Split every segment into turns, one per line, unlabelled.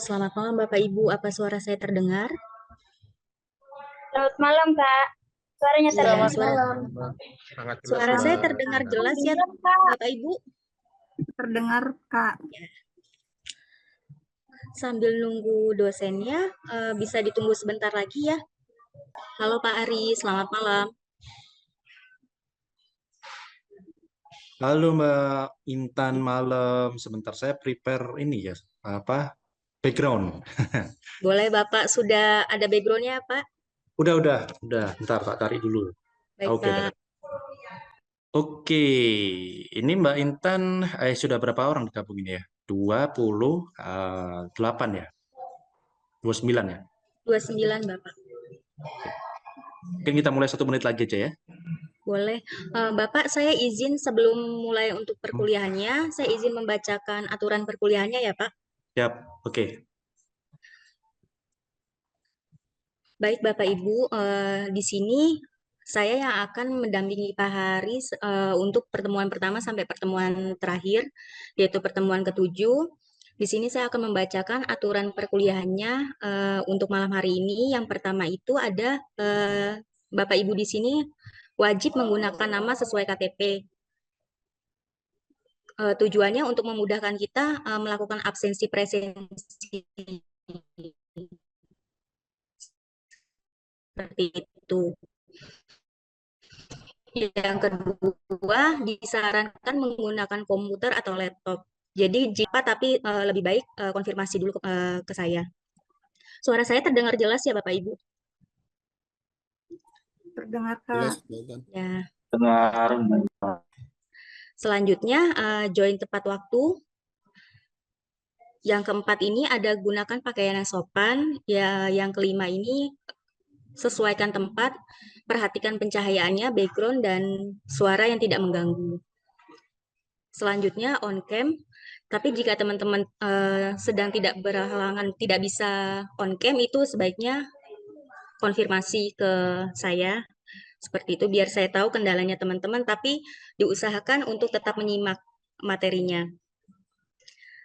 selamat malam Bapak Ibu. Apa suara saya terdengar?
Selamat malam, Kak. Suaranya
Iya,
Selamat
terdengar.
suara
malam.
Sangat jelas,
suara saya
Mbak.
terdengar jelas ya
Malam, Kak.
Bapak Ibu.
Terdengar, Kak.
Sambil nunggu dosennya, bisa ditunggu sebentar lagi ya. Halo Pak Ari, selamat malam.
Halo Mbak Intan, malam. Sebentar saya prepare ini ya, apa background.
Boleh Bapak sudah ada backgroundnya Pak?
Udah. Bentar tak cari dulu.
Baik
Oke,
Pak.
udah. Oke, ini Mbak Intan, sudah berapa orang digabung ini ya? 28 ya? 29 ya?
29 Bapak.
Mungkin kita mulai 1 menit lagi aja ya.
Boleh. Bapak, saya izin sebelum mulai untuk perkuliahannya, saya izin membacakan aturan perkuliahannya ya Pak.
Siap, oke.
Baik Bapak Ibu, di sini saya yang akan mendampingi Pak Haris untuk pertemuan pertama sampai pertemuan terakhir, yaitu pertemuan ketujuh. Di sini saya akan membacakan aturan perkuliahannya untuk malam hari ini. Yang pertama itu ada Bapak Ibu di sini wajib menggunakan nama sesuai KTP. Tujuannya untuk memudahkan kita melakukan absensi presensi seperti itu. Yang kedua, disarankan menggunakan komputer atau laptop. Jadi jika tapi lebih baik konfirmasi dulu ke saya. Suara saya terdengar jelas ya Bapak Ibu?
Terdengar, Kak.
Jelas, kelihatan.
Ya.
Dengar.
Selanjutnya join tepat waktu. Yang keempat ini ada gunakan pakaian yang sopan. Ya, yang kelima ini sesuaikan tempat, perhatikan pencahayaannya, background dan suara yang tidak mengganggu. Selanjutnya on cam. Tapi jika teman-teman sedang tidak berhalangan, tidak bisa on cam, itu sebaiknya konfirmasi ke saya. Seperti itu, biar saya tahu kendalanya teman-teman, tapi diusahakan untuk tetap menyimak materinya.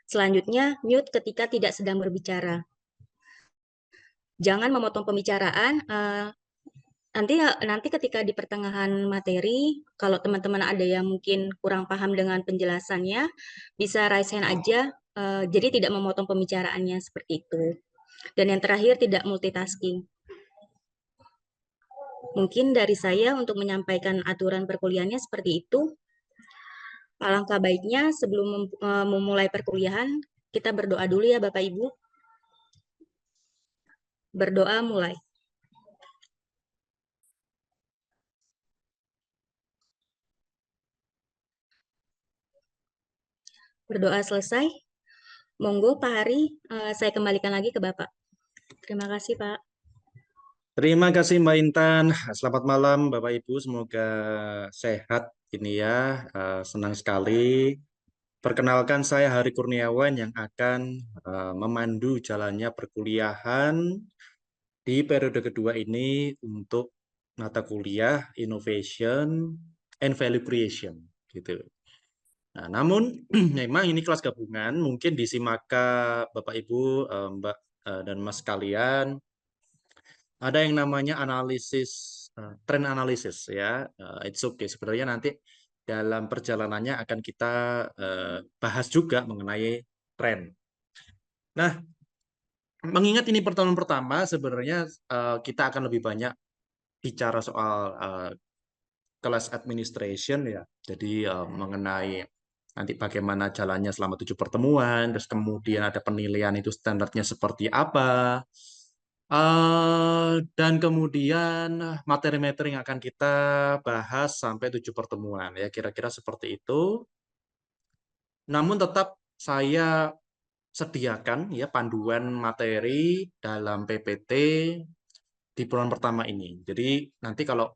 Selanjutnya, mute ketika tidak sedang berbicara. Jangan memotong pembicaraan. Nanti ketika di pertengahan materi, kalau teman-teman ada yang mungkin kurang paham dengan penjelasannya, bisa raise hand aja. Jadi tidak memotong pembicaraannya seperti itu. Dan yang terakhir tidak multitasking. Mungkin dari saya untuk menyampaikan aturan perkuliahannya seperti itu. Alangkah baiknya sebelum memulai perkuliahan, kita berdoa dulu ya Bapak Ibu. Berdoa mulai. Berdoa selesai. Monggo Pak Hari, saya kembalikan lagi ke Bapak. Terima kasih Pak.
Terima kasih Mbak Intan. Selamat malam Bapak Ibu. Semoga sehat ini ya. Senang sekali. Perkenalkan saya Hari Kurniawan yang akan memandu jalannya perkuliahan di periode kedua ini untuk mata kuliah Innovation and Value Creation gitu. Nah, namun memang ini kelas gabungan, mungkin disimak Bapak Ibu, Mbak dan Mas kalian, ada yang namanya analisis trend analisis ya. It's okay. Sebenarnya nanti dalam perjalanannya akan kita bahas juga mengenai tren. Nah, mengingat ini pertemuan pertama, sebenarnya kita akan lebih banyak bicara soal class administration ya. Jadi mengenai nanti bagaimana jalannya selama 7 pertemuan, terus kemudian ada penilaian itu standarnya seperti apa, dan kemudian materi-materi yang akan kita bahas sampai 7 pertemuan ya kira-kira seperti itu. Namun tetap saya sediakan ya panduan materi dalam PPT di bulan pertama ini. Jadi nanti kalau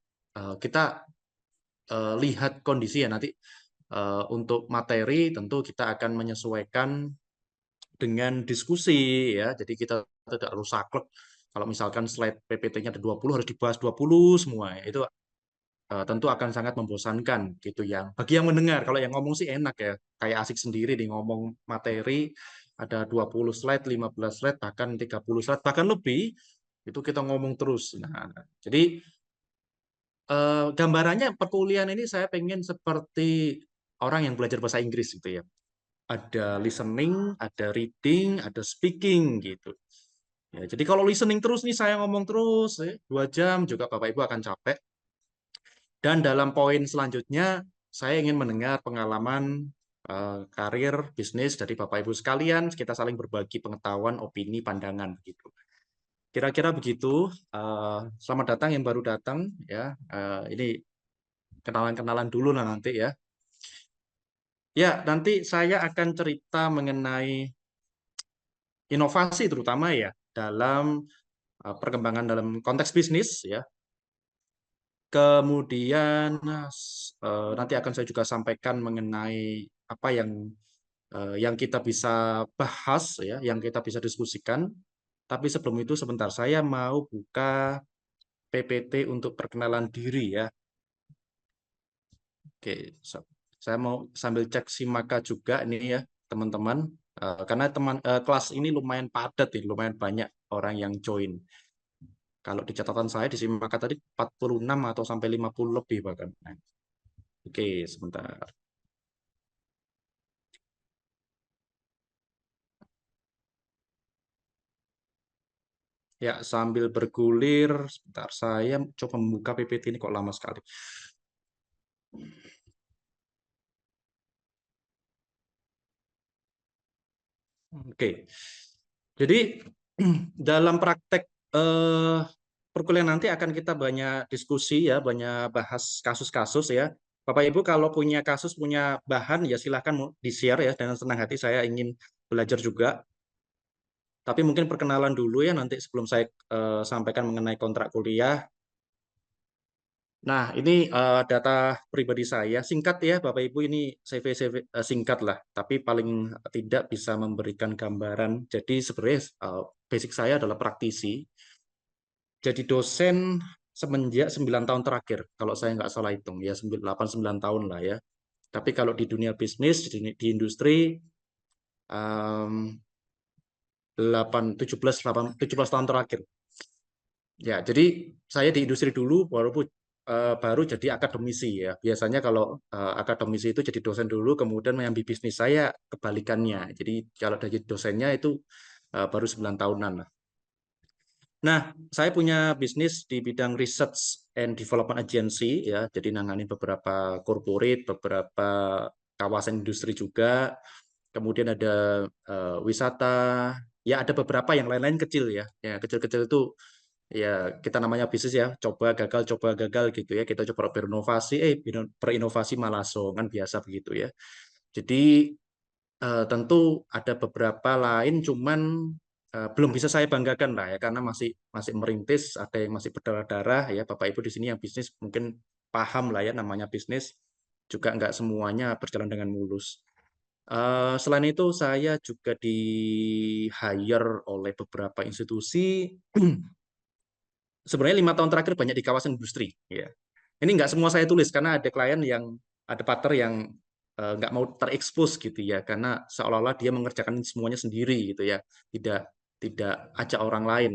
kita lihat kondisi ya nanti untuk materi tentu kita akan menyesuaikan dengan diskusi ya. Jadi kita tidak harus saklek kalau misalkan slide PPT-nya ada 20 harus dibahas 20 semua ya. Itu tentu akan sangat membosankan gitu ya. Bagi yang mendengar, kalau yang ngomong sih enak ya, kayak asik sendiri di ngomong materi. ada 20 slide, 15 slide, bahkan 30 slide, bahkan lebih, itu kita ngomong terus. Nah, jadi gambarannya perkuliahan ini saya pengen seperti orang yang belajar bahasa Inggris gitu ya. Ada listening, ada reading, ada speaking gitu. Ya, jadi kalau listening terus nih saya ngomong terus 2 jam juga Bapak Ibu akan capek. Dan dalam poin selanjutnya saya ingin mendengar pengalaman karir bisnis dari Bapak Ibu sekalian, kita saling berbagi pengetahuan, opini, pandangan begitu. Kira-kira begitu. Selamat datang yang baru datang ya. Ini kenalan-kenalan dulu lah nanti ya. Ya, nanti saya akan cerita mengenai inovasi terutama ya dalam perkembangan dalam konteks bisnis ya. Kemudian nanti akan saya juga sampaikan mengenai apa yang kita bisa bahas ya, yang kita bisa diskusikan. Tapi sebelum itu sebentar saya mau buka PPT untuk perkenalan diri ya. Oke, saya mau sambil cek Simaka juga ini ya teman-teman. Karena kelas ini lumayan padat ya, lumayan banyak orang yang join. Kalau di catatan saya di Simaka tadi 46 atau sampai 50 lebih bahkan. Nah, oke, sebentar. Ya, sambil bergulir, sebentar. Saya coba membuka PPT ini kok lama sekali. Oke, jadi dalam praktek perkuliahan nanti akan kita banyak diskusi ya, banyak bahas kasus-kasus ya. Bapak Ibu kalau punya kasus, punya bahan ya silahkan di-share ya, dengan senang hati saya ingin belajar juga. Tapi mungkin perkenalan dulu ya nanti sebelum saya sampaikan mengenai kontrak kuliah. Nah, ini data pribadi saya. Singkat ya, Bapak Ibu, ini CV singkat lah. Tapi paling tidak bisa memberikan gambaran. Jadi sebenarnya basic saya adalah praktisi. Jadi dosen semenjak 9 tahun terakhir. Kalau saya nggak salah hitung, ya 8-9 tahun lah ya. Tapi kalau di dunia bisnis, di industri, 17 tahun terakhir. Ya, jadi saya di industri dulu baru jadi akademisi ya. Biasanya kalau akademisi itu jadi dosen dulu, kemudian mengambil bisnis. Saya kebalikannya. Jadi kalau dari dosennya itu baru 9 tahunan lah. Nah, saya punya bisnis di bidang research and development agency ya. Jadi nanganin beberapa corporate, beberapa kawasan industri juga. Kemudian ada wisata. Ya, ada beberapa yang lain-lain kecil ya. Ya, kecil-kecil itu ya kita namanya bisnis ya, coba gagal gitu ya, kita coba berinovasi berinovasi malah so kan biasa begitu ya. Jadi tentu ada beberapa lain cuman belum bisa saya banggakan lah ya karena masih masih merintis, ada yang masih berdarah-darah ya. Bapak Ibu di sini yang bisnis mungkin paham lah ya namanya bisnis, juga nggak semuanya berjalan dengan mulus. Selain itu saya juga di hire oleh beberapa institusi. Sebenarnya 5 tahun terakhir banyak di kawasan industri. Ya. Ini nggak semua saya tulis karena ada klien yang ada partner yang nggak mau terekspos gitu ya, karena seolah-olah dia mengerjakan semuanya sendiri gitu ya, tidak tidak ajak orang lain.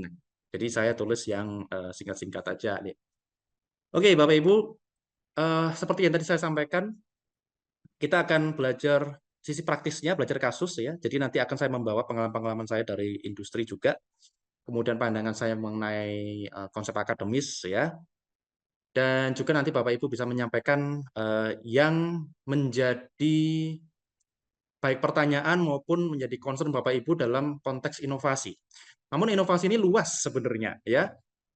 Jadi saya tulis yang singkat-singkat aja. Nih. Oke, Bapak Ibu, seperti yang tadi saya sampaikan, kita akan belajar sisi praktisnya, belajar kasus ya. Jadi nanti akan saya membawa pengalaman-pengalaman saya dari industri juga, kemudian pandangan saya mengenai konsep akademis ya. Dan juga nanti Bapak Ibu bisa menyampaikan yang menjadi baik pertanyaan maupun menjadi concern Bapak Ibu dalam konteks inovasi. Namun inovasi ini luas sebenarnya ya.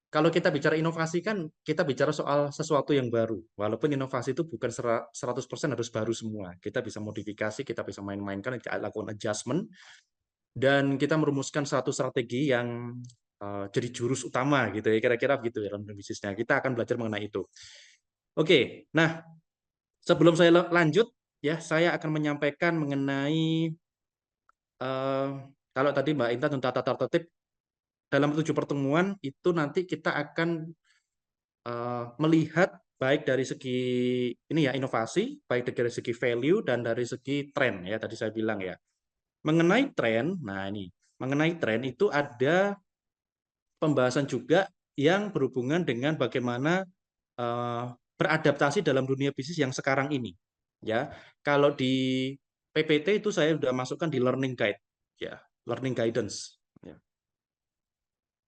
Kalau kita bicara inovasi kan kita bicara soal sesuatu yang baru. Walaupun inovasi itu bukan 100% harus baru semua. Kita bisa modifikasi, kita bisa main-mainkan, kita lakukan adjustment, dan kita merumuskan satu strategi yang jadi jurus utama gitu ya, kira-kira begitu ya dalam bisnisnya. Kita akan belajar mengenai itu. Oke, nah sebelum saya lanjut ya, saya akan menyampaikan mengenai kalau tadi Mbak Intan tentang tata tertib dalam 7 pertemuan itu nanti kita akan melihat baik dari segi ini ya inovasi, baik dari segi value dan dari segi tren ya tadi saya bilang ya. Mengenai tren, nah ini, mengenai tren itu ada pembahasan juga yang berhubungan dengan bagaimana beradaptasi dalam dunia bisnis yang sekarang ini. Ya, kalau di PPT itu saya sudah masukkan di learning guide, ya, learning guidance. Ya.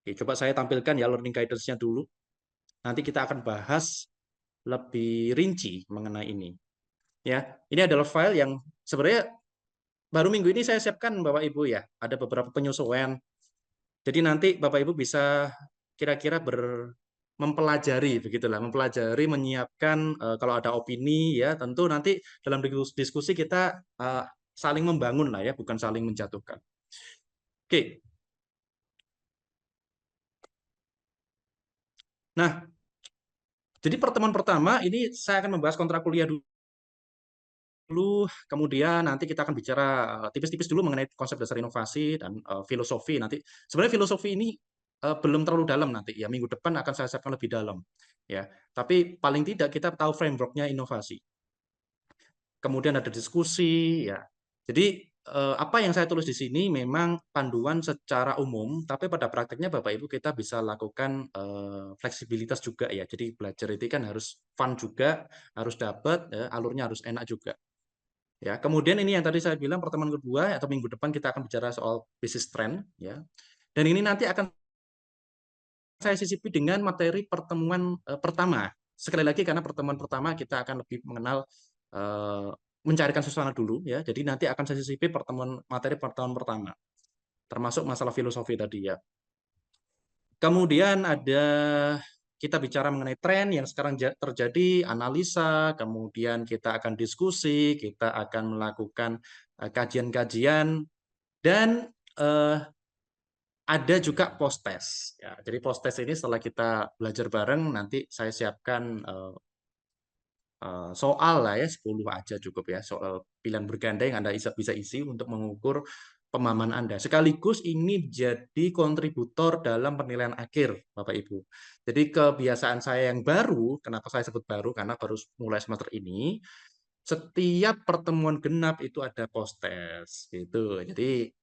Oke, coba saya tampilkan ya learning guidance-nya dulu. Nanti kita akan bahas lebih rinci mengenai ini. Ya, ini adalah file yang sebenarnya baru minggu ini saya siapkan Bapak Ibu ya. Ada beberapa penyesuaian. Jadi nanti Bapak Ibu bisa kira-kira mempelajari begitulah, mempelajari, menyiapkan kalau ada opini ya, tentu nanti dalam diskusi kita saling membangun lah ya, bukan saling menjatuhkan. Oke. Nah, jadi pertemuan pertama ini saya akan membahas kontrak kuliah dulu, kemudian nanti kita akan bicara tipis-tipis dulu mengenai konsep dasar inovasi dan filosofi. Nanti sebenarnya filosofi ini belum terlalu dalam nanti ya, minggu depan akan saya siapkan lebih dalam ya. Tapi paling tidak kita tahu framework-nya inovasi. Kemudian ada diskusi ya. Jadi apa yang saya tulis di sini memang panduan secara umum, tapi pada prakteknya Bapak Ibu kita bisa lakukan fleksibilitas juga ya. Jadi belajar itu kan harus fun juga, harus dapat ya, alurnya harus enak juga. Ya, kemudian ini yang tadi saya bilang pertemuan kedua atau minggu depan kita akan bicara soal business trend ya. Dan ini nanti akan saya sisipi dengan materi pertemuan pertama. Sekali lagi karena pertemuan pertama kita akan lebih mengenal mencarikan suasana dulu ya. Jadi nanti akan saya sisipi materi pertemuan pertama. Termasuk masalah filosofi tadi ya. Kemudian ada kita bicara mengenai tren yang sekarang terjadi, analisa, kemudian kita akan diskusi, kita akan melakukan kajian-kajian, dan ada juga post-test. Ya, jadi post-test ini setelah kita belajar bareng, nanti saya siapkan soal lah ya, 10 aja cukup ya, soal pilihan berganda yang Anda bisa isi untuk mengukur pemahaman Anda. Sekaligus ini jadi kontributor dalam penilaian akhir, Bapak Ibu. Jadi kebiasaan saya yang baru, kenapa saya sebut baru? Karena baru mulai semester ini, setiap pertemuan genap itu ada post-test. Gitu. Jadi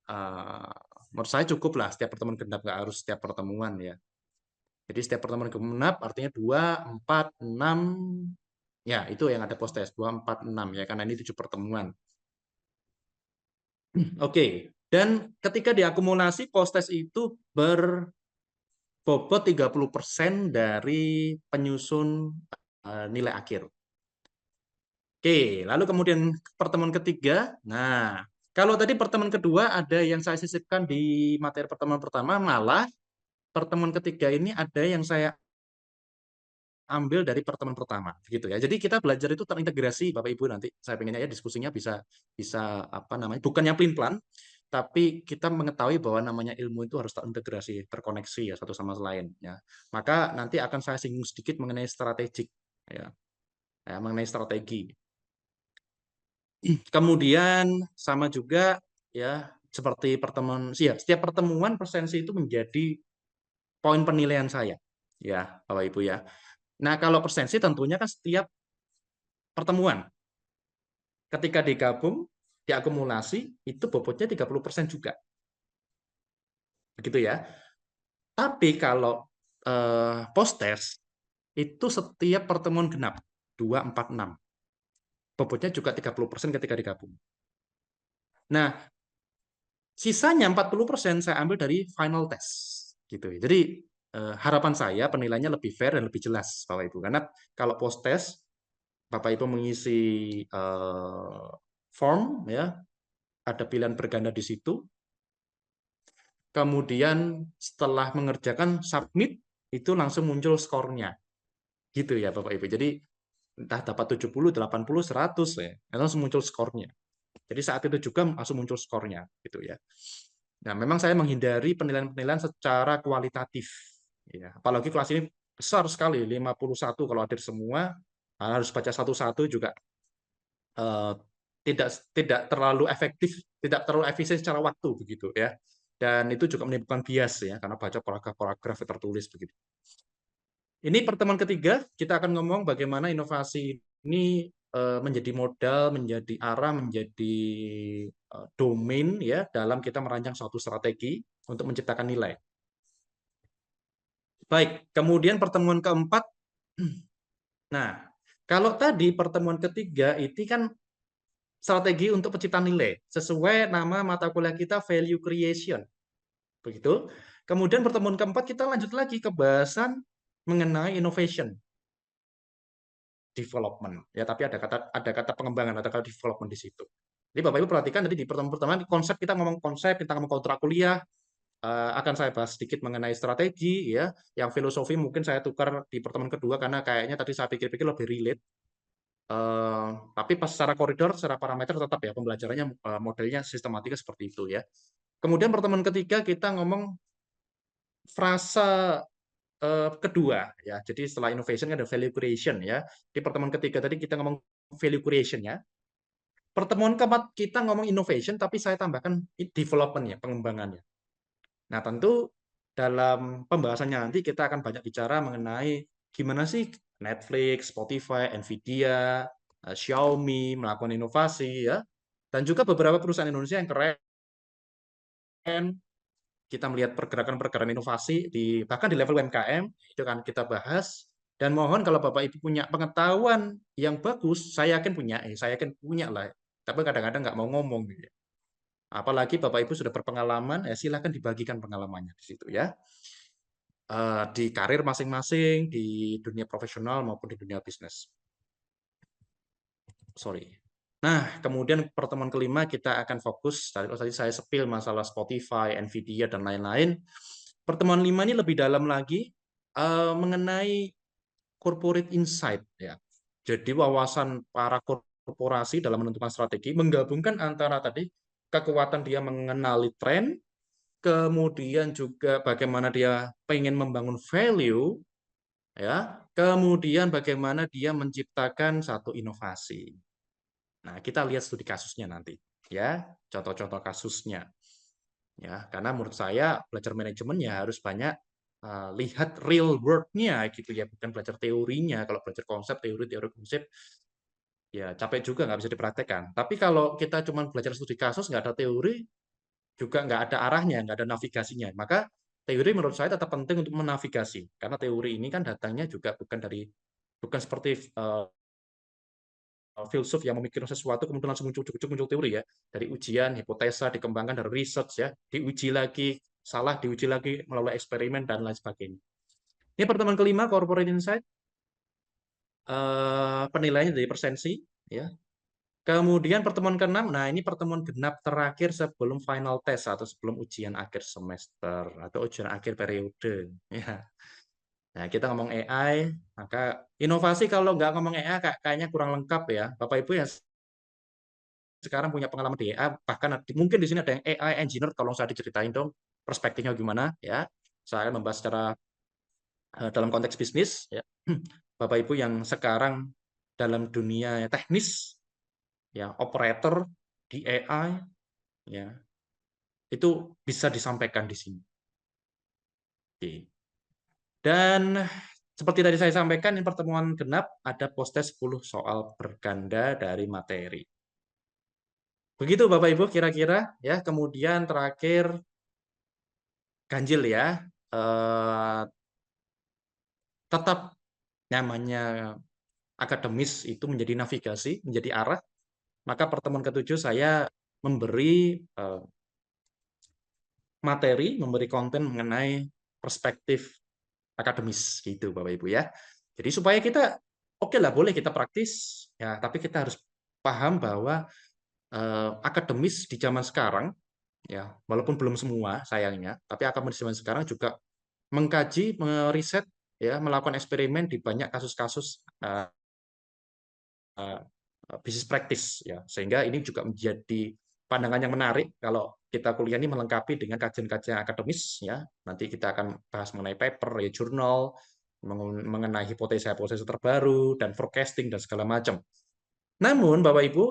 menurut saya cukup lah setiap pertemuan genap, nggak harus setiap pertemuan ya. Jadi setiap pertemuan genap artinya 2, 4, 6, ya, itu yang ada post-test 2, 4, 6 ya, karena ini 7 pertemuan. Oke, dan ketika diakumulasi post-test itu berbobot 30% dari penyusun nilai akhir. Oke, lalu kemudian pertemuan ketiga. Nah, kalau tadi pertemuan kedua ada yang saya sisipkan di materi pertemuan pertama, malah pertemuan ketiga ini ada yang saya ambil dari pertemuan pertama gitu ya. Jadi kita belajar itu terintegrasi Bapak Ibu, nanti saya pengennya ya diskusinya bisa apa namanya, bukan yang plan, tapi kita mengetahui bahwa namanya ilmu itu harus terintegrasi, terkoneksi ya satu sama lain ya. Maka nanti akan saya singgung sedikit mengenai strategik ya. Ya, mengenai strategi. Kemudian sama juga ya seperti pertemuan ya, setiap pertemuan presensi itu menjadi poin penilaian saya ya Bapak Ibu ya. Nah, kalau presensi tentunya kan setiap pertemuan ketika digabung, diakumulasi, itu bobotnya 30% juga. Begitu ya. Tapi kalau post-test, itu setiap pertemuan genap, 2, 4, 6. Bobotnya juga 30% ketika digabung. Nah, sisanya 40% saya ambil dari final test. Gitu. Jadi, harapan saya penilaiannya lebih fair dan lebih jelas, Bapak Ibu. Karena kalau post-test, Bapak Ibu mengisi form ya, ada pilihan berganda di situ. Kemudian setelah mengerjakan submit itu langsung muncul skornya. Gitu ya Bapak Ibu. Jadi entah dapat 70, 80, 100 ya, langsung muncul skornya. Jadi saat itu juga langsung muncul skornya gitu ya. Nah, memang saya menghindari penilaian-penilaian secara kualitatif ya. Apalagi kelas ini besar sekali, 51 kalau hadir semua, harus baca satu-satu juga tidak terlalu efektif, tidak terlalu efisien secara waktu begitu ya. Dan itu juga menimbulkan bias ya, karena baca paragraf-paragraf tertulis begitu. Ini pertemuan ketiga, kita akan ngomong bagaimana inovasi ini menjadi modal, menjadi arah, menjadi domain ya dalam kita merancang suatu strategi untuk menciptakan nilai. Baik, kemudian pertemuan keempat. Nah, kalau tadi pertemuan ketiga itu kan strategi untuk penciptaan nilai sesuai nama mata kuliah kita value creation. Begitu. Kemudian pertemuan keempat kita lanjut lagi ke bahasan mengenai innovation development ya, tapi ada kata pengembangan, ada kata development di situ. Jadi Bapak Ibu perhatikan tadi di pertemuan pertama konsep, kita ngomong konsep, kita ngomong kontrak kuliah, akan saya bahas sedikit mengenai strategi ya. Yang filosofi mungkin saya tukar di pertemuan kedua karena kayaknya tadi saya pikir-pikir lebih relate. Tapi pas secara koridor, secara parameter tetap ya pembelajarannya modelnya sistematika seperti itu ya. Kemudian pertemuan ketiga kita ngomong frasa kedua ya. Jadi setelah innovation ada value creation ya. Di pertemuan ketiga tadi kita ngomong value creation ya. Pertemuan keempat kita ngomong innovation tapi saya tambahkan development ya, pengembangannya. Nah, tentu dalam pembahasannya nanti kita akan banyak bicara mengenai gimana sih Netflix, Spotify, Nvidia, Xiaomi melakukan inovasi ya. Dan juga beberapa perusahaan Indonesia yang keren. Kita melihat pergerakan-pergerakan inovasi bahkan di level UMKM itu kan kita bahas. Dan mohon kalau Bapak Ibu punya pengetahuan yang bagus, saya yakin punya lah. Tapi kadang-kadang nggak mau ngomong gitu. Apalagi Bapak Ibu sudah berpengalaman, ya silakan dibagikan pengalamannya di situ ya. Di karir masing-masing, di dunia profesional maupun di dunia bisnis. Sorry. Nah, kemudian pertemuan kelima kita akan fokus, tadi saya spill masalah Spotify, Nvidia, dan lain-lain. Pertemuan 5 ini lebih dalam lagi mengenai corporate insight. Ya. Jadi wawasan para korporasi dalam menentukan strategi, menggabungkan antara tadi kekuatan dia mengenali tren, kemudian juga bagaimana dia pengen membangun value, ya, kemudian bagaimana dia menciptakan satu inovasi. Nah, kita lihat studi kasusnya nanti, ya, contoh-contoh kasusnya, ya, karena menurut saya belajar manajemen ya harus banyak lihat real world-nya gitu ya, bukan belajar teorinya. Kalau belajar konsep, teori konsep, ya capek juga nggak bisa dipraktekkan. Tapi kalau kita cuma belajar studi kasus nggak ada teori, juga nggak ada arahnya, nggak ada navigasinya. Maka teori menurut saya tetap penting untuk menavigasi, karena teori ini kan datangnya juga bukan seperti filsuf yang memikirkan sesuatu kemudian langsung muncul teori ya, dari ujian, hipotesa, dikembangkan dari research ya, diuji lagi, salah diuji lagi melalui eksperimen dan lain sebagainya. Ini pertemuan kelima corporate insight, penilaiannya dari persensi ya. Kemudian pertemuan ke-6, nah ini pertemuan genap terakhir sebelum final test atau sebelum ujian akhir semester atau ujian akhir periode. Ya. Nah, kita ngomong AI, maka inovasi kalau nggak ngomong AI kayaknya kurang lengkap ya. Bapak Ibu yang sekarang punya pengalaman di AI, bahkan mungkin di sini ada yang AI engineer, tolong saya diceritain dong perspektifnya gimana ya. Saya membahas secara dalam konteks bisnis ya. Bapak Ibu yang sekarang dalam dunia teknis ya, operator di AI ya, itu bisa disampaikan di sini. Oke. Dan seperti tadi saya sampaikan, di pertemuan genap ada post-test 10 soal berganda dari materi. Begitu Bapak Ibu kira-kira ya. Kemudian terakhir ganjil ya. Tetap namanya akademis itu menjadi navigasi, menjadi arah. Maka pertemuan ke-7 saya memberi materi, memberi konten mengenai perspektif akademis gitu Bapak Ibu ya. Jadi supaya kita oke lah boleh kita praktis ya, tapi kita harus paham bahwa akademis di zaman sekarang ya, walaupun belum semua sayangnya, tapi akademis di zaman sekarang juga mengkaji, meriset ya, melakukan eksperimen di banyak kasus-kasus bisnis praktis ya, sehingga ini juga menjadi pandangan yang menarik kalau kita kuliah ini melengkapi dengan kajian-kajian akademis ya. Nanti kita akan bahas mengenai paper ya, jurnal, mengenai hipotesa-hipotesa terbaru dan forecasting dan segala macam. Namun Bapak Ibu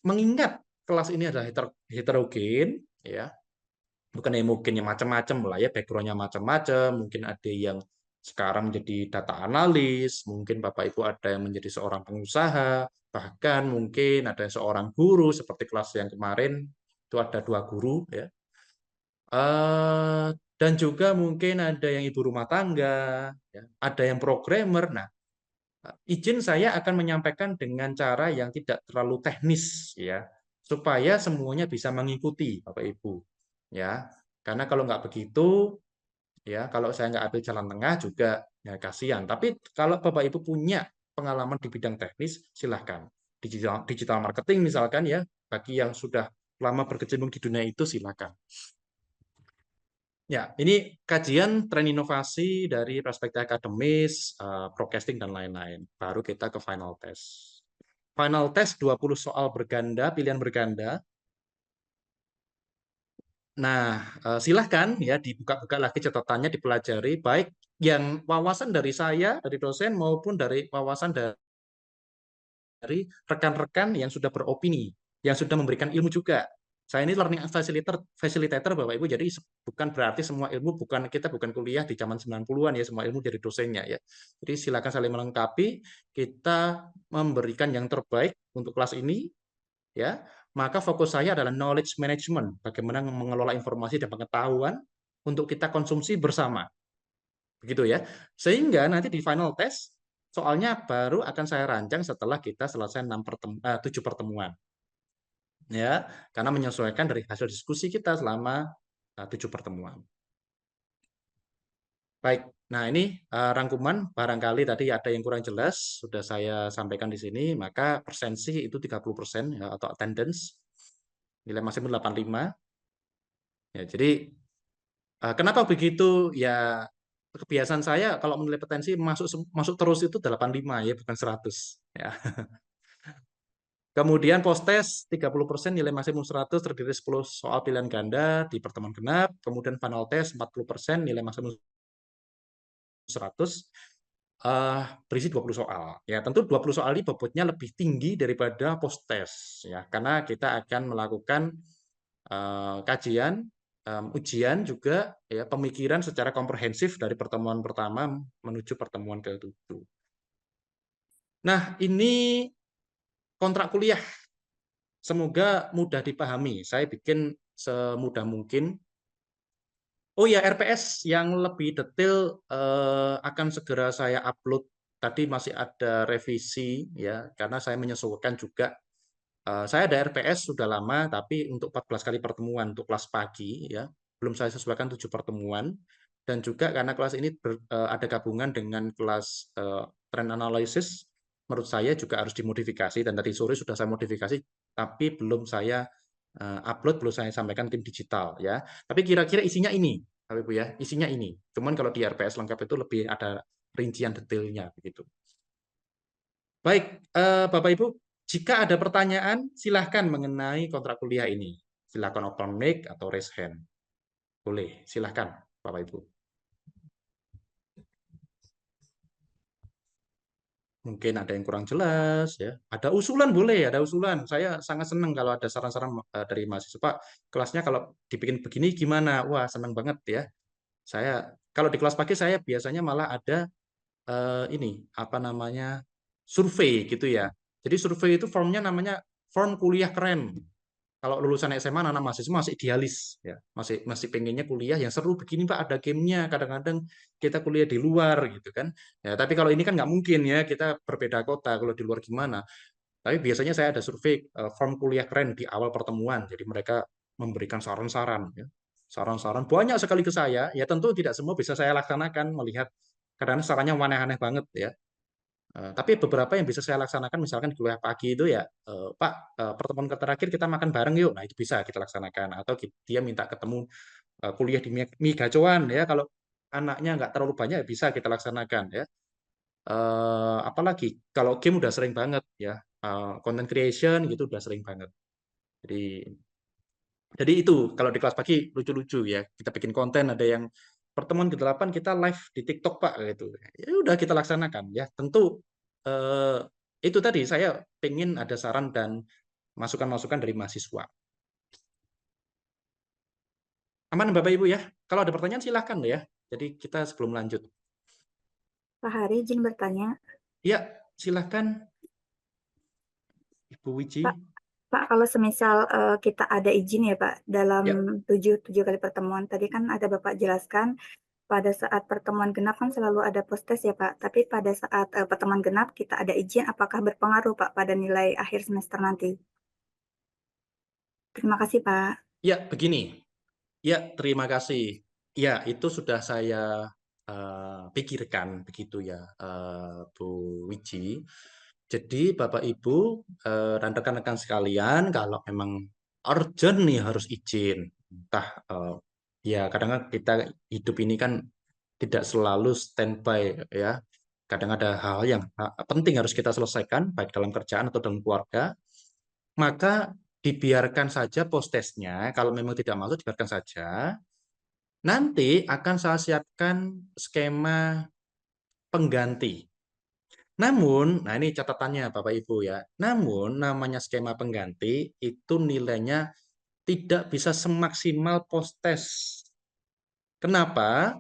mengingat kelas ini adalah heterogen ya, bukan yang mungkin yang macam-macam lah ya, background-nya macam-macam, mungkin ada yang sekarang menjadi data analis, mungkin Bapak Ibu ada yang menjadi seorang pengusaha, bahkan mungkin ada seorang guru seperti kelas yang kemarin itu ada 2 guru ya. Dan juga mungkin ada yang ibu rumah tangga, ya, ada yang programmer. Nah, izin saya akan menyampaikan dengan cara yang tidak terlalu teknis ya, supaya semuanya bisa mengikuti Bapak Ibu ya. Karena kalau nggak begitu ya, kalau saya nggak ambil jalan tengah juga ya kasihan. Tapi kalau Bapak Ibu punya pengalaman di bidang teknis, silahkan. Digital marketing misalkan ya, bagi yang sudah lama berkecimpung di dunia itu silahkan. Ya, ini kajian tren inovasi dari perspektif akademis, broadcasting, dan lain-lain. Baru kita ke final test. Final test 20 soal berganda, pilihan berganda. Nah, silahkan ya dibuka-buka lagi catatannya, dipelajari, baik yang wawasan dari saya, dari dosen, maupun dari wawasan dari rekan-rekan yang sudah beropini, yang sudah memberikan ilmu juga. Saya ini learning facilitator Bapak Ibu, jadi bukan berarti semua ilmu, kita bukan kuliah di zaman 90-an ya, semua ilmu dari dosennya ya. Jadi silakan saling melengkapi, kita memberikan yang terbaik untuk kelas ini ya. Maka fokus saya adalah knowledge management, bagaimana mengelola informasi dan pengetahuan untuk kita konsumsi bersama. Begitu ya. Sehingga nanti di final test soalnya baru akan saya rancang setelah kita selesai 7 pertemuan. Ya, karena menyesuaikan dari hasil diskusi kita selama 7 pertemuan. Baik, nah ini rangkuman, barangkali tadi ada yang kurang jelas, sudah saya sampaikan di sini, maka persensi itu 30% ya, atau attendance, nilai maksimum 85. Ya, jadi kenapa begitu? Ya, kebiasaan saya kalau menilai potensi masuk terus itu 85 ya, bukan 100 ya. Kemudian post test 30% nilai maksimum 100 terdiri 10 soal pilihan ganda di pertemuan genap, kemudian final test 40% nilai maksimum 100 berisi 20 soal. Ya, tentu 20 soal ini bobotnya lebih tinggi daripada post test ya, karena kita akan melakukan kajian, ujian juga ya, pemikiran secara komprehensif dari pertemuan pertama menuju pertemuan ke-7. Nah, ini kontrak kuliah. Semoga mudah dipahami. Saya bikin semudah mungkin. Oh ya, RPS yang lebih detail akan segera saya upload. Tadi masih ada revisi ya, karena saya menyesuaikan juga. Saya ada RPS sudah lama, tapi untuk 14 kali pertemuan untuk kelas pagi ya, belum saya sesuaikan 7 pertemuan. Dan juga karena kelas ini ada gabungan dengan kelas trend analysis, menurut saya juga harus dimodifikasi. Dan tadi sore sudah saya modifikasi, tapi belum saya upload, belum saya sampaikan tim digital ya. Tapi kira-kira isinya ini, Bapak Ibu ya, isinya ini. Cuman kalau di RPS lengkap itu lebih ada rincian detailnya begitu. Baik, Bapak Ibu, jika ada pertanyaan, silahkan mengenai kontrak kuliah ini. Silahkan open mic atau raise hand. Boleh, silahkan Bapak Ibu. Mungkin ada yang kurang jelas ya. Ada usulan boleh, ada usulan. Saya sangat senang kalau ada saran-saran dari mahasiswa. Pak, kelasnya kalau dibikin begini gimana? Wah, senang banget ya. Saya kalau di kelas pagi saya biasanya malah ada ini apa namanya? Survei gitu ya. Jadi survei itu formnya namanya form kuliah keren. Kalau lulusan SMA anak mahasiswa masih idealis ya, masih pengennya kuliah yang seru begini Pak, ada gamenya, kadang-kadang kita kuliah di luar gitu kan ya. Tapi kalau ini kan nggak mungkin ya, kita berbeda kota, kalau di luar gimana. Tapi biasanya saya ada survei form kuliah keren di awal pertemuan, jadi mereka memberikan saran-saran ya, saran-saran banyak sekali ke saya ya. Tentu tidak semua bisa saya laksanakan, melihat kadang-kadang sarannya aneh-aneh banget ya. Tapi beberapa yang bisa saya laksanakan, misalkan kuliah pagi itu ya, Pak, pertemuan terakhir kita makan bareng yuk. Nah, itu bisa kita laksanakan. Atau dia minta ketemu kuliah di Mi Gacoan ya. Kalau anaknya nggak terlalu banyak, ya bisa kita laksanakan ya. Apalagi kalau game udah sering banget ya. Content creation gitu udah sering banget. Jadi itu kalau di kelas pagi lucu-lucu ya. Kita bikin konten, ada yang pertemuan ke-8 kita live di TikTok Pak gitu. Ya udah kita laksanakan ya. Tentu itu tadi saya pengen ada saran dan masukan-masukan dari mahasiswa. Aman Bapak Ibu ya. Kalau ada pertanyaan silahkan ya. Jadi kita sebelum lanjut.
Pak Hari izin bertanya.
Ya, silahkan Ibu Wiji.
Pak, Pak, kalau semisal kita ada izin ya Pak dalam
Ya,
7 kali pertemuan, tadi kan ada Bapak jelaskan pada saat pertemuan genap kan selalu ada postes ya Pak, tapi pada saat pertemuan genap kita ada izin, apakah berpengaruh Pak pada nilai akhir semester nanti? Terima kasih Pak.
ya begini. Ya, terima kasih. Ya, itu sudah saya pikirkan begitu ya, Bu Wiji. Jadi Bapak Ibu dan rekan-rekan sekalian, kalau memang urgent nih harus izin. Entah ya kadang-kadang kita hidup ini kan tidak selalu standby ya. Kadang ada hal yang penting harus kita selesaikan baik dalam kerjaan atau dalam keluarga. Maka dibiarkan saja postesnya. Kalau memang tidak masuk dibiarkan saja. Nanti akan saya siapkan skema pengganti. Namun, nah ini catatannya Bapak Ibu ya. Namun namanya skema pengganti itu nilainya tidak bisa semaksimal postes. Kenapa?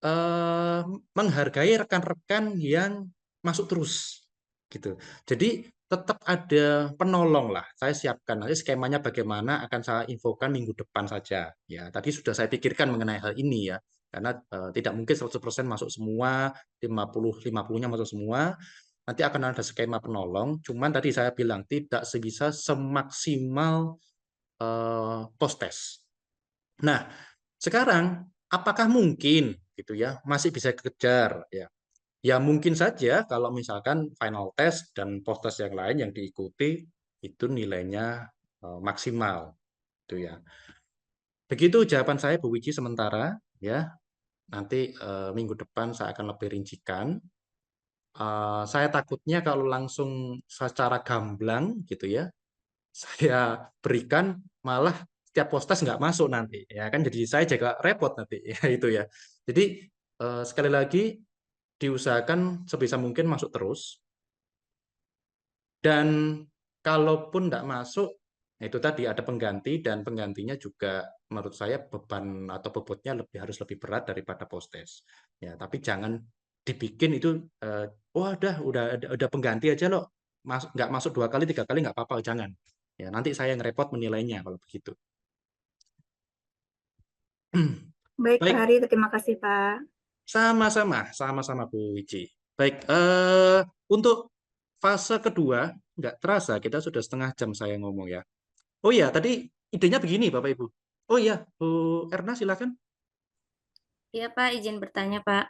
Eh, Menghargai rekan-rekan yang masuk terus gitu. Jadi tetap ada penolong lah. Saya siapkan nanti skemanya bagaimana akan saya infokan minggu depan saja. Ya, tadi sudah saya pikirkan mengenai hal ini ya. Karena tidak mungkin 100% masuk semua, 50-50-nya masuk semua. Nanti akan ada skema penolong. Cuman tadi saya bilang tidak sebisa semaksimal postes. Nah, sekarang apakah mungkin gitu ya masih bisa kejar ya? Ya mungkin saja kalau misalkan final test dan post test yang lain yang diikuti itu nilainya maksimal gitu ya. Begitu jawaban saya Bu Wiji sementara ya. Nanti minggu depan saya akan lebih rincikan. Saya takutnya kalau langsung secara gamblang gitu ya, saya berikan malah setiap postas nggak masuk nanti ya kan jadi saya juga repot nanti ya itu ya. Jadi sekali lagi diusahakan sebisa mungkin masuk terus. Dan kalaupun tidak masuk, itu tadi ada pengganti dan penggantinya juga menurut saya beban atau bobotnya harus lebih berat daripada postes. Ya, tapi jangan dibikin itu wah udah pengganti aja loh. Nggak masuk 2 kali 3 kali nggak apa-apa jangan. Ya, nanti saya yang repot menilainya kalau begitu.
Baik Pak
Baik,
Hari, terima kasih Pak.
sama-sama Bu Wiji. Baik, untuk fase kedua, nggak terasa kita sudah setengah jam saya ngomong ya. Oh iya, tadi idenya begini Bapak Ibu. Oh iya, Bu Erna silakan.
Iya Pak, izin bertanya Pak.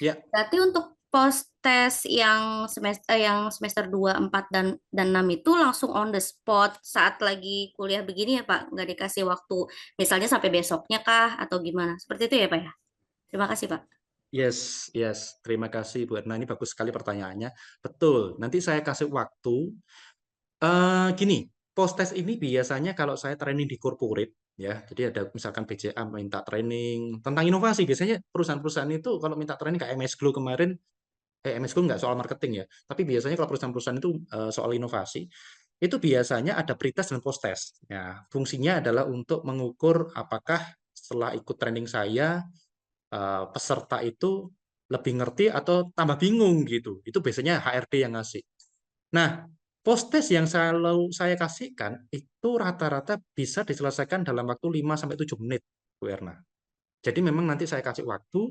Ya,
Berarti untuk post test yang semester 2, 4 dan 6 itu langsung on the spot saat lagi kuliah begini ya Pak, nggak dikasih waktu misalnya sampai besoknya kah atau gimana? Seperti itu ya Pak ya? Terima kasih Pak.
yes, yes. Terima kasih Bu Erna. Ini bagus sekali pertanyaannya. Betul. Nanti saya kasih waktu. Gini, post-test ini biasanya kalau saya training di corporate, ya, jadi ada misalkan BCA minta training tentang inovasi. Biasanya perusahaan-perusahaan itu kalau minta training kayak MS Glow kemarin, MS Glow nggak soal marketing ya, tapi biasanya kalau perusahaan-perusahaan itu soal inovasi, itu biasanya ada pre-test dan post-test. Ya, fungsinya adalah untuk mengukur apakah setelah ikut training saya, peserta itu lebih ngerti atau tambah bingung gitu. Itu biasanya HRD yang ngasih. Nah, post-test yang selalu saya kasihkan itu rata-rata bisa diselesaikan dalam waktu 5-7 menit, Bu Erna. Jadi memang nanti saya kasih waktu,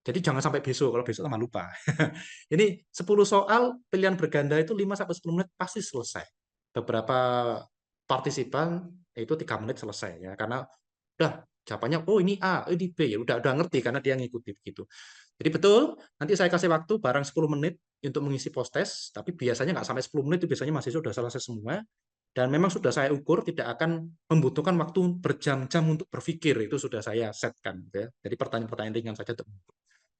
jadi jangan sampai besok, kalau besok sama lupa. Ini 10 soal pilihan berganda itu 5-10 menit pasti selesai. Beberapa partisipan itu 3 menit selesai ya, karena udah jawabannya oh ini A, ini B ya udah ngerti karena dia ngikuti begitu. Jadi betul, nanti saya kasih waktu barang 10 menit untuk mengisi post test, tapi biasanya nggak sampai 10 menit itu biasanya masih sudah selesai semua. Dan memang sudah saya ukur tidak akan membutuhkan waktu berjam-jam untuk berpikir, itu sudah saya setkan. Ya. Jadi pertanyaan-pertanyaan ringan saja.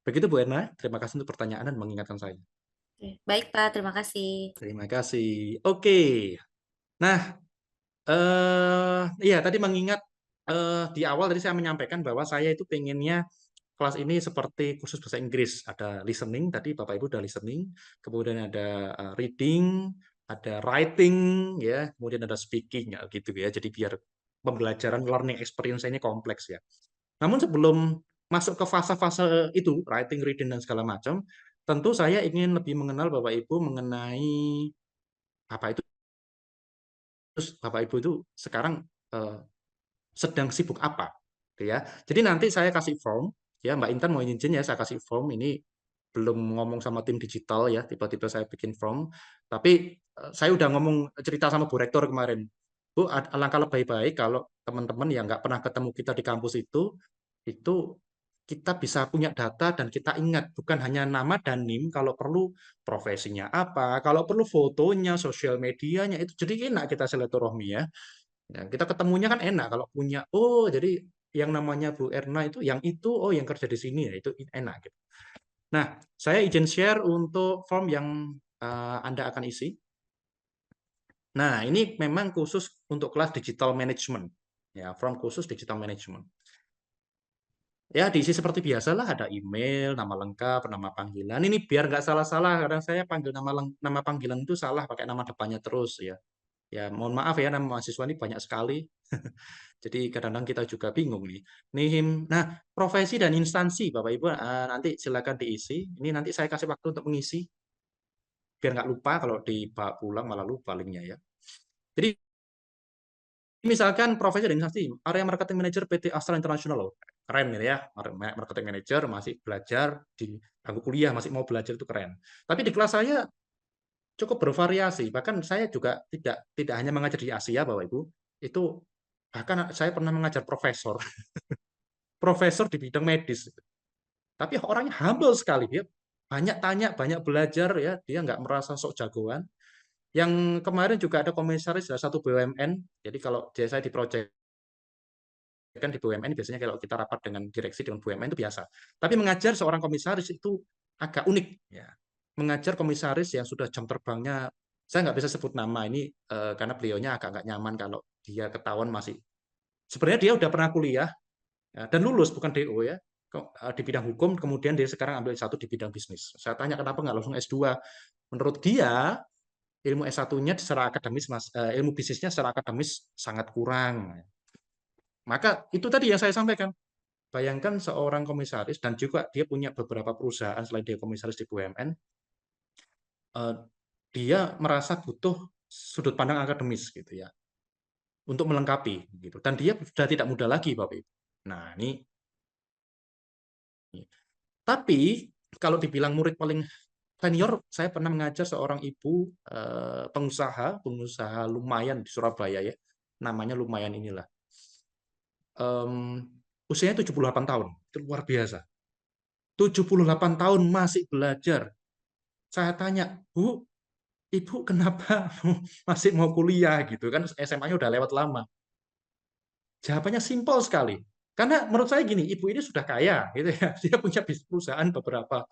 Begitu Bu Erna, terima kasih untuk pertanyaan dan mengingatkan saya.
Oke. Baik Pak, terima kasih.
Terima kasih. Oke, nah iya tadi mengingat di awal tadi saya menyampaikan bahwa saya itu pengennya kelas ini seperti kursus bahasa Inggris. Ada listening, tadi Bapak Ibu udah listening, kemudian ada reading, ada writing, ya, kemudian ada speaking, ya, gitu ya. Jadi biar pembelajaran learning experience ini kompleks ya. Namun sebelum masuk ke fase-fase itu, writing, reading, dan segala macam, tentu saya ingin lebih mengenal Bapak Ibu mengenai apa itu, terus Bapak Ibu itu sekarang sedang sibuk apa, gitu ya. Jadi nanti saya kasih form, ya Mbak Intan mau izin ya saya kasih form ini belum ngomong sama tim digital ya, tiba-tiba saya bikin form, tapi saya udah ngomong cerita sama Bu Rektor kemarin, Bu, alangkah lebih baik kalau teman-teman yang nggak pernah ketemu kita di kampus itu kita bisa punya data dan kita ingat bukan hanya nama dan NIM, kalau perlu profesinya apa, kalau perlu fotonya, sosial medianya itu jadi enak kita silaturahmi ya. Ya, kita ketemunya kan enak kalau punya, oh jadi yang namanya Bu Erna itu yang itu, oh yang kerja di sini ya itu enak gitu. Nah, saya izin share untuk form yang Anda akan isi. Nah, ini memang khusus untuk kelas digital management. Ya, form khusus digital management. Ya, diisi seperti biasa lah, ada email, nama lengkap, nama panggilan. Ini biar nggak salah-salah, kadang saya panggil nama panggilan itu salah pakai nama depannya terus ya. Ya, mohon maaf ya, nama mahasiswa ini banyak sekali. Jadi kadang-kadang kita juga bingung nih. Nah, profesi dan instansi, Bapak Ibu, nanti silakan diisi. Ini nanti saya kasih waktu untuk mengisi, biar nggak lupa kalau dibawa pulang malah lupa linknya ya. Jadi misalkan profesi dan instansi, area marketing manager PT Astra International loh. Keren ya, marketing manager masih belajar di bangku kuliah, masih mau belajar itu keren. Tapi di kelas saya cukup bervariasi. Bahkan saya juga tidak hanya mengajar di Asia, Bapak Ibu. Itu bahkan saya pernah mengajar profesor, profesor di bidang medis. Tapi orangnya humble sekali, dia banyak tanya, banyak belajar ya, dia nggak merasa sok jagoan. Yang kemarin juga ada komisaris salah satu BUMN. Jadi kalau saya di project kan di BUMN biasanya kalau kita rapat dengan direksi dengan BUMN itu biasa. Tapi mengajar seorang komisaris itu agak unik ya. Mengajar komisaris yang sudah jam terbangnya saya nggak bisa sebut nama ini karena beliaunya agak nggak nyaman kalau dia ketahuan masih sebenarnya dia udah pernah kuliah ya, dan lulus bukan DO ya di bidang hukum, kemudian dia sekarang ambil S1 di bidang bisnis. Saya tanya kenapa nggak langsung S2? Menurut dia ilmu S1-nya secara akademis ilmu bisnisnya secara akademis sangat kurang. Maka itu tadi yang saya sampaikan. Bayangkan seorang komisaris dan juga dia punya beberapa perusahaan selain dia komisaris di BUMN, dia merasa butuh sudut pandang akademis gitu ya untuk melengkapi gitu. Dan dia sudah tidak muda lagi, Bapak Ibu. Nah, ini tapi kalau dibilang murid paling senior, saya pernah mengajar seorang ibu pengusaha lumayan di Surabaya ya. Namanya lumayan inilah. Usianya 78 tahun. Itu luar biasa. 78 tahun masih belajar. Saya tanya, Bu, Ibu kenapa masih mau kuliah gitu kan SMA-nya udah lewat lama. Jawabannya simpel sekali. Karena menurut saya gini, ibu ini sudah kaya gitu ya. Dia punya perusahaan beberapa.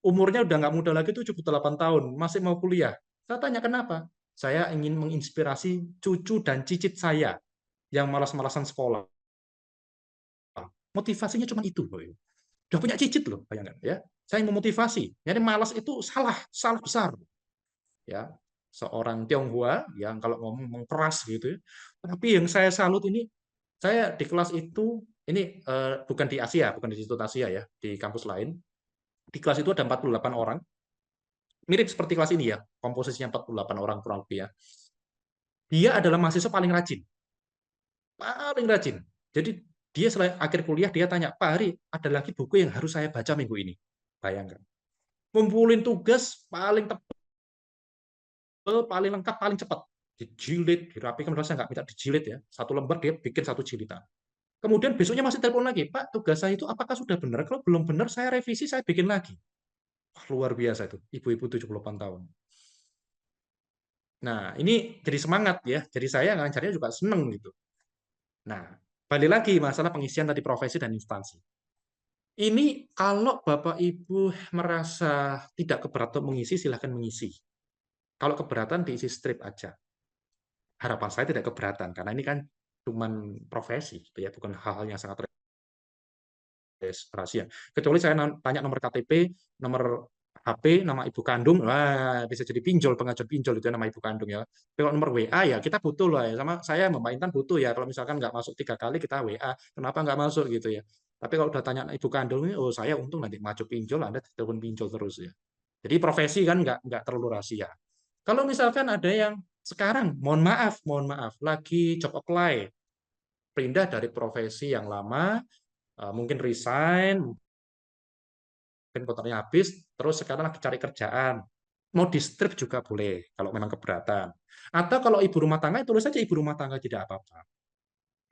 Umurnya udah nggak muda lagi, 78 tahun, masih mau kuliah. Saya tanya kenapa? Saya ingin menginspirasi cucu dan cicit saya yang malas-malasan sekolah. Motivasinya cuma itu. Udah punya cicit loh, bayangkan ya. Saya memotivasi. Jadi malas itu salah besar. Ya, seorang Tionghoa yang kalau ngomong keras gitu ya. Tapi yang saya salut ini, saya di kelas itu, ini bukan di Asia, bukan di Institut Asia ya, di kampus lain. Di kelas itu ada 48 orang. Mirip seperti kelas ini ya, komposisinya 48 orang kurang lebih ya. Dia adalah mahasiswa paling rajin. Paling rajin. Jadi dia selain akhir kuliah, dia tanya, Pak Hari, ada lagi buku yang harus saya baca minggu ini. Bayangkan. Ngumpulin tugas paling tepat, paling lengkap, paling cepat. Dijilid, dirapikan, saya nggak minta dijilid ya. Satu lembar dia bikin satu jilidan. Kemudian besoknya masih telepon lagi, Pak, tugas saya itu apakah sudah benar? Kalau belum benar, saya revisi, saya bikin lagi. Wah, luar biasa itu, ibu-ibu 78 tahun. Nah, ini jadi semangat ya. Jadi saya ngajarnya juga seneng gitu. Nah, balik lagi masalah pengisian tadi profesi dan instansi. Ini kalau Bapak Ibu merasa tidak keberatan mengisi, silahkan mengisi. Kalau keberatan diisi strip aja. Harapan saya tidak keberatan, karena ini kan cuman profesi, gitu ya, bukan hal-hal yang sangat rahasia. Kecuali saya tanya nomor KTP, nomor
HP nama ibu kandung, wah bisa jadi pinjol, pengajuan pinjol itu nama ibu kandung ya. Tapi kalau nomor WA ya kita butuh lah ya, sama saya Mbak Intan butuh ya. Kalau misalkan nggak masuk 3 kali kita WA, kenapa nggak masuk gitu ya. Tapi kalau udah tanya ibu kandung ini, oh saya untung nanti maju pinjol, Anda telepon pinjol terus ya. Jadi profesi kan nggak terlalu rahasia. Kalau misalkan ada yang sekarang, mohon maaf, lagi job apply, pindah dari profesi yang lama, mungkin resign, mungkin kontraknya habis, terus sekarang lagi cari kerjaan. Mau di strip juga boleh, kalau memang keberatan. Atau kalau ibu rumah tangga, tulis saja ibu rumah tangga, tidak apa-apa.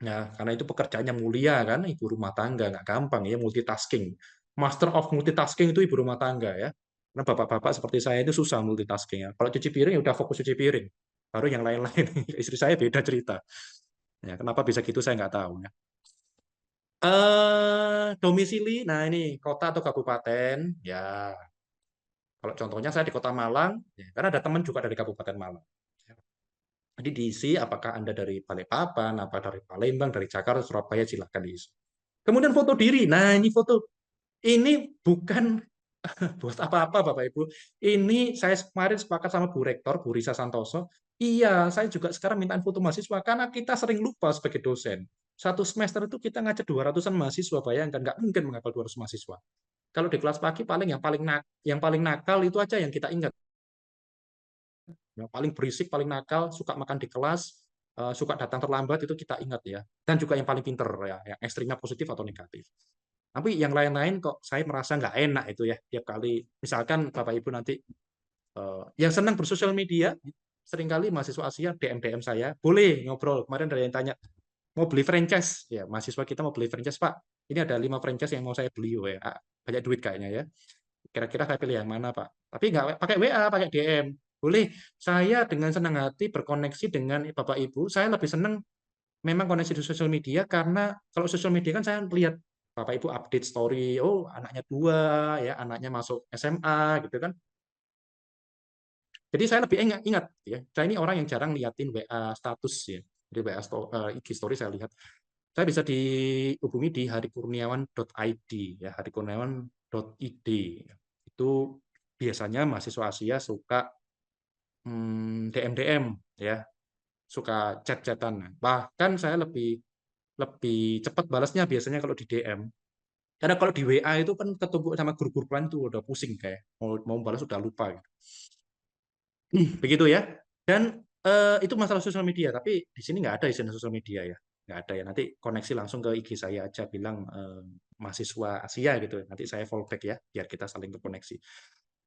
Ya, karena itu pekerjaannya mulia kan, ibu rumah tangga, nggak gampang ya, multitasking. Master of multitasking itu ibu rumah tangga ya. Karena bapak-bapak seperti saya itu susah multitasking ya. Kalau cuci piring ya udah fokus cuci piring. Baru yang lain-lain. Istri saya beda cerita. Ya, kenapa bisa gitu saya nggak tahu ya. Domisili, nah ini kota atau kabupaten, ya. Kalau contohnya saya di Kota Malang, ya, karena ada teman juga dari Kabupaten Malang. Jadi diisi apakah Anda dari Balikpapan, apa dari Palembang, dari Jakarta, Surabaya, silakan diisi. Kemudian foto diri. Nah, ini foto. Ini bukan buat apa-apa Bapak Ibu. Ini saya kemarin sepakat sama Bu Rektor, Bu Risa Santoso. Iya, saya juga sekarang minta foto mahasiswa karena kita sering lupa sebagai dosen. Satu semester itu kita ngajar 200-an mahasiswa, bayangkan nggak mungkin menghafal 200 mahasiswa. Kalau di kelas pagi paling yang paling nakal itu aja yang kita ingat. Yang paling berisik, paling nakal, suka makan di kelas, suka datang terlambat itu kita ingat ya. Dan juga yang paling pinter ya, yang ekstrimnya positif atau negatif. Tapi yang lain-lain kok saya merasa nggak enak itu ya tiap kali. Misalkan Bapak Ibu nanti yang senang bersosial media, seringkali mahasiswa Asia DM saya, boleh ngobrol. Kemarin ada yang tanya, mau beli franchise ya, mahasiswa kita mau beli franchise Pak, ini ada 5 franchise yang mau saya beli ya, banyak duit kayaknya ya, kira-kira saya pilih yang mana Pak, tapi nggak pakai WA, pakai DM, boleh. Saya dengan senang hati berkoneksi dengan Bapak Ibu, saya lebih senang memang koneksi di sosial media, karena kalau sosial media kan saya lihat Bapak Ibu update story, oh anaknya 2 ya, anaknya masuk SMA gitu kan. Jadi saya lebih ingat ya, saya ini orang yang jarang liatin WA status ya. Jadi WA IG story saya lihat. Saya bisa dihubungi di harikurniawan.id ya, harikurniawan.id. Itu biasanya mahasiswa Asia suka DM ya, suka chat-chatan. Bahkan saya lebih cepat balasnya biasanya kalau di DM. Karena kalau di WA itu kan ketumpuk sama grup-grup lain itu udah pusing kayak mau balas udah lupa gitu. Begitu ya. Dan itu masalah sosial media, tapi di sini nggak ada istilah sosial media ya. Nggak ada ya. Nanti koneksi langsung ke IG saya aja, bilang mahasiswa Asia gitu. Nanti saya fallback ya, biar kita saling terkoneksi.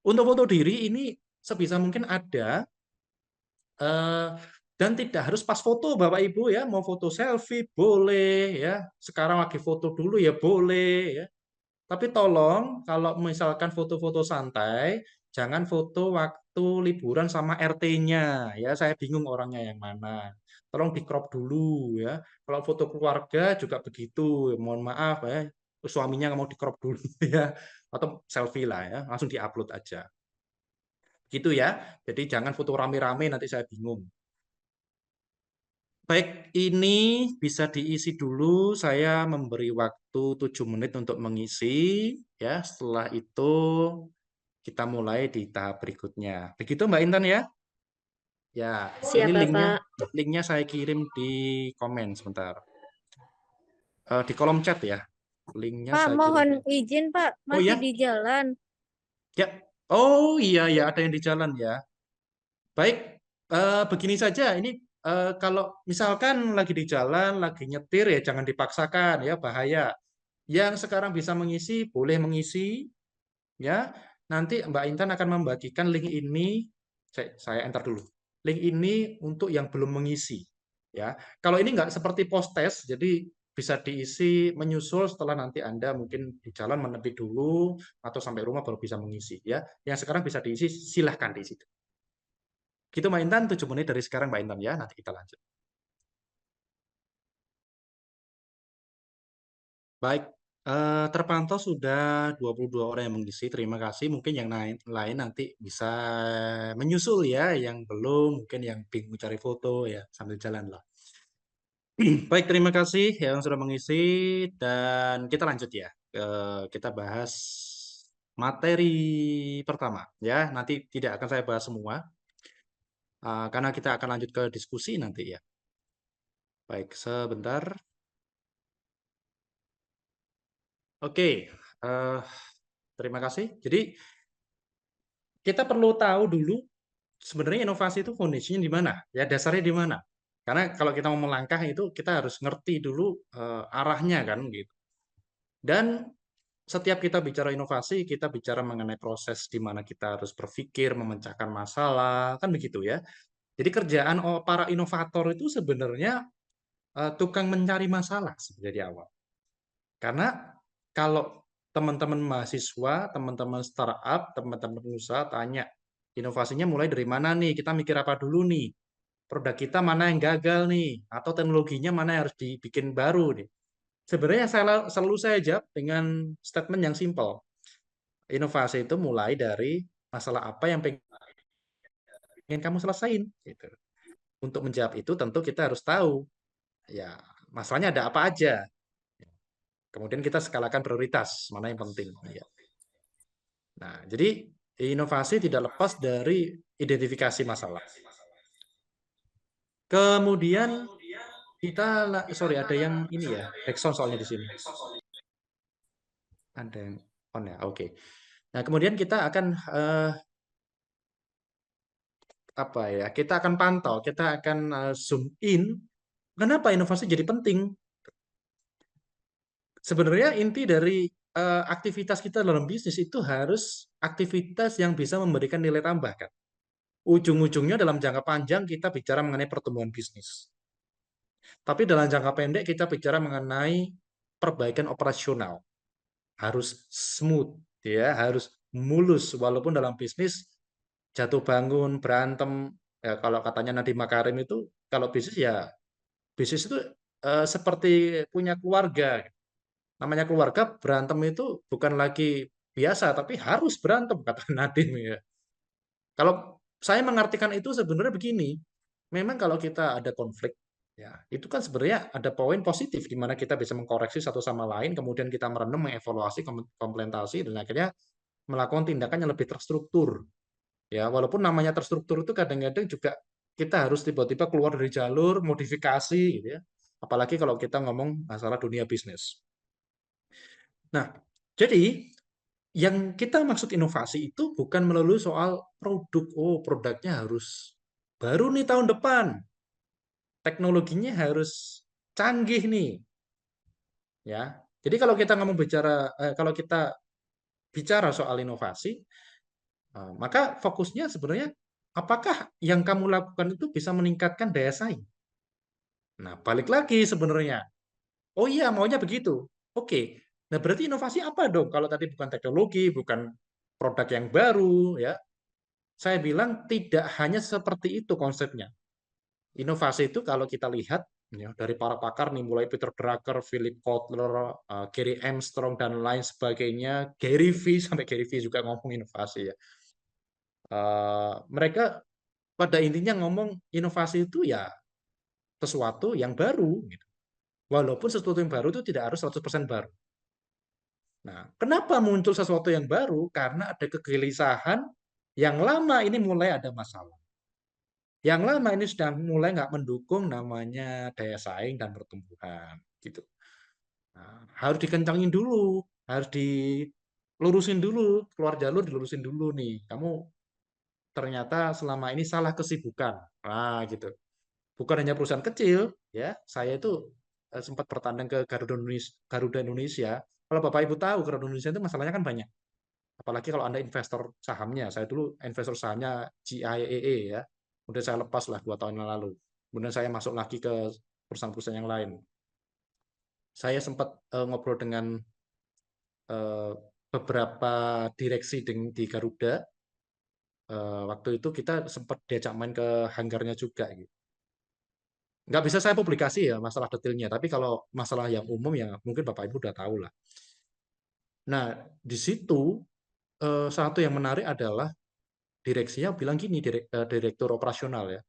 Untuk foto diri ini sebisa mungkin ada, dan tidak harus pas foto Bapak Ibu ya. Mau foto selfie boleh ya. Sekarang lagi foto dulu ya boleh ya. Tapi tolong kalau misalkan foto-foto santai, jangan foto waktu liburan sama RT-nya ya. Saya bingung orangnya yang mana. Tolong di crop dulu ya. Kalau foto keluarga juga begitu. Mohon maaf ya. Suaminya nggak mau di crop dulu ya. Atau selfie lah ya. Langsung di-upload aja. Gitu ya. Jadi jangan foto rame-rame nanti saya bingung. Baik, ini bisa diisi dulu. Saya memberi waktu 7 menit untuk mengisi. Ya, setelah itu kita mulai di tahap berikutnya. Begitu Mbak Intan ya? Ya,
Siap,
ini
Bapak.
linknya saya kirim di komen sebentar. Di kolom chat ya. Linknya
Pak,
saya
mohon
kirim.
izin Pak,
Oh
masih
ya?
di jalan.
Ya. Oh iya ya, ada yang di jalan ya. Baik, begini saja. Ini kalau misalkan lagi di jalan, lagi nyetir ya jangan dipaksakan ya, bahaya. Yang sekarang bisa mengisi boleh mengisi ya. Nanti Mbak Intan akan membagikan link ini. Saya enter dulu. Link ini untuk yang belum mengisi ya. Kalau ini nggak seperti post test, jadi bisa diisi menyusul setelah nanti Anda mungkin di jalan menepi dulu atau sampai rumah baru bisa mengisi ya. Yang sekarang bisa diisi silahkan diisi. Gitu Mbak Intan, 7 menit dari sekarang Mbak Intan ya, nanti kita lanjut. Baik, terpantau sudah 22 orang yang mengisi, terima kasih. Mungkin yang lain nanti bisa menyusul ya, yang belum, mungkin yang bingung cari foto ya, sambil jalan lah. Baik, terima kasih yang sudah mengisi, dan kita lanjut ya. Kita bahas
materi pertama ya. Nanti tidak akan saya bahas semua karena kita akan lanjut ke diskusi nanti ya. Baik, sebentar. Oke, terima kasih. Jadi kita perlu tahu dulu sebenarnya inovasi itu fondasinya di mana, ya dasarnya di mana. Karena kalau kita mau melangkah itu kita harus ngerti dulu arahnya kan gitu. Dan setiap kita bicara inovasi, kita bicara mengenai proses di mana kita harus berpikir, memecahkan masalah, kan begitu ya. Jadi kerjaan para inovator itu sebenarnya tukang mencari masalah sebenarnya di awal. Karena kalau teman-teman mahasiswa, teman-teman startup, teman-teman pengusaha tanya, inovasinya mulai dari mana nih? Kita mikir apa dulu nih? Produk kita mana yang gagal nih? Atau teknologinya mana yang harus dibikin baru nih? Sebenarnya selalu saya jawab dengan statement yang simpel. Inovasi itu mulai dari masalah apa yang pengen kamu selesain. Gitu. Untuk menjawab itu tentu kita harus tahu, ya masalahnya ada apa aja. Kemudian kita skalakan prioritas, mana yang penting. Ya. Nah, jadi inovasi tidak lepas dari identifikasi masalah. Kemudian sorry ada yang ini ya, backsound soalnya di sini. Ada yang on ya, oke. Nah, kemudian kita akan apa ya? Kita akan pantau, kita akan zoom in. Kenapa inovasi jadi penting? Sebenarnya inti dari aktivitas kita dalam bisnis itu harus aktivitas yang bisa memberikan nilai tambah kan. Ujung-ujungnya dalam jangka panjang kita bicara mengenai pertumbuhan bisnis. Tapi dalam jangka pendek kita bicara mengenai perbaikan operasional. Harus smooth, ya, harus mulus walaupun dalam bisnis jatuh bangun, berantem. Ya, kalau katanya Nadiem Makarim itu kalau bisnis ya bisnis itu seperti punya keluarga. Namanya keluarga berantem itu bukan lagi biasa tapi harus berantem kata Nadiem ya. Kalau saya mengartikan itu sebenarnya begini, memang kalau kita ada konflik, ya itu kan sebenarnya ada poin positif di mana kita bisa mengkoreksi satu sama lain, kemudian kita merenung, mengevaluasi, komplementasi, dan akhirnya melakukan tindakan yang lebih terstruktur. Ya, walaupun namanya terstruktur itu kadang-kadang juga kita harus tiba-tiba keluar dari jalur modifikasi, gitu ya. Apalagi kalau kita ngomong masalah dunia bisnis. Nah, jadi yang kita maksud inovasi itu bukan melalui soal produk. Oh, produknya harus baru nih tahun depan. Teknologinya harus canggih nih. Ya. Jadi kalau kita ngomong kalau kita bicara soal inovasi, maka fokusnya sebenarnya apakah yang kamu lakukan itu bisa meningkatkan daya saing? Nah, balik lagi sebenarnya. Oh iya, maunya begitu. Oke. Nah, berarti inovasi apa dong? Kalau tadi bukan teknologi, bukan produk yang baru, ya. Saya bilang tidak hanya seperti itu konsepnya. Inovasi itu kalau kita lihat ya, dari para pakar nih, mulai Peter Drucker, Philip Kotler, Gary Armstrong, dan lain sebagainya, Gary Vee, sampai Gary Vee juga ngomong inovasi ya. Mereka pada intinya ngomong inovasi itu ya sesuatu yang baru. Gitu. Walaupun sesuatu yang baru itu tidak harus 100% baru. Nah, kenapa muncul sesuatu yang baru? Karena ada kegelisahan yang lama ini mulai ada masalah. Yang lama ini sudah mulai nggak mendukung namanya daya saing dan pertumbuhan. Gitu. Nah, harus dikencangin dulu, harus dilurusin dulu, keluar jalur dilurusin dulu nih. Kamu ternyata selama ini salah kesibukan. Nah, gitu. Bukan hanya perusahaan kecil, ya. Saya itu sempat bertandang ke Garuda Indonesia. Kalau Bapak Ibu tahu, Garuda Indonesia itu masalahnya kan banyak. Apalagi kalau Anda investor sahamnya. Saya dulu investor sahamnya GIAA ya. Kemudian saya lepas lah 2 tahun yang lalu. Kemudian saya masuk lagi ke perusahaan-perusahaan yang lain. Saya sempat ngobrol dengan beberapa direksi di Garuda. Waktu itu kita sempat diajak main ke hanggarnya juga. Gitu. Nggak bisa saya publikasi ya masalah detailnya, tapi kalau masalah yang umum ya mungkin Bapak Ibu udah tahu lah. Nah, di situ satu yang menarik adalah direksinya bilang gini, direktur operasional ya,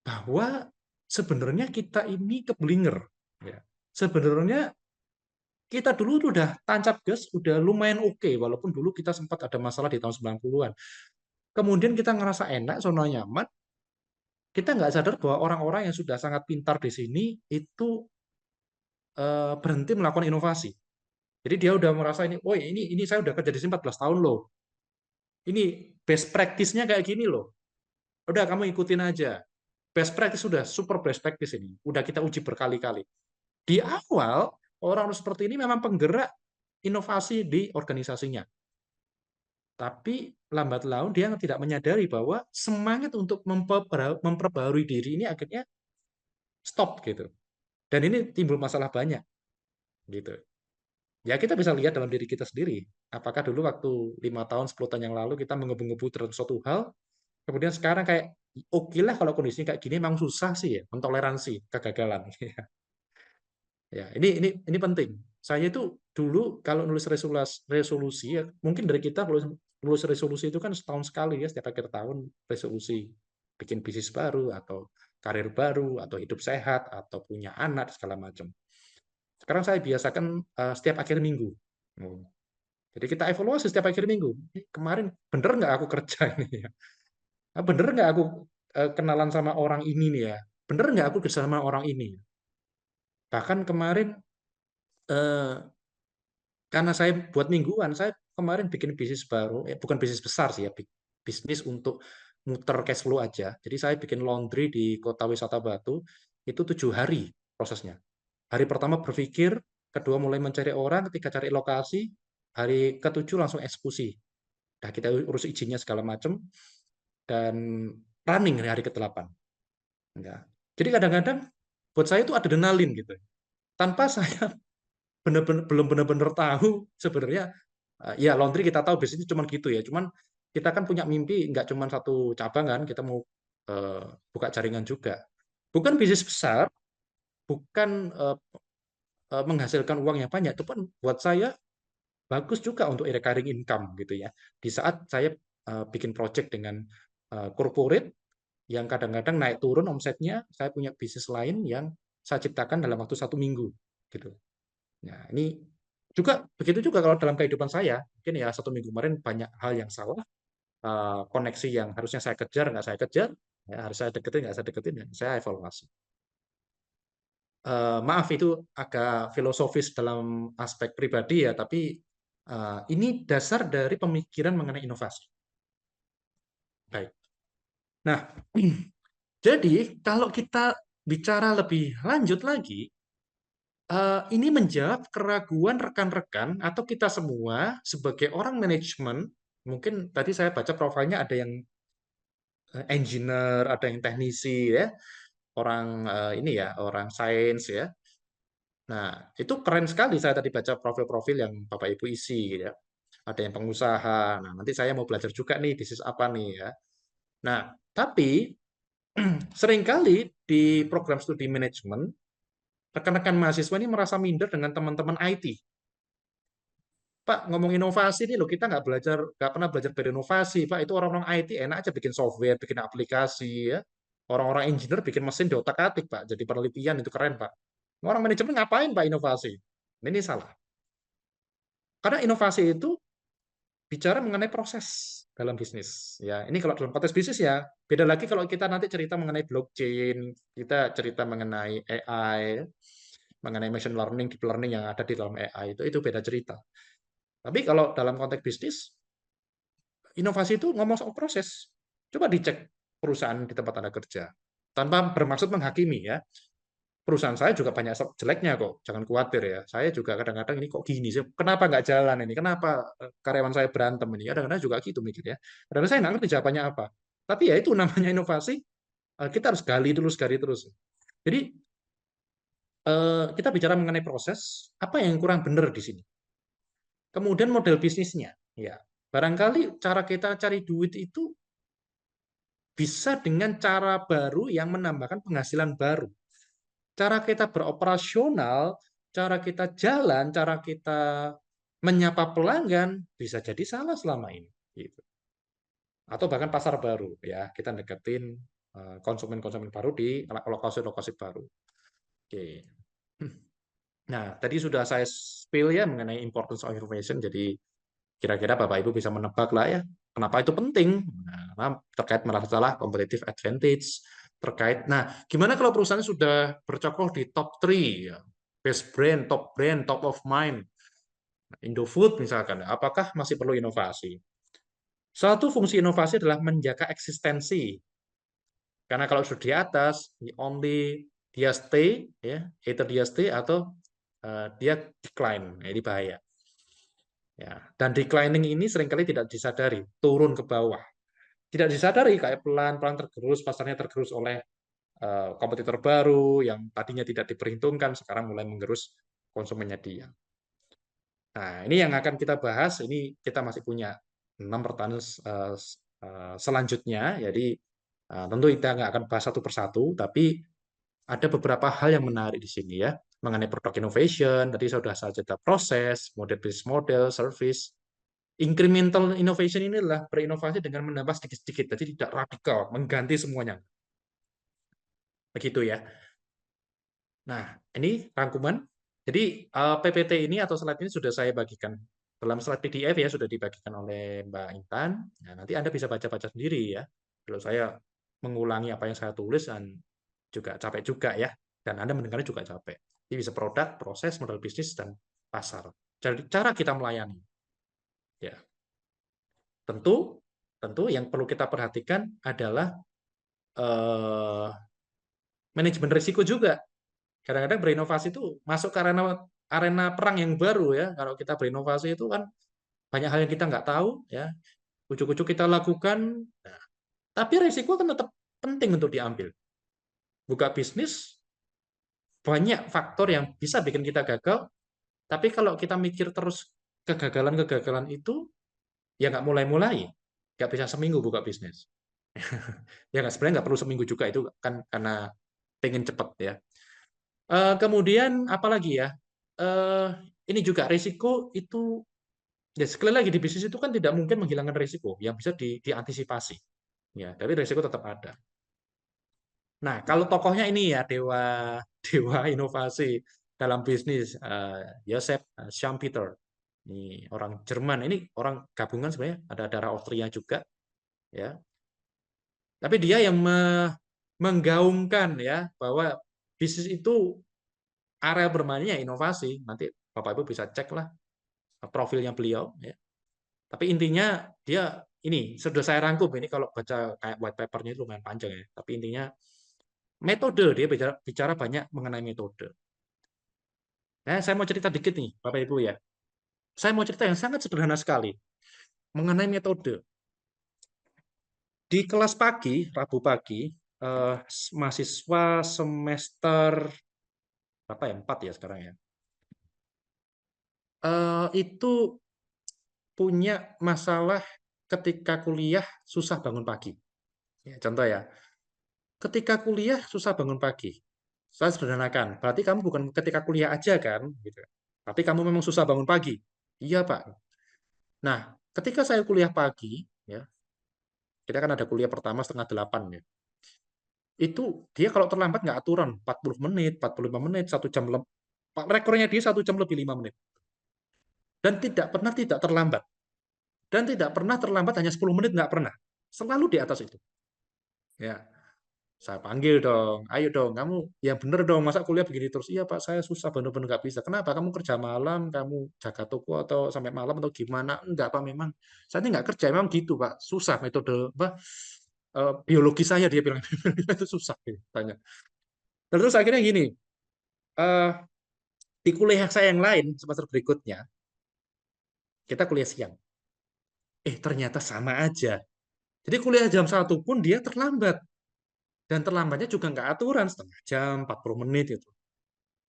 bahwa sebenarnya kita ini keblinger. Ya. Sebenarnya
Kita dulu tuh udah tancap gas, udah lumayan oke, walaupun dulu kita sempat ada masalah di tahun 90-an. Kemudian kita ngerasa enak, zona nyaman, kita nggak sadar bahwa orang-orang yang sudah sangat pintar di sini itu berhenti melakukan inovasi. Jadi dia udah merasa ini, oh ini saya udah kerja di sini 14 tahun loh. Ini best practice-nya kayak gini loh. Udah kamu ikutin aja. Best practice sudah super best practice ini. Udah kita uji berkali-kali. Di awal, orang seperti ini memang penggerak inovasi di organisasinya. Tapi lambat laun dia tidak menyadari bahwa semangat untuk memperbarui diri ini akhirnya stop gitu. Dan ini timbul masalah banyak gitu. Ya kita bisa lihat dalam diri kita sendiri. Apakah dulu waktu 5 tahun, 10 tahun yang lalu kita mengebu-ngebu terhadap suatu hal, kemudian sekarang kayak oke lah kalau kondisinya kayak gini memang susah sih ya, mentoleransi kegagalan. Ya, ini penting. Saya itu dulu kalau nulis resolusi ya, mungkin dari kita nulis resolusi itu kan setahun sekali ya, setiap akhir tahun resolusi bikin bisnis baru atau karir baru atau hidup sehat atau punya anak segala macam. Sekarang saya biasakan setiap akhir minggu. Jadi kita evaluasi setiap akhir minggu. Kemarin bener nggak aku kerja ini ya? Bener nggak aku kenalan sama orang ini nih ya? Bener nggak aku kerja sama orang ini? Bahkan kemarin karena saya buat mingguan, saya kemarin bikin bisnis baru, bukan bisnis besar sih ya, bisnis untuk muter cash flow aja. Jadi saya bikin laundry di Kota Wisata Batu, itu 7 hari prosesnya. Hari pertama berpikir, kedua mulai mencari orang, ketiga cari lokasi, hari ketujuh langsung eksekusi. Nah, kita urus izinnya segala macam, dan running hari ke-8. Ya. Jadi kadang-kadang buat saya itu adrenalin gitu. Tanpa saya belum benar-benar tahu sebenarnya ya laundry kita tahu bisnisnya cuma gitu ya. Cuman kita kan punya mimpi nggak cuma satu cabang kan, kita mau buka jaringan juga. Bukan bisnis besar, bukan menghasilkan uang yang banyak, itu pun buat saya bagus juga untuk recurring income gitu ya. Di saat saya bikin project dengan corporate yang kadang-kadang naik turun omsetnya, saya punya bisnis lain yang saya ciptakan dalam waktu 1 minggu gitu. Nah, ini juga begitu juga kalau dalam kehidupan saya, mungkin ya 1 minggu kemarin banyak hal yang salah, koneksi yang harusnya saya kejar nggak saya kejar, ya, harus saya deketin nggak saya deketin, ya, saya evaluasi. Maaf itu agak filosofis dalam aspek pribadi ya, tapi ini dasar dari pemikiran mengenai inovasi. Baik. Nah, jadi kalau kita bicara lebih lanjut lagi, ini menjawab keraguan rekan-rekan atau kita semua sebagai orang manajemen. Mungkin tadi saya baca profilnya ada yang engineer, ada yang teknisi ya, orang ini ya, orang sains ya. Nah, itu keren sekali saya tadi baca profil-profil yang Bapak Ibu isi gitu ya. Ada yang pengusaha. Nah, nanti saya mau belajar juga nih bisnis apa nih ya. Nah, tapi seringkali di program studi manajemen rekan-rekan mahasiswa ini merasa minder dengan teman-teman IT. Pak, ngomong inovasi nih loh, kita nggak pernah belajar berinovasi. Pak, itu orang-orang IT enak aja bikin software, bikin aplikasi ya. Orang-orang engineer bikin mesin di otak-atik, Pak. Jadi penelitian itu keren, Pak. Orang manajemen ngapain, Pak, inovasi? Ini salah. Karena inovasi itu bicara mengenai proses dalam bisnis. Ya, ini kalau dalam konteks bisnis ya, beda lagi kalau kita nanti cerita mengenai blockchain, kita cerita mengenai AI, mengenai machine learning, deep learning yang ada di dalam AI itu beda cerita. Tapi kalau dalam konteks bisnis, inovasi itu ngomong soal proses. Coba dicek perusahaan di tempat Anda kerja. Tanpa bermaksud menghakimi ya. Perusahaan saya juga banyak jeleknya kok. Jangan khawatir ya. Saya juga kadang-kadang ini kok gini sih. Kenapa nggak jalan ini? Kenapa karyawan saya berantem ini? Kadang-kadang juga gitu mikir ya. Kadang-kadang saya nggak ngerti jawabannya apa. Tapi ya itu namanya inovasi. Kita harus gali terus. Jadi kita bicara mengenai proses. Apa yang kurang benar di sini? Kemudian model bisnisnya. Ya, barangkali cara kita cari duit itu bisa dengan cara baru yang menambahkan penghasilan baru. Cara kita beroperasional, cara kita jalan, cara kita menyapa pelanggan bisa jadi salah selama ini. Gitu. Atau bahkan pasar baru, ya kita deketin konsumen-konsumen baru di lokasi-lokasi baru. Oke. Nah, tadi sudah saya spill ya mengenai importance of information. Jadi kira-kira Bapak Ibu bisa menebak lah ya, kenapa itu penting. Nah, terkait masalah competitive advantage, terkait, nah, gimana kalau perusahaan sudah bercokol di top 3, ya, best brand, top of mind, Indofood misalkan, apakah masih perlu inovasi? Satu fungsi inovasi adalah menjaga eksistensi. Karena kalau sudah di atas, only dia stay, ya, either dia stay atau dia decline, ini bahaya. Ya, dan declining ini seringkali tidak disadari, turun ke bawah. Tidak disadari, kayak pelan-pelan tergerus, pasarnya tergerus oleh kompetitor baru yang tadinya tidak diperhitungkan, sekarang mulai menggerus konsumennya dia. Nah, ini yang akan kita bahas, ini kita masih punya 6 pertanyaan selanjutnya, jadi tentu kita nggak akan bahas satu persatu, tapi ada beberapa hal yang menarik di sini ya, mengenai product innovation, tadi sudah saya cerita proses, model business model, service. Incremental innovation ini adalah berinovasi dengan menambah sedikit-sedikit, jadi tidak radikal, mengganti semuanya. Begitu ya. Nah, ini rangkuman. Jadi PPT ini atau slide ini sudah saya bagikan dalam slide PDF ya, sudah dibagikan oleh Mbak Intan. Nah, nanti Anda bisa baca-baca sendiri ya. Kalau saya mengulangi apa yang saya tulis dan juga capek juga ya, dan Anda mendengarnya juga capek. Jadi bisa produk, proses, model bisnis, dan pasar. Jadi cara kita melayani. Ya, tentu yang perlu kita perhatikan adalah manajemen risiko juga. Kadang-kadang berinovasi itu masuk ke arena perang yang baru ya. Kalau kita berinovasi itu kan banyak hal yang kita nggak tahu ya. Ujuk-ujuk kita lakukan. Nah, tapi risiko kan tetap penting untuk diambil. Buka bisnis banyak faktor yang bisa bikin kita gagal. Tapi kalau kita mikir terus kegagalan-kegagalan itu, ya nggak mulai-mulai. Nggak bisa seminggu buka bisnis. Ya nggak, sebenarnya nggak perlu seminggu juga, itu kan karena pengen cepat ya. Kemudian apalagi ya? Ini juga risiko itu, ya sekali lagi di bisnis itu kan tidak mungkin menghilangkan risiko yang bisa diantisipasi. Ya, tapi risiko tetap ada. Nah, kalau tokohnya ini ya dewa inovasi dalam bisnis, Joseph Schumpeter. Ini orang Jerman, ini orang gabungan sebenarnya, ada darah Austria juga ya. Tapi dia yang menggaungkan ya bahwa bisnis itu area bermainnya inovasi. Nanti Bapak Ibu bisa cek lah profilnya beliau ya. Tapi intinya dia ini sudah saya rangkum, ini kalau baca kayak white papernya itu lumayan panjang ya. Tapi intinya metode, dia bicara banyak mengenai metode. Nah, saya mau cerita dikit nih Bapak Ibu ya. Saya mau cerita yang sangat sederhana sekali mengenai metode. Di kelas pagi, Rabu pagi, mahasiswa semester berapa ya? 4 ya sekarang ya. Itu punya masalah ketika kuliah susah bangun pagi. Ya, contoh ya, ketika kuliah susah bangun pagi. Saya sederhanakan, berarti kamu bukan ketika kuliah aja kan, gitu. Tapi kamu memang susah bangun pagi. Iya Pak. Nah, ketika saya kuliah pagi, ya, kita kan ada kuliah pertama 7:30 ya. Itu dia kalau terlambat nggak aturan, 40 menit, 45 menit, 1 jam lebih. Rekornya dia 1 jam lebih 5 menit. Dan tidak pernah tidak terlambat. Dan tidak pernah terlambat hanya 10 menit, nggak pernah. Selalu di atas itu. Ya, saya panggil dong, ayo dong, kamu yang bener dong, masa kuliah begini terus? Iya Pak, saya susah, bener-bener nggak bisa. Kenapa? Kamu kerja malam, kamu jaga toko atau sampai malam atau gimana? Enggak Pak, memang saya ini nggak kerja, memang gitu Pak. Susah metode apa? Biologi saya, dia bilang itu susah. Tanya. Dan terus akhirnya gini, di kuliah saya yang lain semester berikutnya, kita kuliah siang. Ternyata sama aja. Jadi kuliah jam 1 pun dia terlambat. Dan terlambatnya juga nggak aturan, setengah jam, 40 menit itu.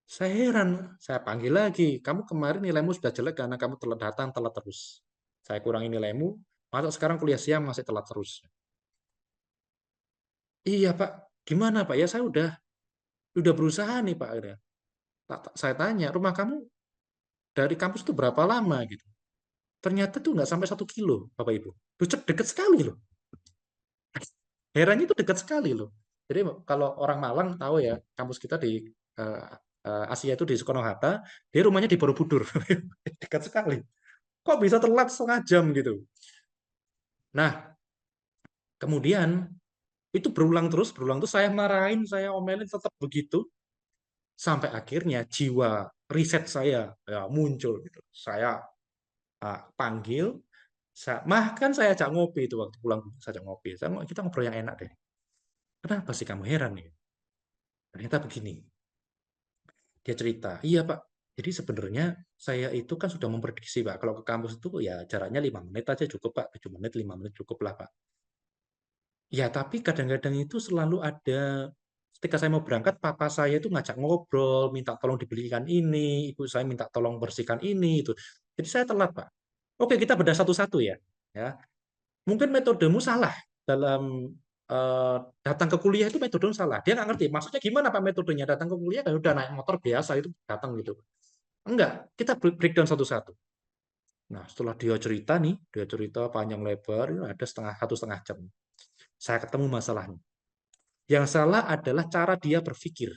Saya heran, saya panggil lagi, kamu kemarin nilaimu sudah jelek karena kamu telat datang, telat terus. Saya kurangi nilaimu, masa sekarang kuliah siang masih telat terus. Iya Pak, gimana Pak? Ya saya udah berusaha nih Pak. Saya tanya, rumah kamu dari kampus itu berapa lama gitu? Ternyata tuh nggak sampai 1 kilo, Bapak Ibu. Dekat sekali loh. Herannya itu dekat sekali loh. Jadi kalau orang Malang tahu ya, kampus kita di Asia itu di Soekarno-Hatta, dia rumahnya di Borobudur, dekat sekali. Kok bisa telat setengah jam gitu? Nah, kemudian itu berulang terus saya marahin, saya omelin tetap begitu, sampai akhirnya jiwa riset saya ya muncul gitu. Saya panggil, kan saya ajak ngopi itu waktu pulang, saya ajak ngopi. Kita ngobrol yang enak deh. Kenapa sih kamu heran nih? Ternyata begini. Dia cerita, iya Pak, jadi sebenarnya saya itu kan sudah memprediksi Pak, kalau ke kampus itu ya jaraknya 5 menit aja cukup Pak, 7 menit, 5 menit cukup lah Pak. Ya tapi kadang-kadang itu selalu ada, ketika saya mau berangkat, papa saya itu ngajak ngobrol, minta tolong dibelikan ini, ibu saya minta tolong bersihkan ini, itu. Jadi saya telat Pak. Oke, kita bedah satu-satu ya. Ya, mungkin metodemu salah dalam datang ke kuliah, itu metodemu salah. Dia nggak ngerti, maksudnya gimana Pak metodenya, datang ke kuliah kan udah naik motor biasa itu datang gitu. Enggak, kita breakdown satu-satu. Nah, setelah dia cerita panjang lebar, ada satu setengah jam. Saya ketemu masalahnya. Yang salah adalah cara dia berpikir.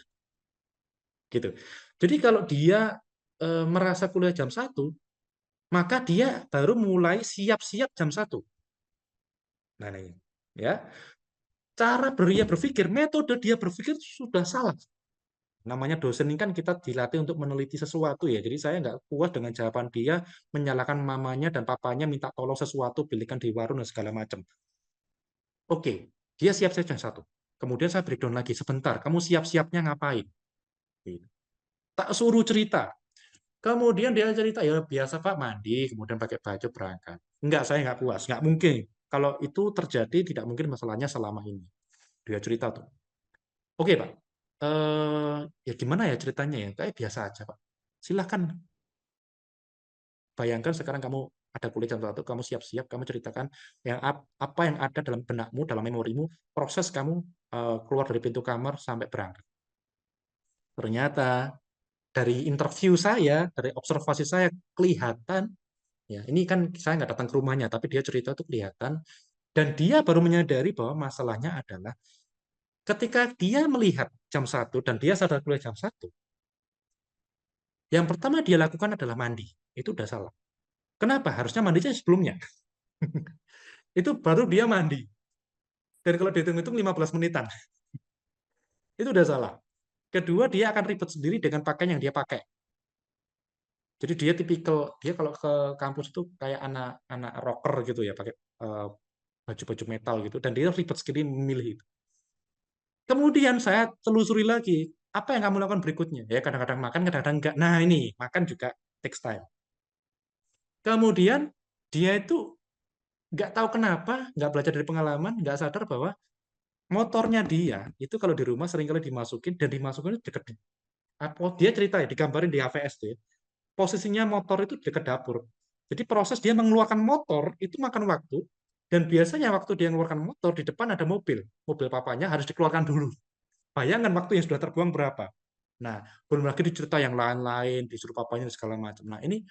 Gitu. Jadi kalau dia merasa kuliah jam 1, maka dia baru mulai siap-siap jam 1. Nah, ini ya. Cara dia berpikir, metode dia berpikir sudah salah. Namanya dosen ini kan kita dilatih untuk meneliti sesuatu ya. Jadi saya nggak puas dengan jawaban dia, menyalahkan mamanya dan papanya minta tolong sesuatu, belikan di warung dan segala macam. Oke, dia siap-siap jam 1. Kemudian saya breakdown lagi, sebentar, kamu siap-siapnya ngapain? Gitu. Tak suruh cerita. Kemudian dia cerita, ya biasa Pak, mandi, kemudian pakai baju berangkat. Enggak, saya nggak puas, nggak mungkin. Kalau itu terjadi, tidak mungkin masalahnya selama ini. Dia cerita tuh. Oke Pak, ya gimana ya ceritanya ya? Kayak biasa aja Pak. Silahkan, bayangkan sekarang kamu ada kuliah jam 1, kamu siap-siap, kamu ceritakan yang apa yang ada dalam benakmu, dalam memorimu, proses kamu keluar dari pintu kamar sampai berangkat. Ternyata dari interview saya, dari observasi saya kelihatan, ya ini kan saya nggak datang ke rumahnya, tapi dia cerita itu kelihatan, dan dia baru menyadari bahwa masalahnya adalah ketika dia melihat jam 1 dan dia sadar kuliah jam 1, yang pertama dia lakukan adalah mandi. Itu udah salah. Kenapa? Harusnya mandinya sebelumnya. Itu baru dia mandi. Dan kalau dihitung-hitung 15 menitan. Itu udah salah. Kedua, dia akan ribet sendiri dengan pakaian yang dia pakai. Jadi dia tipikal, dia kalau ke kampus itu kayak anak rocker gitu ya, pakai baju-baju metal gitu. Dan dia ribet sendiri memilih itu. Kemudian saya telusuri lagi, apa yang kamu lakukan berikutnya? Ya kadang-kadang makan, kadang-kadang enggak. Nah ini, makan juga takes time. Kemudian dia itu nggak tahu kenapa, nggak belajar dari pengalaman, nggak sadar bahwa motornya dia itu kalau di rumah seringkali dimasukin dan dimasukin dekat. Dia cerita ya, digambarin di HVS tuh ya, posisinya motor itu dekat dapur. Jadi proses dia mengeluarkan motor itu makan waktu, dan biasanya waktu dia mengeluarkan motor di depan ada mobil papanya harus dikeluarkan dulu. Bayangkan waktu yang sudah terbuang berapa. Nah, belum lagi dicerita yang lain-lain, disuruh papanya segala macam. Nah, ini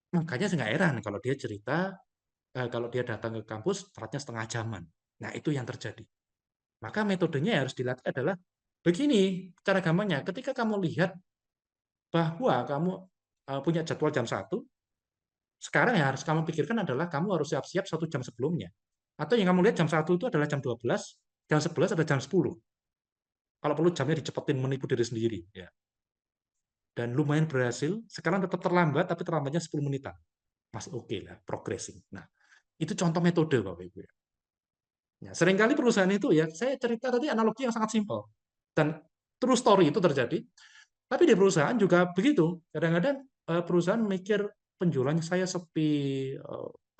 makanya saya nggak heran kalau dia cerita, kalau dia datang ke kampus teratnya setengah jaman. Nah, itu yang terjadi. Maka metodenya yang harus dilatih adalah begini, cara gampangnya, ketika kamu lihat bahwa kamu punya jadwal jam 1, sekarang yang harus kamu pikirkan adalah kamu harus siap-siap 1 jam sebelumnya. Atau yang kamu lihat jam 1 itu adalah jam 12, jam 11 ada jam 10. Kalau perlu jamnya dicepetin, menipu diri sendiri. Ya. Dan lumayan berhasil, sekarang tetap terlambat, tapi terlambatnya 10 menitan. Masih oke lah, progressing. Nah, itu contoh metode Bapak Ibu. Ya, seringkali perusahaan itu ya, saya cerita tadi analogi yang sangat simpel. Dan true story itu terjadi. Tapi di perusahaan juga begitu. Kadang-kadang perusahaan mikir penjualannya saya sepi,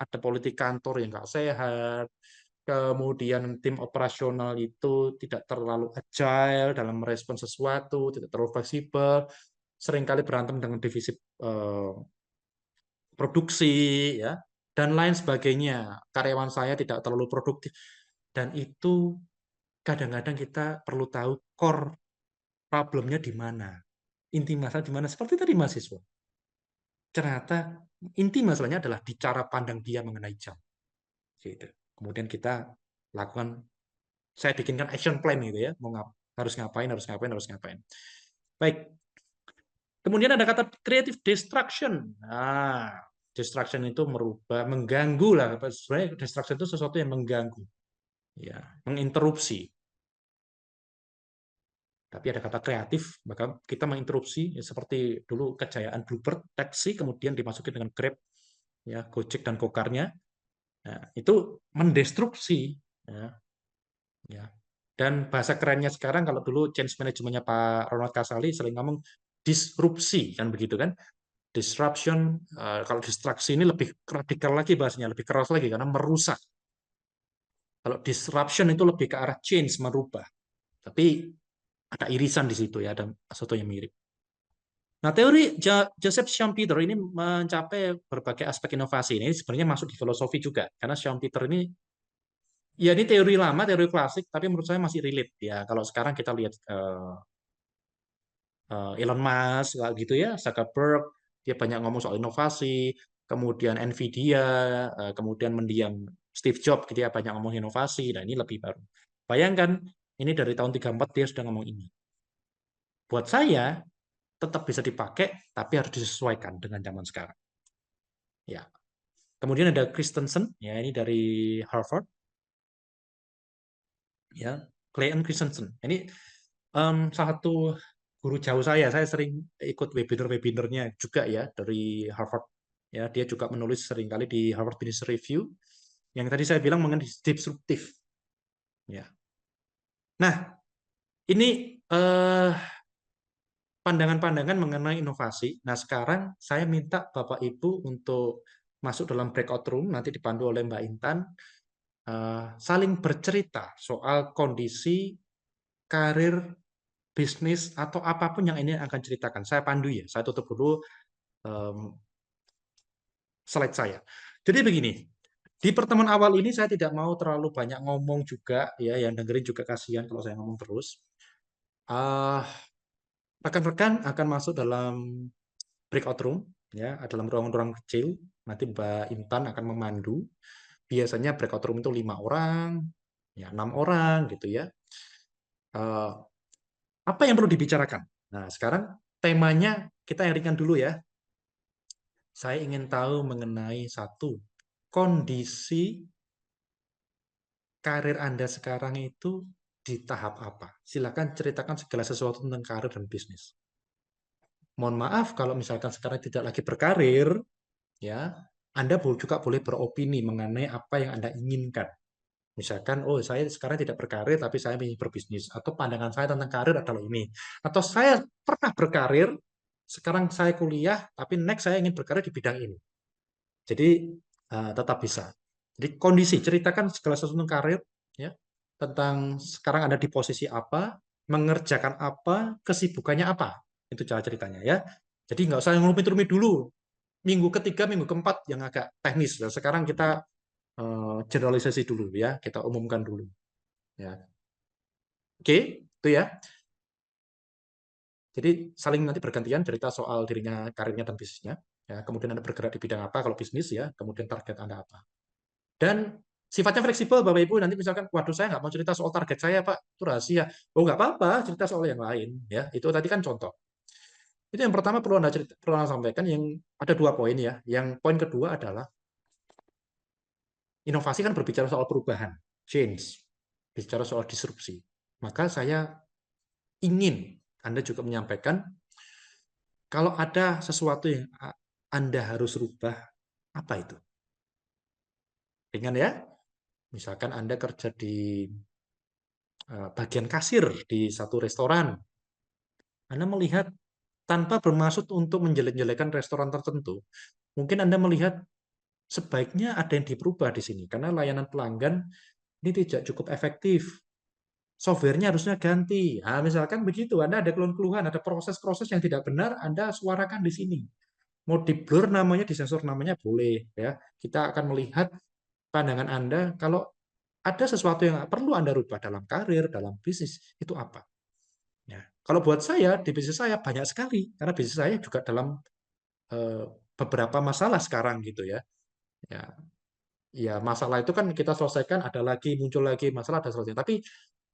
ada politik kantor yang nggak sehat, kemudian tim operasional itu tidak terlalu agile dalam merespon sesuatu, tidak terlalu fleksibel, seringkali berantem dengan divisi produksi, ya, dan lain sebagainya. Karyawan saya tidak terlalu produktif. Dan itu kadang-kadang kita perlu tahu core problemnya di mana. Inti masalah di mana. Seperti tadi mahasiswa. Ternyata inti masalahnya adalah di cara pandang dia mengenai jam. Gitu. Kemudian kita lakukan, saya bikinkan action plan gitu ya. Harus ngapain. Baik. Kemudian ada kata creative destruction. Nah, destruction itu merubah, mengganggu lah. Sebenarnya destruction itu sesuatu yang mengganggu, ya, menginterupsi. Tapi ada kata kreatif, maka kita menginterupsi, ya, seperti dulu kejayaan Bluebird, taksi, kemudian dimasukin dengan Grab, ya, Gojek dan Gokarnya. Nah, itu mendestruksi, ya, ya. Dan bahasa kerennya sekarang, kalau dulu change manajemennya Pak Ronald Kasali sering ngomong disrupsi, kan begitu kan? Disruption, kalau distraksi ini lebih radikal lagi bahasanya, lebih keras lagi karena merusak. Kalau disruption itu lebih ke arah change, merubah. Tapi ada irisan di situ ya, ada sesuatu yang mirip. Nah, teori Joseph Schumpeter ini mencapai berbagai aspek inovasi. Ini sebenarnya masuk di filosofi juga, karena Schumpeter ini, ya ini teori lama, teori klasik, tapi menurut saya masih relate ya. Kalau sekarang kita lihat Elon Musk, gitu ya, Zuckerberg, dia banyak ngomong soal inovasi, kemudian Nvidia, kemudian mendiam Steve Jobs, dia banyak ngomong inovasi, nah ini lebih baru. Bayangkan, ini dari tahun 34 dia sudah ngomong ini. Buat saya, tetap bisa dipakai, tapi harus disesuaikan dengan zaman sekarang. Ya. Kemudian ada Christensen, ya ini dari Harvard, ya, Clayton Christensen. Ini salah satu guru jauh saya sering ikut webinar-webinarnya juga ya dari Harvard. Ya, dia juga menulis seringkali di Harvard Business Review yang tadi saya bilang mengenai disruptif. Ya. Nah, ini pandangan-pandangan mengenai inovasi. Nah, sekarang saya minta Bapak Ibu untuk masuk dalam breakout room, nanti dipandu oleh Mbak Intan, saling bercerita soal kondisi karir, bisnis, atau apapun yang ini akan ceritakan. Saya pandu ya, saya tutup dulu slide saya. Jadi begini, di pertemuan awal ini saya tidak mau terlalu banyak ngomong juga, ya, yang dengerin juga kasihan kalau saya ngomong terus. Rekan-rekan akan masuk dalam breakout room, ya, dalam ruang-ruang kecil. Nanti Mbak Intan akan memandu. Biasanya breakout room itu 5 orang, ya 6 orang gitu ya. Apa yang perlu dibicarakan? Nah, sekarang temanya kita ringan dulu ya. Saya ingin tahu mengenai satu, kondisi karir Anda sekarang itu di tahap apa? Silakan ceritakan segala sesuatu tentang karir dan bisnis. Mohon maaf kalau misalkan sekarang tidak lagi berkarir, ya, Anda juga boleh beropini mengenai apa yang Anda inginkan. Misalkan, oh saya sekarang tidak berkarir, tapi saya ingin berbisnis. Atau pandangan saya tentang karir adalah ini. Atau saya pernah berkarir, sekarang saya kuliah, tapi next saya ingin berkarir di bidang ini. Jadi tetap bisa. Jadi kondisi, ceritakan segala sesuatu tentang karir, ya, tentang sekarang Anda di posisi apa, mengerjakan apa, kesibukannya apa. Itu cara ceritanya ya. Jadi nggak usah ngumit-ngumit dulu. Minggu ketiga, minggu keempat yang agak teknis. Dan sekarang kita generalisasi dulu ya, kita umumkan dulu. Ya. Oke, itu ya. Jadi saling nanti bergantian cerita soal dirinya, karirnya dan bisnisnya. Ya, kemudian Anda bergerak di bidang apa kalau bisnis ya, kemudian target Anda apa. Dan sifatnya fleksibel Bapak Ibu, nanti misalkan, waduh saya nggak mau cerita soal target saya Pak, itu rahasia. Oh nggak apa-apa, cerita soal yang lain. Ya, itu tadi kan contoh. Itu yang pertama perlu Anda sampaikan, yang ada 2 poin ya. Yang poin kedua adalah, inovasi kan berbicara soal perubahan, change, bicara soal disrupsi. Maka saya ingin Anda juga menyampaikan, kalau ada sesuatu yang Anda harus rubah, apa itu? Ringan ya? Misalkan Anda kerja di bagian kasir di satu restoran. Anda melihat tanpa bermaksud untuk menjelek-jelekan restoran tertentu. Mungkin Anda melihat sebaiknya ada yang diperubah di sini, karena layanan pelanggan ini tidak cukup efektif. Software-nya harusnya ganti. Nah, misalkan begitu, Anda ada keluhan-keluhan, ada proses-proses yang tidak benar, Anda suarakan di sini. Mau di-blur namanya, disensor namanya, boleh. Ya. Kita akan melihat pandangan Anda, kalau ada sesuatu yang perlu Anda rubah dalam karir, dalam bisnis, itu apa? Ya. Kalau buat saya, di bisnis saya banyak sekali, karena bisnis saya juga dalam beberapa masalah sekarang gitu ya. Ya, ya, masalah itu kan kita selesaikan, ada lagi, muncul lagi masalah, ada selesai. Tapi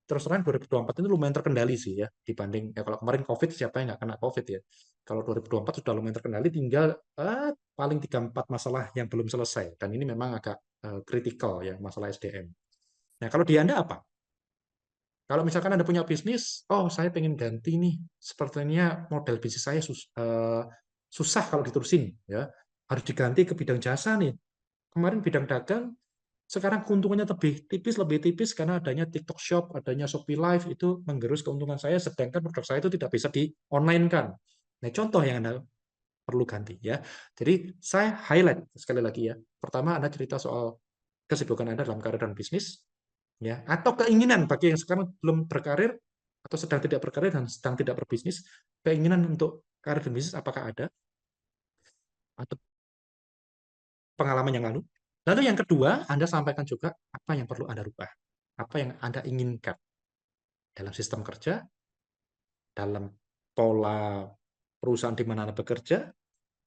terus terang 2024 itu lumayan terkendali sih ya dibanding ya kalau kemarin COVID siapa yang nggak kena COVID ya. Kalau 2024 sudah lumayan terkendali, tinggal paling 3-4 masalah yang belum selesai dan ini memang agak kritikal ya masalah SDM. Nah, kalau di Anda apa? Kalau misalkan Anda punya bisnis, oh saya pengen ganti nih, sepertinya model bisnis saya susah kalau diterusin ya, harus diganti ke bidang jasa nih. Kemarin bidang dagang, sekarang keuntungannya lebih tipis karena adanya TikTok Shop, adanya Shopee Live itu menggerus keuntungan saya, sedangkan produk saya itu tidak bisa di-online kan. Nah, contoh yang Anda perlu ganti ya. Jadi saya highlight sekali lagi ya. Pertama, Anda cerita soal kesibukan Anda dalam karir dan bisnis, ya, atau keinginan bagi yang sekarang belum berkarir atau sedang tidak berkarir dan sedang tidak berbisnis, keinginan untuk karir dan bisnis apakah ada atau pengalaman yang lalu. Lalu yang kedua, Anda sampaikan juga apa yang perlu Anda rubah, apa yang Anda inginkan dalam sistem kerja, dalam pola perusahaan di mana Anda bekerja,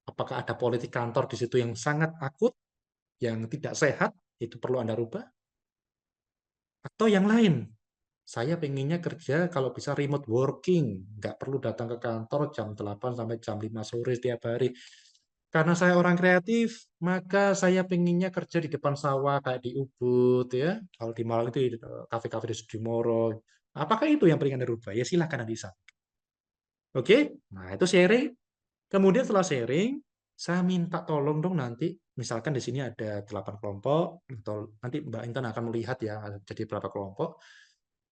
apakah ada politik kantor di situ yang sangat akut, yang tidak sehat, itu perlu Anda rubah, atau yang lain. Saya pengennya kerja kalau bisa remote working, nggak perlu datang ke kantor jam 8 sampai jam 5 sore setiap hari. Karena saya orang kreatif, maka saya pengennya kerja di depan sawah kayak di Ubud ya. Kalau di Malang itu kafe-kafe di Sudimoro. Apakah itu yang pengen Anda rubah? Ya silahkan Anda bisa. Oke, nah itu sharing. Kemudian setelah sharing, saya minta tolong dong nanti, misalkan di sini ada 8 kelompok, atau nanti Mbak Intan akan melihat ya, jadi berapa kelompok.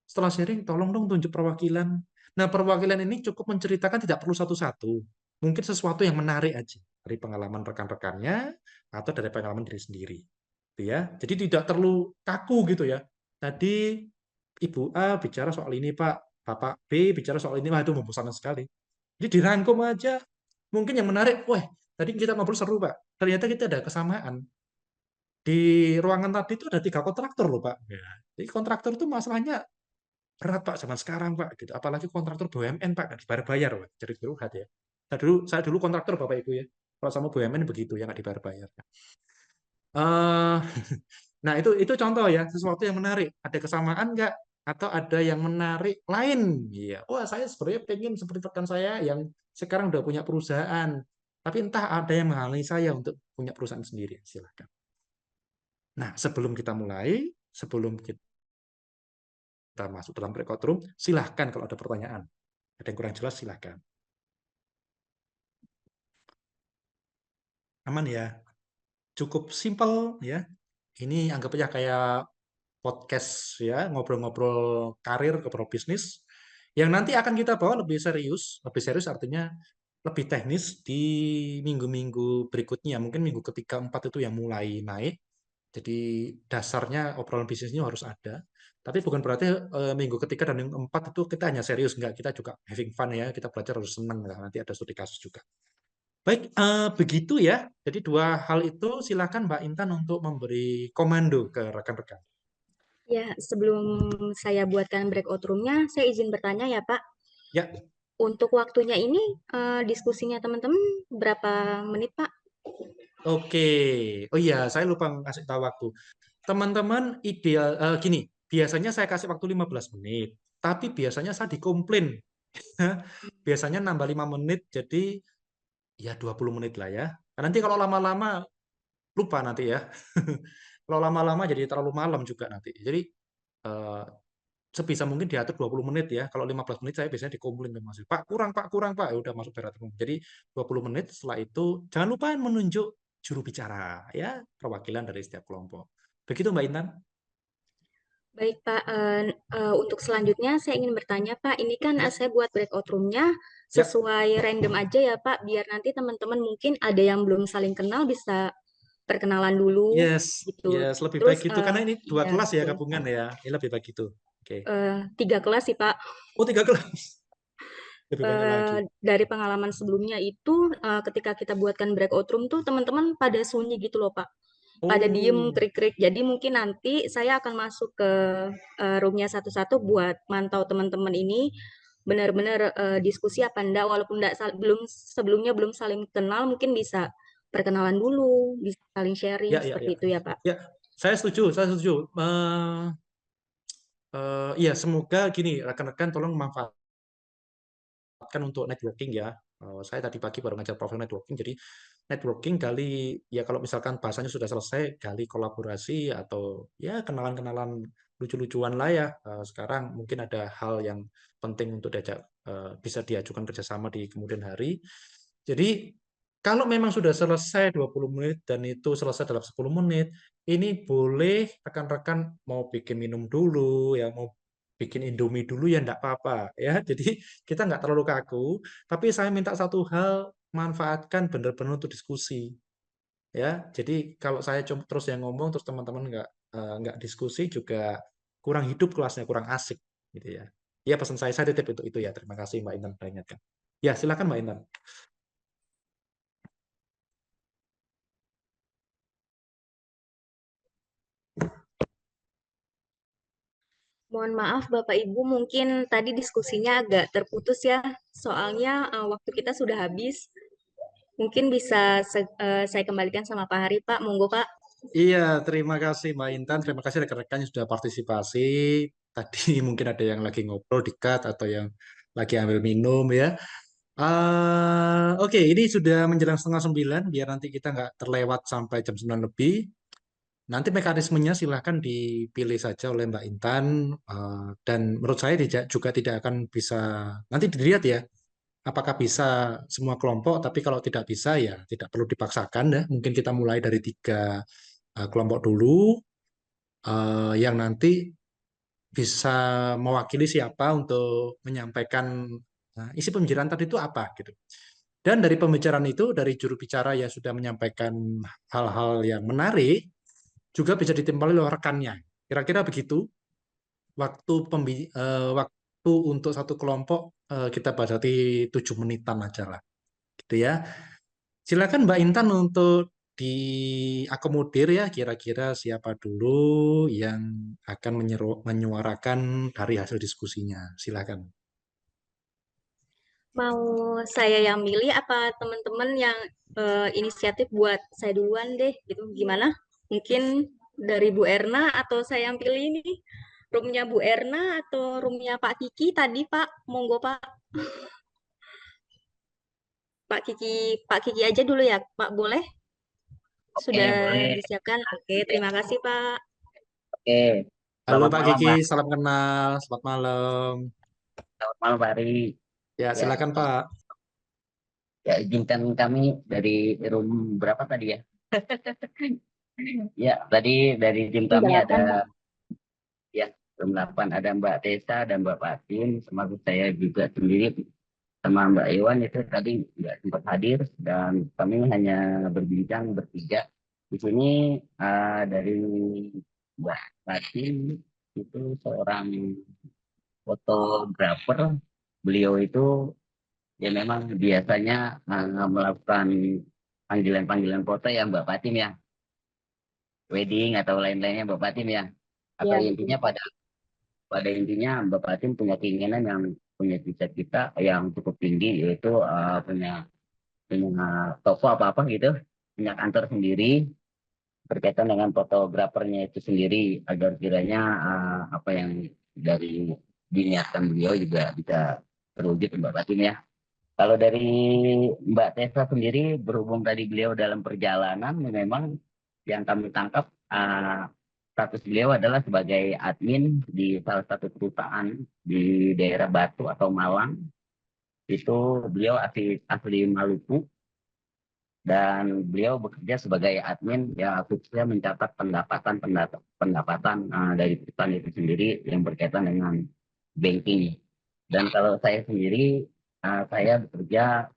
Setelah sharing, tolong dong tunjuk perwakilan. Nah, perwakilan ini cukup menceritakan, tidak perlu satu-satu. Mungkin sesuatu yang menarik aja dari pengalaman rekan-rekannya atau dari pengalaman diri sendiri. Gitu ya. Jadi tidak terlalu kaku gitu ya. Tadi Ibu A bicara soal ini, Pak. Bapak B bicara soal ini, wah itu membosankan sekali. Jadi dirangkum aja. Mungkin yang menarik, wah tadi kita ngobrol seru, Pak. Ternyata kita ada kesamaan. Di ruangan tadi itu ada 3 kontraktor loh, Pak. Ya. Jadi kontraktor itu masalahnya berat Pak zaman sekarang Pak gitu. Apalagi kontraktor BUMN Pak nggak dibayar-bayar Pak. Jadi curhat ya. Saya dulu kontraktor Bapak Ibu ya. Kalau sama BUMN begitu ya nggak dibayar-bayar. Eh, nah itu contoh ya sesuatu yang menarik. Ada kesamaan nggak? Atau ada yang menarik lain? Iya. Wah saya sebenarnya pengen seperti rekan saya yang sekarang udah punya perusahaan. Tapi entah ada yang menghalangi saya untuk punya perusahaan sendiri. Silakan. Nah sebelum kita mulai, sebelum kita masuk dalam breakout room, silahkan kalau ada pertanyaan. Ada yang kurang jelas, silahkan. Aman ya? Cukup simpel ya. Ini anggap aja kayak podcast ya, ngobrol-ngobrol karir, ngobrol bisnis. Yang nanti akan kita bawa lebih serius artinya lebih teknis di minggu-minggu berikutnya. Mungkin minggu ketiga, 4 itu yang mulai naik. Jadi dasarnya obrolan bisnisnya harus ada. Tapi bukan berarti minggu ketiga dan minggu 4 itu kita hanya serius. Enggak, kita juga having fun ya. Kita belajar harus senang. Nanti ada studi kasus juga. Baik, begitu ya. Jadi 2 hal itu silakan Mbak Intan untuk memberi komando ke rekan-rekan.
Ya, sebelum saya buatkan breakout room-nya, saya izin bertanya ya Pak.
Ya,
Untuk waktunya ini, diskusinya teman-teman berapa menit Pak?
oke. Oh iya, saya lupa ngasih tahu waktu. Teman-teman ideal gini, biasanya saya kasih waktu 15 menit, tapi biasanya saya dikomplain. Biasanya nambah 5 menit, jadi ya 20 menit lah ya. Nanti kalau lama-lama lupa nanti ya. Kalau lama-lama jadi terlalu malam juga nanti. Jadi eh, sebisa mungkin diatur 20 menit ya. Kalau 15 menit saya biasanya dikomplain ke Mas. Pak, kurang, Pak. Ya udah masuk berat. Jadi 20 menit setelah itu jangan lupa menunjuk juru bicara ya, perwakilan dari setiap kelompok. Begitu Mbak Intan?
Baik Pak, untuk selanjutnya saya ingin bertanya Pak, ini kan
Ya,
saya buat breakout room-nya
ya.
sesuai random aja ya Pak, biar nanti teman-teman mungkin ada yang belum saling kenal bisa perkenalan dulu
Yes,
gitu.
yes, lebih baik
Terus,
gitu karena ini 2
iya
kelas ya
betul.
gabungan ya. Ini lebih baik gitu. Oke.
3 kelas sih Pak.
Oh, 3 kelas. Lebih banyak lagi.
Dari pengalaman sebelumnya itu, ketika kita buatkan breakout room tuh teman-teman pada sunyi gitu loh Pak. Pada diem,
Oh,
krik-krik. Jadi mungkin nanti saya akan masuk ke roomnya satu-satu buat mantau teman-teman ini benar-benar diskusi apa enggak, walaupun enggak sebelumnya belum saling kenal, mungkin bisa perkenalan dulu, bisa saling sharing
ya, ya,
seperti
ya.
itu ya Pak.
Ya, saya setuju, saya setuju. Iya, semoga gini, rekan-rekan tolong manfaatkan untuk networking ya. Saya tadi pagi baru ngajar profil networking, jadi networking gali, ya kalau misalkan bahasanya sudah selesai, gali kolaborasi atau ya kenalan-kenalan lucu-lucuan lah ya. Sekarang mungkin ada hal yang penting untuk bisa diajukan kerjasama di kemudian hari. Jadi kalau memang sudah selesai 20 menit dan itu selesai dalam 10 menit, ini boleh rekan-rekan mau bikin minum dulu, ya mau bikin Indomie dulu ya enggak apa-apa ya. Jadi kita nggak terlalu kaku, tapi saya minta satu hal, manfaatkan benar-benar untuk diskusi ya. Jadi kalau saya terus yang ngomong terus teman-teman nggak diskusi juga kurang hidup kelasnya, kurang asik gitu ya. Ya pesan saya titip untuk itu ya. Terima kasih Mbak Intan sudah ingatkan. Ya silakan Mbak Intan.
Mohon maaf Bapak Ibu, mungkin tadi diskusinya agak terputus ya, soalnya waktu kita sudah habis. Mungkin bisa saya kembalikan sama Pak Hari, Pak. Monggo, Pak.
Iya, terima kasih Mbak Intan. Terima kasih rekan-rekan yang sudah partisipasi. Tadi mungkin ada yang lagi ngobrol di cut atau yang lagi ambil minum ya. Oke, ini sudah menjelang setengah 9, biar nanti kita nggak terlewat sampai jam 9 lebih. Nanti mekanismenya silahkan dipilih saja oleh Mbak Intan. Dan menurut saya juga tidak akan bisa, nanti dilihat ya, apakah bisa semua kelompok, tapi kalau tidak bisa ya tidak perlu dipaksakan ya. Mungkin kita mulai dari 3 kelompok dulu, yang nanti bisa mewakili siapa untuk menyampaikan isi pembicaraan tadi itu apa gitu. Dan dari pembicaraan itu, dari juru bicara yang sudah menyampaikan hal-hal yang menarik, juga bisa ditimpali oleh rekannya. Kira-kira begitu. Waktu untuk satu kelompok kita batasi 7 menitan aja lah, gitu ya. Silakan Mbak Intan untuk diakomodir ya, kira-kira siapa dulu yang akan menyuarakan dari hasil diskusinya. Silakan.
Mau saya yang milih apa teman-teman yang inisiatif buat saya duluan deh, gitu. Gimana? Mungkin dari Bu Erna atau saya yang pilih ini? Roomnya Bu Erna atau roomnya Pak Kiki tadi, Pak? Monggo, Pak. Pak Kiki aja dulu ya, Pak. Boleh?
Oke,
Sudah
boleh.
disiapkan? Oke, terima kasih, Pak.
Oke,
Halo
selamat
Pak
malam,
Kiki,
Mbak.
salam kenal, selamat malam.
Selamat malam, Pak Ari.
Ya,
Ya,
silakan Pak.
ya izinkan kami dari room berapa tadi ya? Ya, tadi dari tim kami ada, ya, room 8. Ada Mbak Tessa dan Mbak Fatin, termasuk saya juga sendiri sama Mbak Iwan itu tadi nggak sempat hadir dan kami hanya berbincang bertiga. Di sini dari Mbak Fatin itu seorang fotografer. Beliau itu ya memang biasanya melakukan panggilan-panggilan foto ya Mbak Fatim ya, wedding atau lain-lainnya Mbak Fatim ya. Atau
Ya,
intinya
betul.
pada intinya Mbak Fatim punya keinginan yang punya cita-cita yang cukup tinggi, yaitu punya toko apa-apa gitu, punya kantor sendiri berkaitan dengan fotografernya itu sendiri, agar kiranya apa yang dari diniatkan beliau juga bisa terwujud Mbak Fatim ya. Kalau dari Mbak Tessa sendiri, berhubung tadi beliau dalam perjalanan, memang yang kami tangkap status beliau adalah sebagai admin di salah satu perusahaan di daerah Batu atau Malang. Itu beliau asli Maluku dan beliau bekerja sebagai admin yang khususnya mencatat pendapatan dari perusahaan itu sendiri yang berkaitan dengan banking. Dan kalau saya sendiri, saya bekerja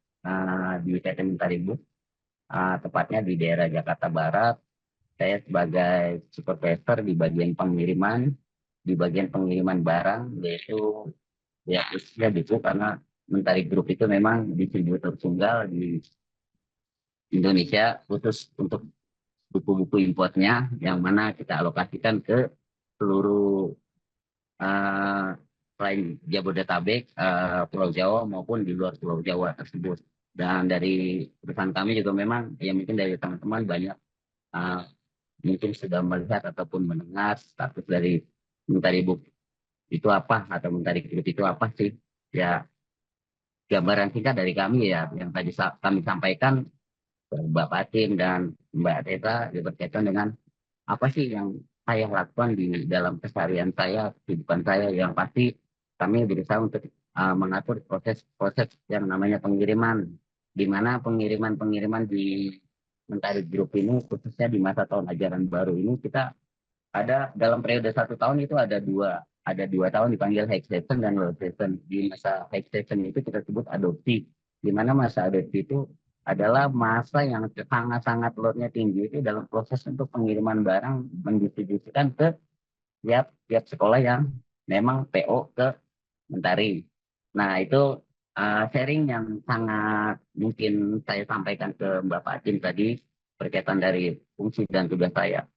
di PT Mentaribus, tepatnya di daerah Jakarta Barat. Saya sebagai supervisor di bagian pengiriman barang, yaitu ya khususnya buku, karena Mentari Group itu memang distributor tunggal di Indonesia khusus untuk buku-buku importnya, yang mana kita alokasikan ke seluruh selain Jabodetabek, Pulau Jawa maupun di luar Pulau Jawa tersebut. Dan dari perusahaan kami juga memang, ya mungkin dari teman-teman banyak mungkin sudah melihat ataupun mendengar status dari Mentari Book itu apa atau mencari grup itu apa sih? Ya, gambaran singkat dari kami ya yang tadi kami sampaikan ke Bapak Tim dan Mbak Teta ya, berkaitan dengan apa sih yang saya lakukan di dalam keseharian saya, kehidupan saya, yang pasti kami berusaha untuk mengatur proses-proses yang namanya pengiriman, di mana pengiriman-pengiriman di Mentari Group ini khususnya di masa tahun ajaran baru ini kita ada dalam periode 1 tahun itu ada dua tahun dipanggil high season dan low season. Di masa high season itu kita sebut adopsi, di mana masa adopsi itu adalah masa yang sangat-sangat loadnya tinggi itu dalam proses untuk pengiriman barang mendistribusikan ke tiap sekolah yang memang PO ke Mentari. Nah itu sharing yang sangat mungkin saya sampaikan ke Mbak Fatin tadi berkaitan dari fungsi dan tugas saya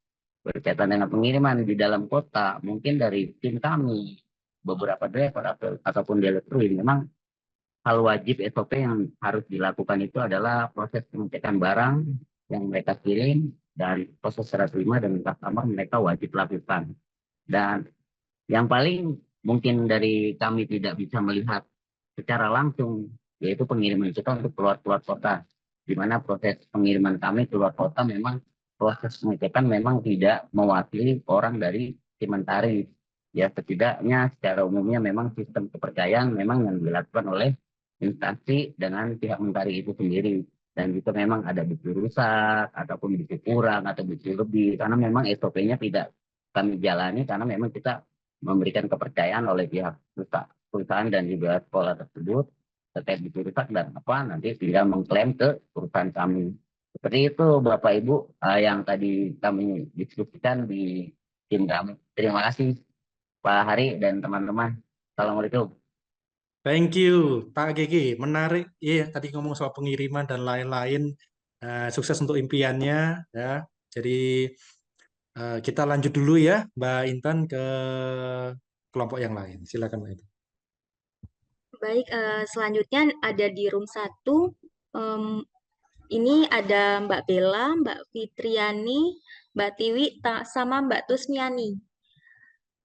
berkaitan dengan pengiriman di dalam kota, mungkin dari tim kami, beberapa driver ataupun delivery, memang hal wajib SOP yang harus dilakukan itu adalah proses pengecekan barang yang mereka kirim dan proses serah terima dengan customer mereka wajib lakukan. Dan yang paling mungkin dari kami tidak bisa melihat secara langsung, yaitu pengiriman kita untuk keluar kota. Di mana proses pengiriman kami keluar kota memang proses pengecekan memang tidak mewakili orang dari Mentari. Ya setidaknya secara umumnya memang sistem kepercayaan memang yang dilakukan oleh instansi dengan pihak Mentari itu sendiri. Dan jika memang ada bukti rusak, ataupun bukti kurang, atau bukti lebih, karena memang SOP-nya tidak kami jalani, karena memang kita memberikan kepercayaan oleh pihak perusahaan dan juga sekolah tersebut terkait bukti rusak dan apa nanti tinggal mengklaim ke perusahaan kami. Seperti itu Bapak Ibu yang tadi kami diskusikan di tim kami. Terima kasih Pak Hari dan teman-teman. Assalamualaikum.
Thank you, Pak Gigi. Menarik. Iya, tadi ngomong soal pengiriman dan lain-lain. Sukses untuk impiannya, ya. Jadi kita lanjut dulu ya, Mbak Intan ke kelompok yang lain. Silakan, Mbak Intan.
Baik, selanjutnya ada di room 1. Ini ada Mbak Bella, Mbak Fitriani, Mbak Tiwi, sama Mbak Tusmiani.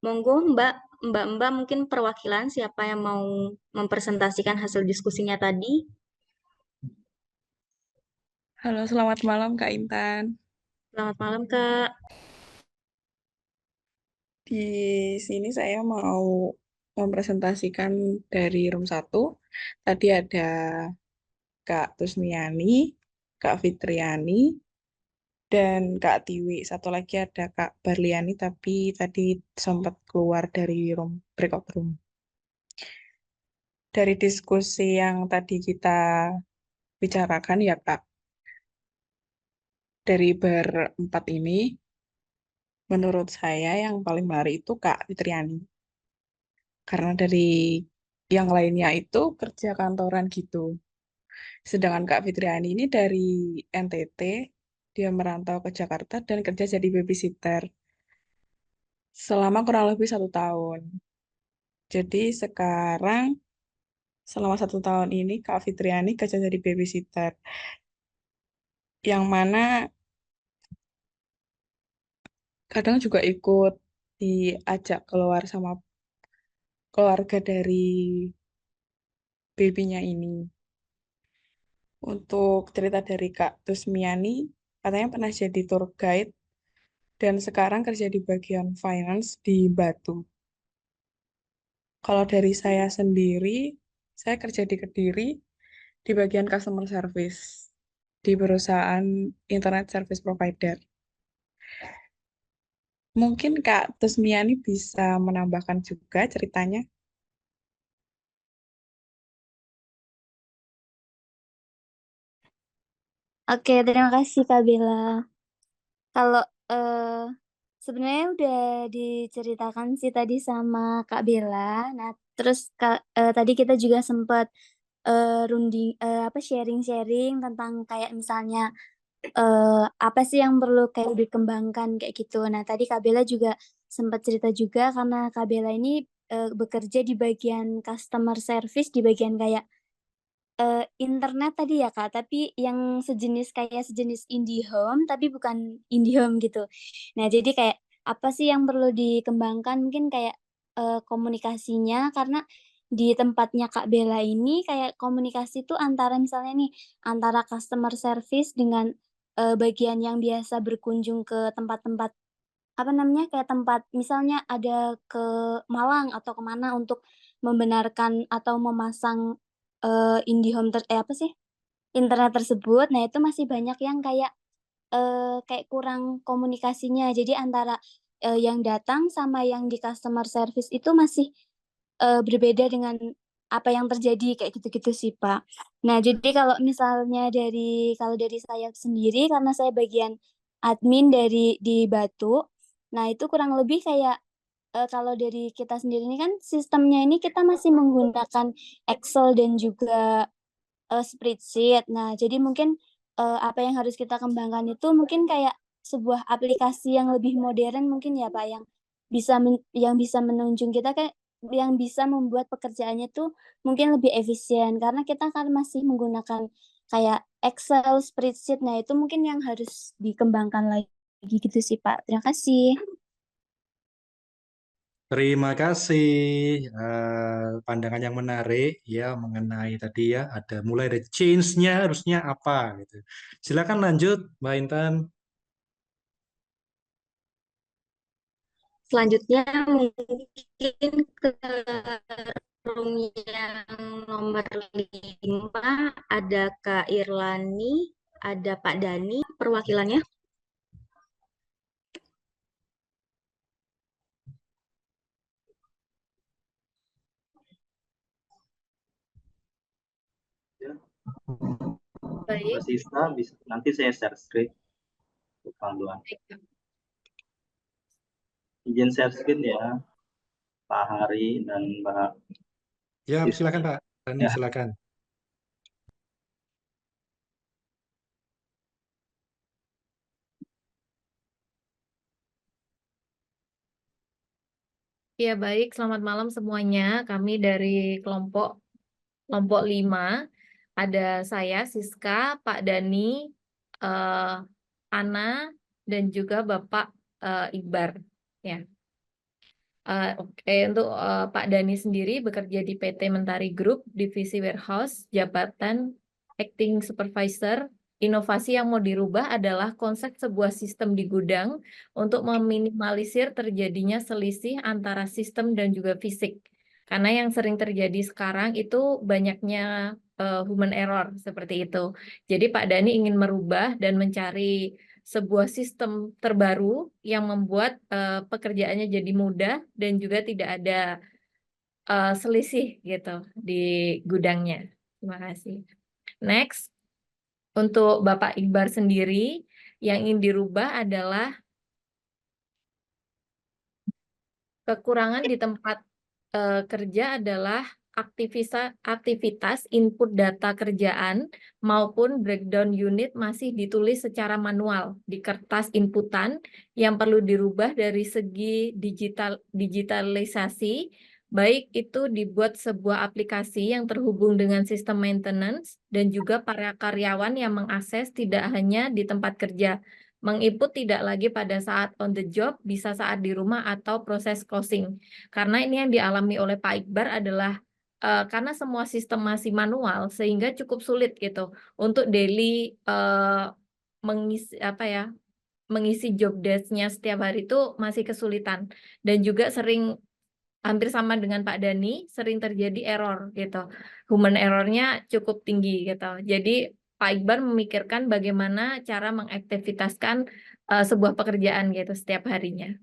Monggo Mbak mungkin perwakilan siapa yang mau mempresentasikan hasil diskusinya tadi.
Halo, selamat malam Kak Intan.
Selamat malam, Kak.
Di sini saya mau mempresentasikan dari room 1. Tadi ada Kak Tusmiani, Kak Fitriani, dan Kak Tiwi. Satu lagi ada Kak Barliani, tapi tadi sempat keluar dari breakout room. Dari diskusi yang tadi kita bicarakan ya Kak, dari berempat ini, menurut saya yang paling menarik itu Kak Fitriani. Karena dari yang lainnya itu kerja kantoran gitu. Sedangkan Kak Fitriani ini dari NTT, dia merantau ke Jakarta dan kerja jadi babysitter selama kurang lebih 1 tahun. Jadi sekarang selama 1 tahun ini Kak Fitriani kerja jadi babysitter. Yang mana kadang juga ikut diajak keluar sama keluarga dari babynya ini. Untuk cerita dari Kak Tusmiani, katanya pernah jadi tour guide dan sekarang kerja di bagian finance di Batu. Kalau dari saya sendiri, saya kerja di Kediri di bagian customer service di perusahaan internet service provider. Mungkin Kak Tusmiani bisa menambahkan juga ceritanya.
Oke, terima kasih Kak Bella. Kalau sebenarnya udah diceritakan sih tadi sama Kak Bella. Nah, terus tadi kita juga sempat sharing-sharing tentang kayak misalnya apa sih yang perlu kayak dikembangkan kayak gitu. Nah, tadi Kak Bella juga sempat cerita juga karena Kak Bella ini bekerja di bagian customer service di bagian kayak internet tadi ya, Kak, tapi yang sejenis IndiHome, tapi bukan IndiHome gitu. Nah, jadi kayak apa sih yang perlu dikembangkan, mungkin kayak komunikasinya karena di tempatnya Kak Bella ini kayak komunikasi tuh antara misalnya nih, antara customer service dengan, bagian yang biasa berkunjung ke tempat-tempat, apa namanya, kayak tempat misalnya ada ke Malang atau ke mana untuk membenarkan atau memasang, IndiHome apa sih, internet tersebut. Nah, itu masih banyak yang kayak kurang komunikasinya. Jadi antara, yang datang sama yang di customer service itu masih, berbeda dengan apa yang terjadi, kayak gitu-gitu sih, Pak. Nah, jadi kalau dari saya sendiri, karena saya bagian admin di Batu, nah itu kurang lebih kayak, kalau dari kita sendiri ini kan sistemnya ini kita masih menggunakan Excel dan juga spreadsheet. Nah, jadi mungkin, apa yang harus kita kembangkan itu mungkin kayak sebuah aplikasi yang lebih modern mungkin ya, Pak, yang bisa menunjang kita yang bisa membuat pekerjaannya tuh mungkin lebih efisien. Karena kita kan masih menggunakan kayak Excel, spreadsheet, nah itu mungkin yang harus dikembangkan lagi gitu sih, Pak. Terima kasih.
Terima kasih pandangan yang menarik ya mengenai tadi ya ada mulai dari change-nya harusnya apa gitu. Silakan lanjut Mbak Intan.
Selanjutnya mungkin ke room yang nomor 5 ada Kak Irlani, ada Pak Dani perwakilannya.
Baik.
Mbak Sista, nanti saya share screen untuk panduan. Izin share screen ya, Pak Hari dan Mbak
Ya,
Sista.
silakan Pak Dani,
Ya.
silakan.
Ya, baik. Selamat malam semuanya. Kami dari kelompok 5. Ada saya, Siska, Pak Dani, eh, Ana, dan juga Bapak Iqbar. Ya. Oke, untuk Pak Dani sendiri bekerja di PT Mentari Group, Divisi Warehouse, jabatan Acting Supervisor. Inovasi yang mau dirubah adalah konsep sebuah sistem di gudang untuk meminimalisir terjadinya selisih antara sistem dan juga fisik. Karena yang sering terjadi sekarang itu banyaknya human error seperti itu. Jadi Pak Dani ingin merubah dan mencari sebuah sistem terbaru yang membuat pekerjaannya jadi mudah dan juga tidak ada selisih gitu di gudangnya. Terima kasih. Next, untuk Bapak Iqbar sendiri, yang ingin dirubah adalah kekurangan di tempat kerja adalah aktivitas input data kerjaan maupun breakdown unit masih ditulis secara manual di kertas inputan yang perlu dirubah dari segi digitalisasi, baik itu dibuat sebuah aplikasi yang terhubung dengan sistem maintenance dan juga para karyawan yang mengakses tidak hanya di tempat kerja. Menginput tidak lagi pada saat on the job, bisa saat di rumah atau proses closing. Karena ini yang dialami oleh Pak Iqbar adalah karena semua sistem masih manual, sehingga cukup sulit gitu untuk daily mengisi job desk-nya setiap hari itu masih kesulitan. Dan juga sering hampir sama dengan Pak Dani, sering terjadi error gitu. Human error-nya cukup tinggi gitu. Jadi Pak Iqbar memikirkan bagaimana cara mengaktivitaskan sebuah pekerjaan gitu setiap harinya.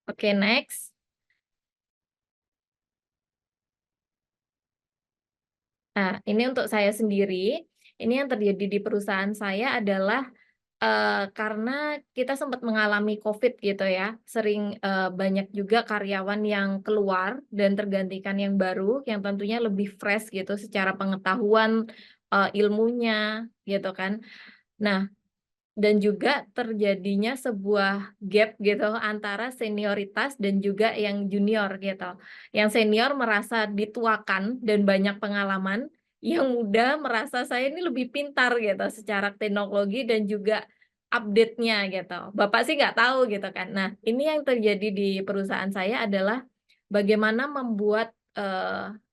Oke, next. Nah, ini untuk saya sendiri. Ini yang terjadi di perusahaan saya adalah karena kita sempat mengalami COVID gitu ya, sering banyak juga karyawan yang keluar dan tergantikan yang baru, yang tentunya lebih fresh gitu secara pengetahuan, ilmunya gitu kan. Nah, dan juga terjadinya sebuah gap gitu antara senioritas dan juga yang junior gitu. Yang senior merasa dituakan dan banyak pengalaman, yang muda merasa saya ini lebih pintar gitu secara teknologi dan juga update-nya gitu. Bapak sih nggak tahu gitu kan. Nah, ini yang terjadi di perusahaan saya adalah bagaimana membuat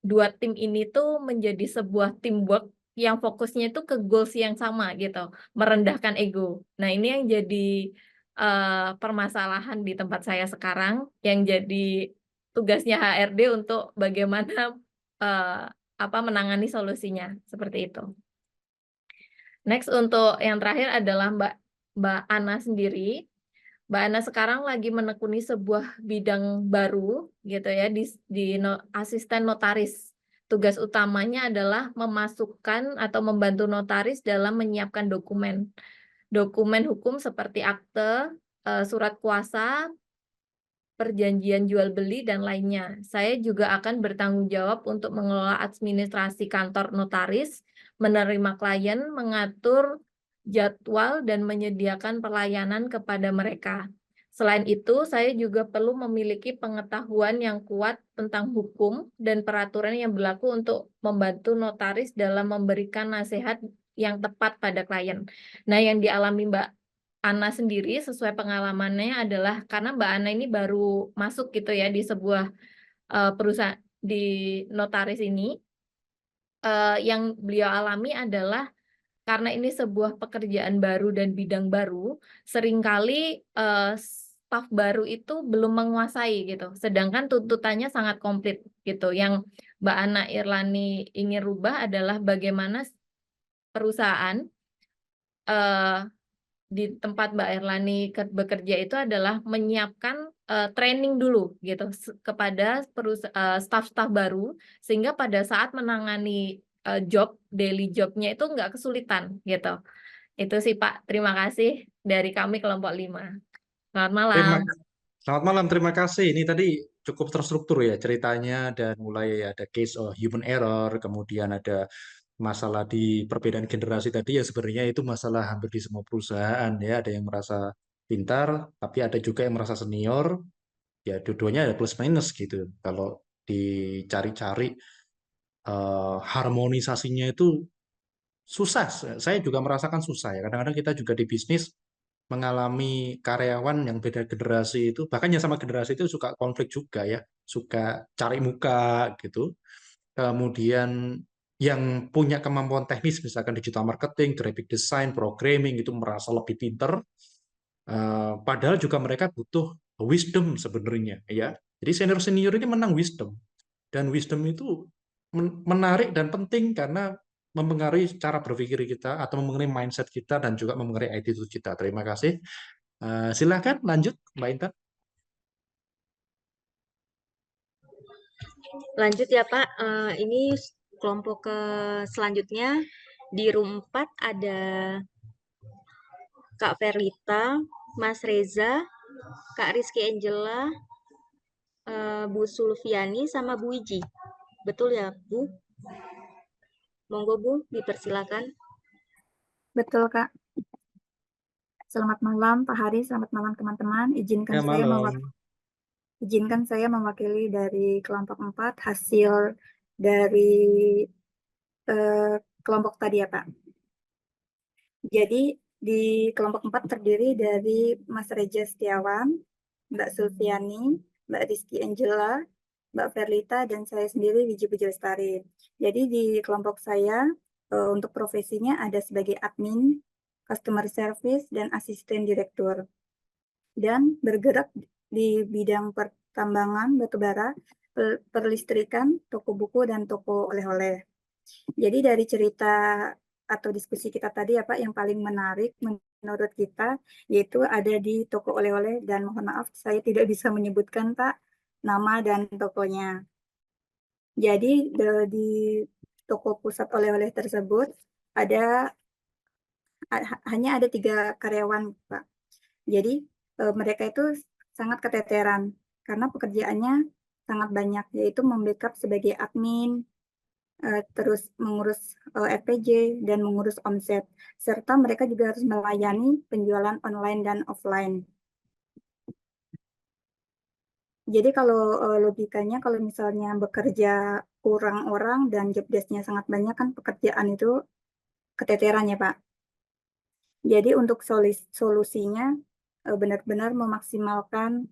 dua tim ini tuh menjadi sebuah teamwork yang fokusnya itu ke goals yang sama gitu, merendahkan ego. Nah, ini yang jadi permasalahan di tempat saya sekarang, yang jadi tugasnya HRD untuk bagaimana menangani solusinya seperti itu. Next, untuk yang terakhir adalah Mbak Ana sendiri. Mbak Ana sekarang lagi menekuni sebuah bidang baru gitu ya di asisten notaris. Tugas utamanya adalah memasukkan atau membantu notaris dalam menyiapkan dokumen hukum seperti akte, surat kuasa, perjanjian jual beli, dan lainnya. Saya juga akan bertanggung jawab untuk mengelola administrasi kantor notaris, menerima klien, mengatur jadwal, dan menyediakan pelayanan kepada mereka. Selain itu, saya juga perlu memiliki pengetahuan yang kuat tentang hukum dan peraturan yang berlaku untuk membantu notaris dalam memberikan nasihat yang tepat pada klien. Nah, yang dialami Mbak Ana sendiri sesuai pengalamannya adalah karena Mbak Ana ini baru masuk gitu ya di sebuah perusahaan di notaris ini, yang beliau alami adalah karena ini sebuah pekerjaan baru dan bidang baru, seringkali staf baru itu belum menguasai gitu, sedangkan tuntutannya sangat komplit gitu. Yang Mbak Ana Irlani ingin rubah adalah bagaimana perusahaan di tempat Mbak Erlani bekerja itu adalah menyiapkan training dulu gitu kepada staf-staf baru, sehingga pada saat menangani daily jobnya itu nggak kesulitan gitu. Itu sih Pak, terima kasih dari kami kelompok 5. Selamat malam.
Selamat malam, terima kasih. Ini tadi cukup terstruktur ya ceritanya, dan mulai ada case of human error, kemudian ada masalah di perbedaan generasi tadi, ya sebenarnya itu masalah hampir di semua perusahaan ya. Ada yang merasa pintar, tapi ada juga yang merasa senior. Ya dua-duanya ada plus minus gitu. Kalau dicari-cari harmonisasinya itu susah. Saya juga merasakan susah ya. Kadang-kadang kita juga di bisnis mengalami karyawan yang beda generasi itu, bahkan yang sama generasi itu suka konflik juga ya, suka cari muka gitu. Kemudian yang punya kemampuan teknis, misalkan digital marketing, graphic design, programming, itu merasa lebih pinter, padahal juga mereka butuh wisdom sebenarnya ya. Jadi senior-senior ini menang wisdom, dan wisdom itu menarik dan penting karena mempengaruhi cara berpikir kita atau mempengaruhi mindset kita dan juga mempengaruhi attitude kita. Terima kasih. Silakan lanjut Mbak Intan.
Lanjut ya Pak, ini kelompok selanjutnya di room 4 ada Kak Verlita, Mas Reza, Kak Rizky Angela, Bu Sulfiani, sama Bu Wiji. Betul ya Bu? Monggo Bu, dipersilakan.
Betul, Kak. Selamat malam Pak Hari, selamat malam teman-teman.
Ya, malam.
Izinkan saya mewakili dari kelompok 4 hasil dari kelompok tadi ya Pak. Jadi di kelompok 4 terdiri dari Mas Reza Setiawan, Mbak Sulfiani, Mbak Rizky Angela, Mbak Verlita, dan saya sendiri Wiji Puji Lestari. Jadi di kelompok saya untuk profesinya ada sebagai admin, customer service, dan asisten direktur. Dan bergerak di bidang pertambangan batubara, perlistrikan, toko buku, dan toko oleh-oleh. Jadi dari cerita atau diskusi kita tadi ya Pak, yang paling menarik menurut kita yaitu ada di toko oleh-oleh, dan mohon maaf saya tidak bisa menyebutkan Pak nama dan tokonya. Jadi di toko pusat oleh-oleh tersebut hanya ada 3 karyawan Pak. Jadi mereka itu sangat keteteran karena pekerjaannya sangat banyak, yaitu membackup sebagai admin, terus mengurus RPJ, dan mengurus omset, serta mereka juga harus melayani penjualan online dan offline. Jadi kalau logikanya, kalau misalnya bekerja kurang orang dan job desk-nya sangat banyak, kan pekerjaan itu keteteran ya Pak. Jadi untuk solusinya benar-benar memaksimalkan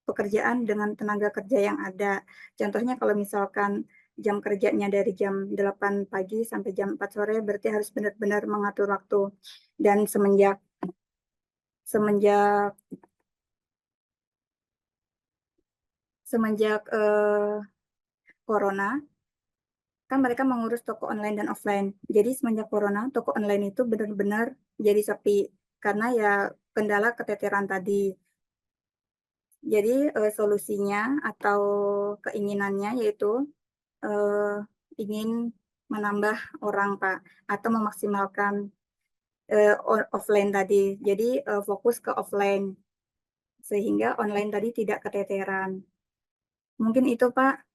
pekerjaan dengan tenaga kerja yang ada. Contohnya kalau misalkan jam kerjanya dari jam 8 pagi sampai jam 4 sore, berarti harus benar-benar mengatur waktu. Dan semenjak corona, kan mereka mengurus toko online dan offline. Jadi semenjak corona, toko online itu benar-benar jadi sepi karena ya kendala keteteran tadi. Jadi solusinya atau keinginannya yaitu ingin menambah orang, Pak, atau memaksimalkan offline tadi. Jadi fokus ke offline sehingga online tadi tidak keteteran. Mungkin itu, Pak,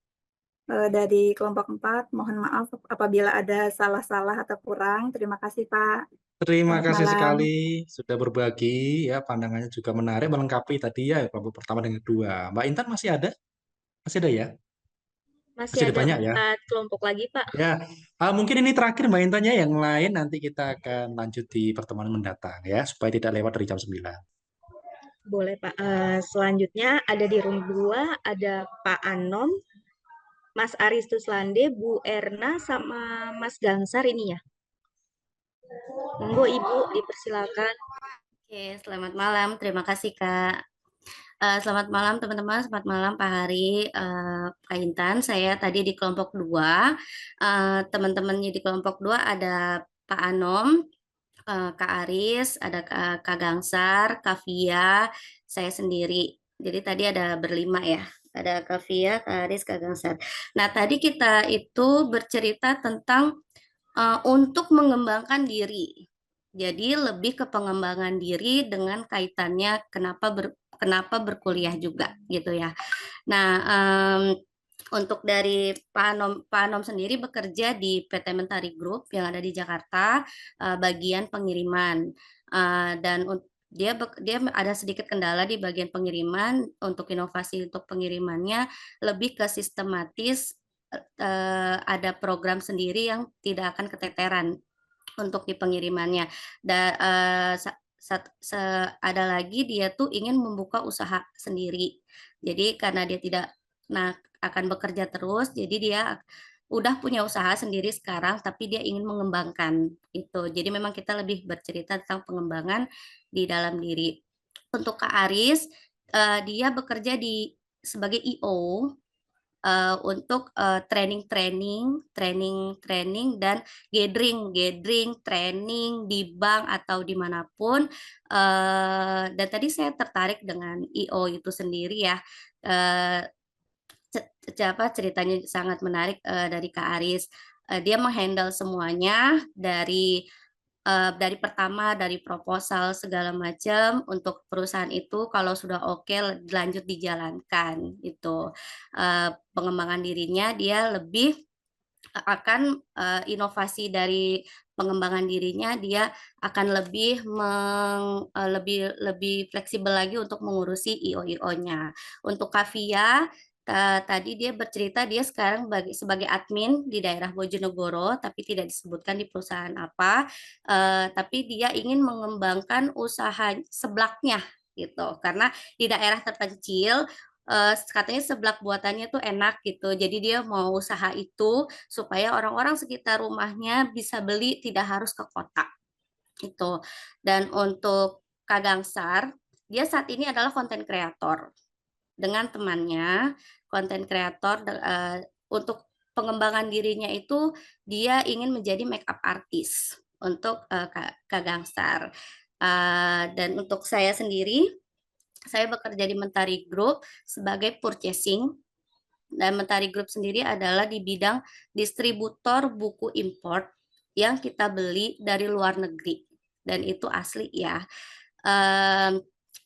dari kelompok 4. Mohon maaf apabila ada salah-salah atau kurang. Terima kasih, Pak.
Terima
Selamat
kasih
malam.
sekali sudah berbagi ya, pandangannya juga menarik, melengkapi tadi ya kelompok pertama dengan kedua. Mbak Intan masih ada? Masih ada ya?
Masih
Masih ada
ada
banyak ya?
4 kelompok lagi, Pak.
Ya, mungkin ini terakhir Mbak Intan ya, yang lain nanti kita akan lanjut di pertemuan mendatang ya, supaya tidak lewat dari jam 9.
Boleh, Pak. Selanjutnya ada di room 2, ada Pak Anom, Mas Aristus Lande, Bu Erna, sama Mas Gangsar ini ya. Monggo Ibu, dipersilakan.
Oke, selamat malam. Terima kasih, Kak. Selamat malam, teman-teman. Selamat malam, Pak Hari, Kak Intan. Saya tadi di kelompok 2. Teman-temannya di kelompok 2 ada Pak Anom, Kak Aris, ada Kak Gangsar, Kak Via, saya sendiri. Jadi tadi ada berlima ya. Ada Kak Via, Kak Aris, Kak Gangsar. Nah, tadi kita itu bercerita tentang untuk mengembangkan diri. Jadi lebih ke pengembangan diri dengan kaitannya kenapa berkuliah juga gitu ya. Nah, untuk dari Pak Anom sendiri bekerja di PT Mentari Group yang ada di Jakarta, bagian pengiriman. Dan dia ada sedikit kendala di bagian pengiriman. Untuk inovasi untuk pengirimannya lebih ke sistematis, ada program sendiri yang tidak akan keteteran untuk di pengirimannya. Dan ada lagi dia tuh ingin membuka usaha sendiri. Jadi karena dia tidak akan bekerja terus, jadi dia udah punya usaha sendiri sekarang, tapi dia ingin mengembangkan itu. Jadi memang kita lebih bercerita tentang pengembangan di dalam diri. Untuk Kak Aris, dia bekerja sebagai IO untuk training dan gathering training di bank atau dimanapun. Dan tadi saya tertarik dengan IO itu sendiri ya. Ceritanya sangat menarik dari Kak Aris. Dia menghandle semuanya dari pertama dari proposal segala macam untuk perusahaan itu. Kalau sudah oke, lanjut dijalankan itu. Pengembangan dirinya dia lebih akan inovasi dari pengembangan dirinya, dia akan lebih fleksibel lagi untuk mengurusi IO-nya. Untuk Kavia, tadi dia bercerita dia sekarang sebagai admin di daerah Bojonegoro, tapi tidak disebutkan di perusahaan apa. Tapi dia ingin mengembangkan usaha seblaknya gitu, karena di daerah terpencil katanya seblak buatannya tuh enak gitu. Jadi dia mau usaha itu supaya orang-orang sekitar rumahnya bisa beli, tidak harus ke kota. Itu. Dan untuk Kak Gangsar, dia saat ini adalah konten kreator. Dengan temannya, konten kreator untuk pengembangan dirinya itu dia ingin menjadi makeup artist untuk Kak Gangsar. Dan untuk saya sendiri, saya bekerja di Mentari Group sebagai purchasing, dan Mentari Group sendiri adalah di bidang distributor buku import yang kita beli dari luar negeri, dan itu asli ya.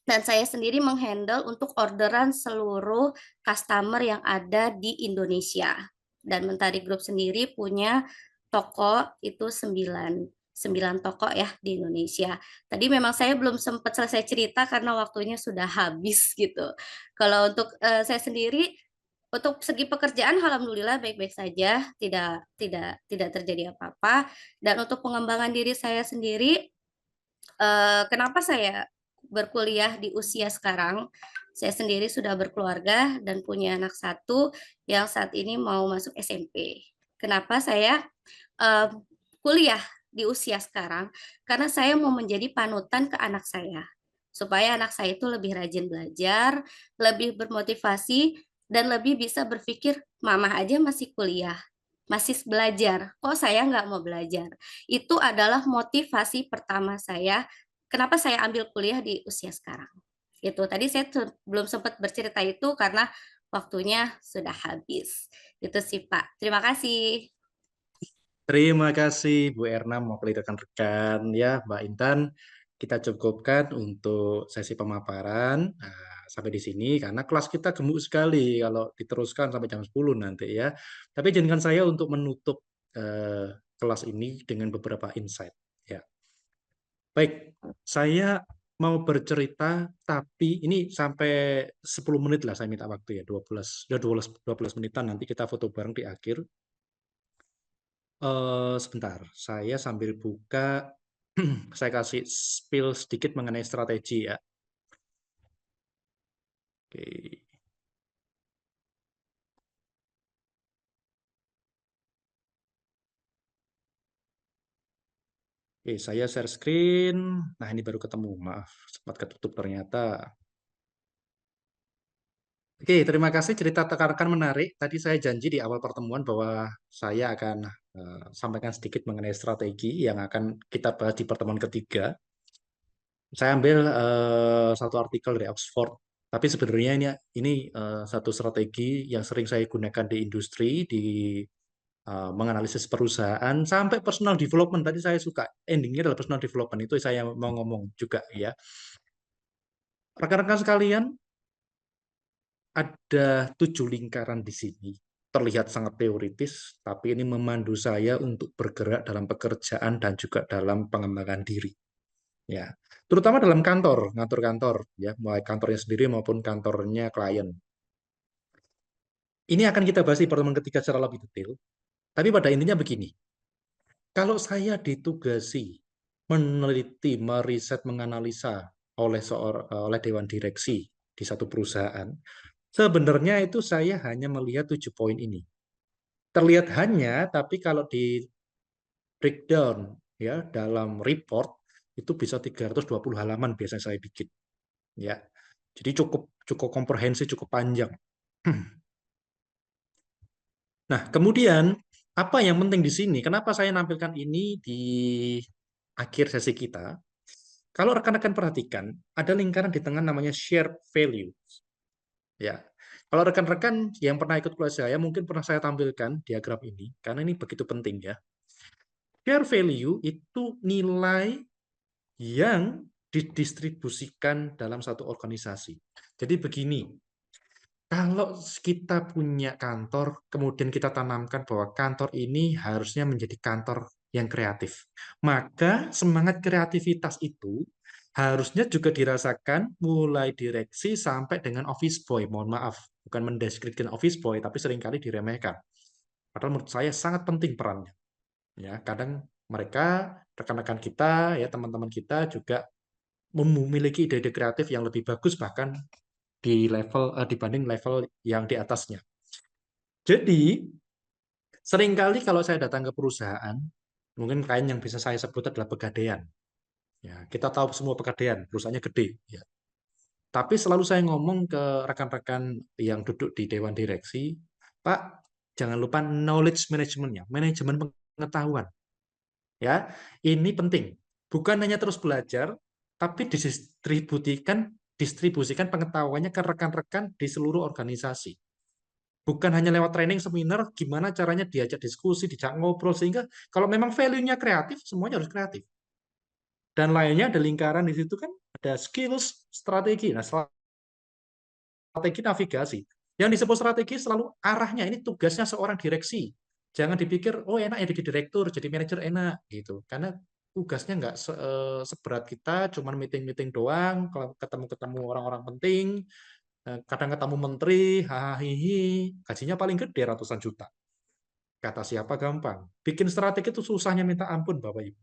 Dan saya sendiri menghandle untuk orderan seluruh customer yang ada di Indonesia. Dan Mentari Group sendiri punya toko itu 9 toko ya di Indonesia. Tadi memang saya belum sempat selesai cerita karena waktunya sudah habis gitu. Kalau untuk saya sendiri, untuk segi pekerjaan alhamdulillah baik-baik saja, tidak terjadi apa-apa. Dan untuk pengembangan diri saya sendiri, Kenapa saya berkuliah di usia sekarang? Saya sendiri sudah berkeluarga dan punya anak satu yang saat ini mau masuk SMP. Kenapa saya eh, kuliah di usia sekarang? Karena saya mau menjadi panutan ke anak saya, supaya anak saya itu lebih rajin belajar, lebih bermotivasi, dan lebih bisa berpikir, mama aja masih kuliah, masih belajar, kok saya nggak mau belajar? Itu adalah motivasi pertama saya, kenapa saya ambil kuliah di usia sekarang. Itu tadi saya belum sempat bercerita itu karena waktunya sudah habis. Itu sih Pak. Terima kasih.
Terima kasih Bu Erna mewakili rekan-rekan ya Mbak Intan. Kita cukupkan untuk sesi pemaparan sampai di sini karena kelas kita gemuk sekali kalau diteruskan sampai jam 10 nanti ya. Tapi izinkan saya untuk menutup kelas ini dengan beberapa insight ya. Baik, saya mau bercerita tapi ini sampai 10 menit lah saya minta waktu ya, 12 menitan nanti kita foto bareng di akhir. Sebentar, saya sambil buka, saya kasih spill sedikit mengenai strategi ya. Oke. Oke, saya share screen. Nah, ini baru ketemu. Maaf, sempat ketutup ternyata. Oke, terima kasih cerita rekan-rekan menarik. Tadi saya janji di awal pertemuan bahwa saya akan sampaikan sedikit mengenai strategi yang akan kita bahas di pertemuan ketiga. Saya ambil satu artikel dari Oxford, tapi sebenarnya ini satu strategi yang sering saya gunakan di industri, di menganalisis perusahaan, sampai personal development. Tadi saya suka endingnya adalah personal development, itu saya mau ngomong juga ya. Rekan-rekan sekalian, ada 7 lingkaran di sini. Terlihat sangat teoritis, tapi ini memandu saya untuk bergerak dalam pekerjaan dan juga dalam pengembangan diri. Ya, terutama dalam kantor, ngatur kantor, ya, mulai kantornya sendiri maupun kantornya klien. Ini akan kita bahas di pertemuan ketiga secara lebih detail. Tapi pada intinya begini, kalau saya ditugasi meneliti, meriset, menganalisa oleh dewan direksi di satu perusahaan, sebenarnya itu saya hanya melihat 7 poin ini. Terlihat hanya, tapi kalau di breakdown ya dalam report itu bisa 320 halaman biasanya saya bikin. Ya. Jadi cukup komprehensif, cukup panjang. Nah, kemudian apa yang penting di sini? Kenapa saya nampilkan ini di akhir sesi kita? Kalau rekan-rekan perhatikan, ada lingkaran di tengah namanya shared value. Ya. Kalau rekan-rekan yang pernah ikut kelas saya, mungkin pernah saya tampilkan diagram ini, karena ini begitu penting ya. Share value itu nilai yang didistribusikan dalam satu organisasi. Jadi begini, kalau kita punya kantor, kemudian kita tanamkan bahwa kantor ini harusnya menjadi kantor yang kreatif, maka semangat kreativitas itu harusnya juga dirasakan mulai direksi sampai dengan office boy. Mohon maaf, bukan mendeskripsikan office boy, tapi seringkali diremehkan. Padahal menurut saya sangat penting perannya. Ya, kadang mereka, rekan-rekan kita, ya teman-teman kita juga memiliki ide-ide kreatif yang lebih bagus bahkan di level dibanding level yang di atasnya. Jadi, seringkali kalau saya datang ke perusahaan, mungkin kain yang bisa saya sebut adalah Pegadaian. Ya, kita tahu semua Pegadaian, perusahaannya gede. Ya. Tapi selalu saya ngomong ke rekan-rekan yang duduk di dewan direksi, Pak, jangan lupa knowledge management-nya, manajemen pengetahuan. Ya, ini penting. Bukan hanya terus belajar, tapi distribusikan pengetahuannya ke rekan-rekan di seluruh organisasi. Bukan hanya lewat training, seminar, gimana caranya diajak diskusi, diajak ngobrol, sehingga kalau memang value-nya kreatif, semuanya harus kreatif. Dan lainnya ada lingkaran di situ kan, ada skills, strategi. Nah, strategi navigasi. Yang disebut strategi selalu arahnya, ini tugasnya seorang direksi. Jangan dipikir, oh enak ya jadi direktur, jadi manajer enak, gitu. Karena tugasnya nggak seberat kita, cuma meeting-meeting doang, kalau ketemu-ketemu orang-orang penting, kadang ketemu menteri, hahihi, gajinya paling gede ratusan juta. Kata siapa gampang. Bikin strategi itu susahnya minta ampun, Bapak Ibu.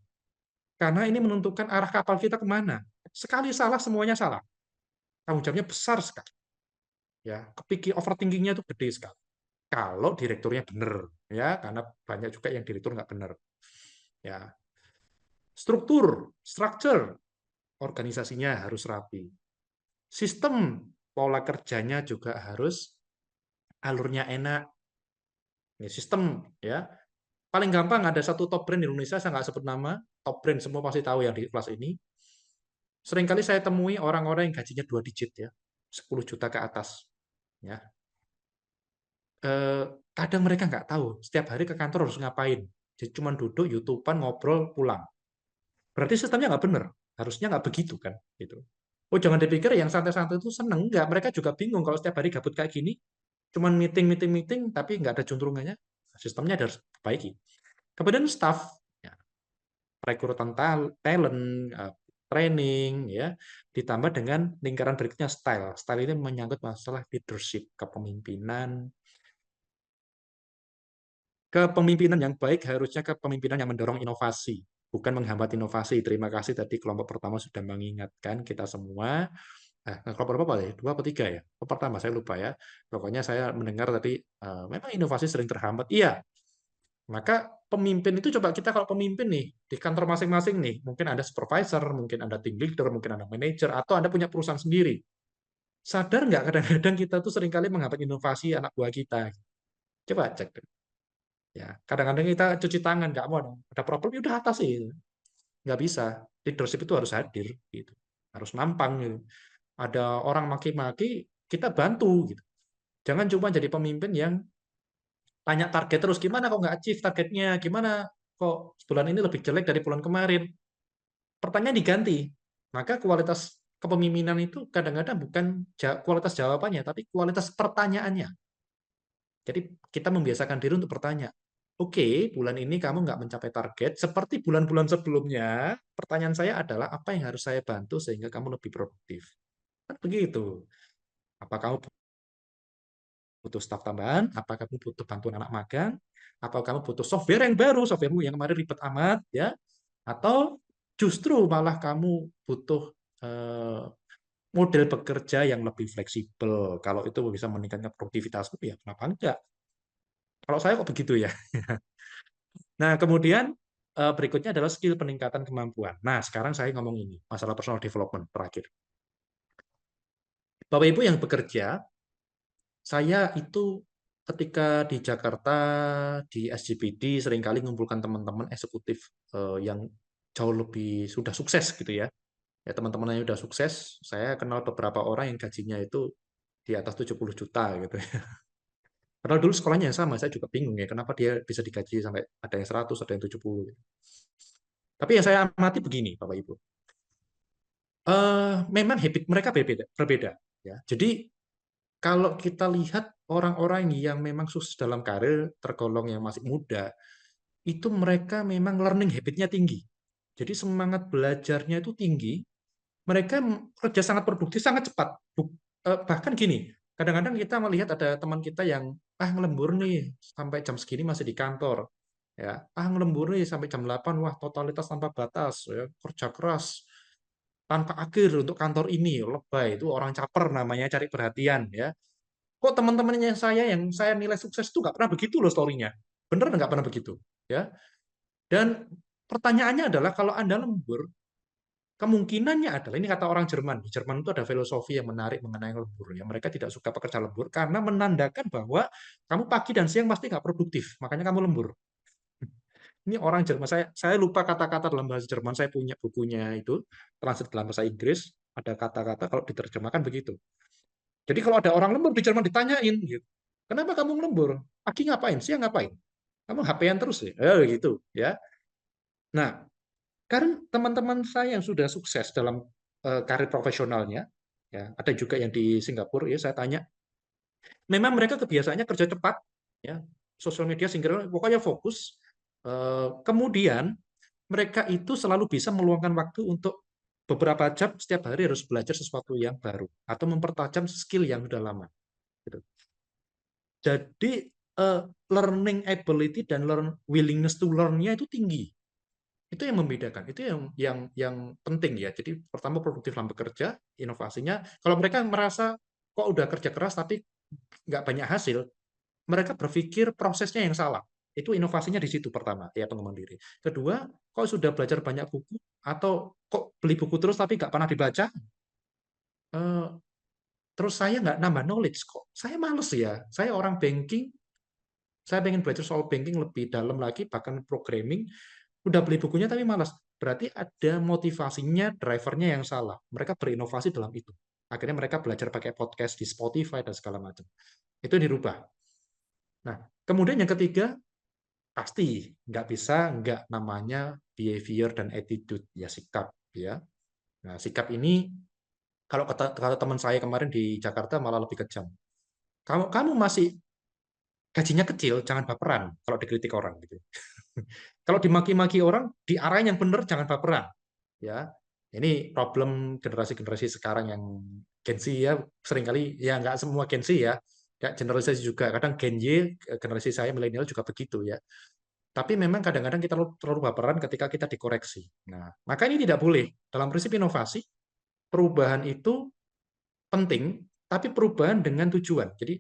Karena ini menentukan arah kapal kita kemana. Sekali salah, semuanya salah. Tanggung jawabnya besar sekali. Ya, kepikir overthinkingnya itu gede sekali. Kalau direkturnya benar, ya, karena banyak juga yang direktur nggak benar. Ya, structure, organisasinya harus rapi. Sistem pola kerjanya juga harus alurnya enak. Ini sistem, ya. Paling gampang ada satu top brand di Indonesia, saya nggak sebut nama, top brand semua pasti tahu yang di kelas ini. Seringkali saya temui orang-orang yang gajinya 2 digit ya, 10 juta ke atas. Ya. Kadang mereka nggak tahu setiap hari ke kantor harus ngapain. Jadi cuma duduk, YouTube-an, ngobrol, pulang. Berarti sistemnya nggak benar. Harusnya nggak begitu kan. Gitu. Oh, jangan dipikir yang santai-santai itu seneng. Nggak, mereka juga bingung kalau setiap hari gabut kayak gini. Cuman meeting, tapi nggak ada juntrungannya. Sistemnya harus diperbaiki. Kemudian staff, ya, rekrutan talent, training, ya, ditambah dengan lingkaran berikutnya style. Style ini menyangkut masalah leadership, kepemimpinan. Kepemimpinan yang baik harusnya kepemimpinan yang mendorong inovasi, bukan menghambat inovasi. Terima kasih tadi kelompok pertama sudah mengingatkan kita semua. Kelompok berapa ya? 2 atau 3 ya? Pertama saya lupa ya. Pokoknya saya mendengar tadi memang inovasi sering terhambat. Iya. Maka pemimpin itu coba kita kalau pemimpin nih di kantor masing-masing nih, mungkin ada supervisor, mungkin ada team leader, mungkin ada manager, atau Anda punya perusahaan sendiri. Sadar nggak kadang-kadang kita tuh seringkali menghambat inovasi anak buah kita? Coba cek. Ya, kadang-kadang kita cuci tangan, nggak mau ada problem, ya udah atasi. Nggak bisa. Leadership itu harus hadir, gitu. Harus nampang. Gitu. Ada orang maki-maki, kita bantu. Gitu. Jangan cuma jadi pemimpin yang tanya target terus, gimana kok nggak achieve targetnya, gimana kok bulan ini lebih jelek dari bulan kemarin. Pertanyaan diganti. Maka kualitas kepemimpinan itu kadang-kadang bukan kualitas jawabannya, tapi kualitas pertanyaannya. Jadi kita membiasakan diri untuk bertanya, oke, bulan ini kamu nggak mencapai target, seperti bulan-bulan sebelumnya, pertanyaan saya adalah, apa yang harus saya bantu sehingga kamu lebih produktif? Kan begitu. Apa kamu butuh staf tambahan? Apa kamu butuh bantuan anak magang? Apa kamu butuh software yang baru, softwaremu yang kemarin ribet amat, ya? Atau justru malah kamu butuh model bekerja yang lebih fleksibel. Kalau itu bisa meningkatkan produktivitasmu, ya kenapa enggak? Kalau saya kok begitu ya. Nah, kemudian berikutnya adalah skill peningkatan kemampuan. Nah, sekarang saya ngomong ini, masalah personal development terakhir. Bapak Ibu yang bekerja, saya itu ketika di Jakarta, di SGPD, seringkali mengumpulkan teman-teman eksekutif yang jauh lebih sudah sukses gitu ya. Ya, teman-teman yang sudah sukses, saya kenal beberapa orang yang gajinya itu di atas 70 juta gitu ya. Padahal dulu sekolahnya yang sama, saya juga bingung ya, kenapa dia bisa digaji sampai ada yang 100, ada yang 70. Tapi yang saya amati begini, Bapak Ibu. Memang habit mereka berbeda. Ya. Jadi kalau kita lihat orang-orang yang memang sukses dalam karir, tergolong yang masih muda, itu mereka memang learning habit-nya tinggi. Jadi semangat belajarnya itu tinggi, mereka kerja sangat produktif, sangat cepat. Bahkan gini, kadang-kadang kita melihat ada teman kita yang ngelembur nih sampai jam segini masih di kantor. Ya, ngelembur nih sampai jam 8, wah totalitas tanpa batas, ya, kerja keras tanpa akhir untuk kantor ini, lebay, itu orang caper namanya, cari perhatian ya. Kok teman-temannya saya yang saya nilai sukses itu nggak pernah begitu loh story-nya. Bener nggak pernah begitu? Ya. Dan pertanyaannya adalah kalau Anda lembur, kemungkinannya adalah, ini kata orang Jerman, di Jerman itu ada filosofi yang menarik mengenai lembur. Ya. Mereka tidak suka pekerja lembur karena menandakan bahwa kamu pagi dan siang pasti nggak produktif, makanya kamu lembur. Ini orang Jerman, saya lupa kata-kata dalam bahasa Jerman, saya punya bukunya itu, translate dalam bahasa Inggris, ada kata-kata kalau diterjemahkan begitu. Jadi kalau ada orang lembur di Jerman ditanyain, gitu, kenapa kamu lembur? Pagi ngapain? Siang ngapain? Kamu HP-an terus ya? Gitu ya. Nah, karena teman-teman saya yang sudah sukses dalam karir profesionalnya, ya, ada juga yang di Singapura, ya saya tanya, memang mereka kebiasaannya kerja cepat, ya, sosial media sehingga pokoknya fokus. Kemudian mereka itu selalu bisa meluangkan waktu untuk beberapa jam setiap hari harus belajar sesuatu yang baru atau mempertajam skill yang sudah lama. Gitu. Jadi learning ability dan willingness to learn-nya itu tinggi. Itu yang membedakan, itu yang penting ya. Jadi pertama produktif dalam bekerja, inovasinya. Kalau mereka merasa kok udah kerja keras tapi nggak banyak hasil, mereka berpikir prosesnya yang salah. Itu inovasinya di situ pertama, ya pengembangan diri. Kedua, kok sudah belajar banyak buku atau kok beli buku terus tapi nggak pernah dibaca, eh, terus saya nggak nambah knowledge kok. Saya males ya. Saya orang banking, saya pengen belajar soal banking lebih dalam lagi, bahkan programming. Udah beli bukunya tapi malas. Berarti ada motivasinya, drivernya yang salah. Mereka berinovasi dalam itu. Akhirnya mereka belajar pakai podcast di Spotify dan segala macam. Itu dirubah. Nah, kemudian yang ketiga, pasti nggak bisa nggak namanya behavior dan attitude, ya sikap. Ya. Nah, sikap ini, kalau kata teman saya kemarin di Jakarta malah lebih kejam. Kamu masih gajinya kecil, jangan baperan kalau dikritik orang gitu. Kalau dimaki-maki orang, diarahin yang benar, jangan baperan. Ya, ini problem generasi-generasi sekarang yang Gen Z ya, seringkali ya nggak semua Gen Z ya, kayak generalisasi juga. Kadang Gen Y, generasi saya milenial juga begitu ya. Tapi memang kadang-kadang kita terlalu baperan ketika kita dikoreksi. Nah, maka ini tidak boleh. Dalam prinsip inovasi, perubahan itu penting, tapi perubahan dengan tujuan. Jadi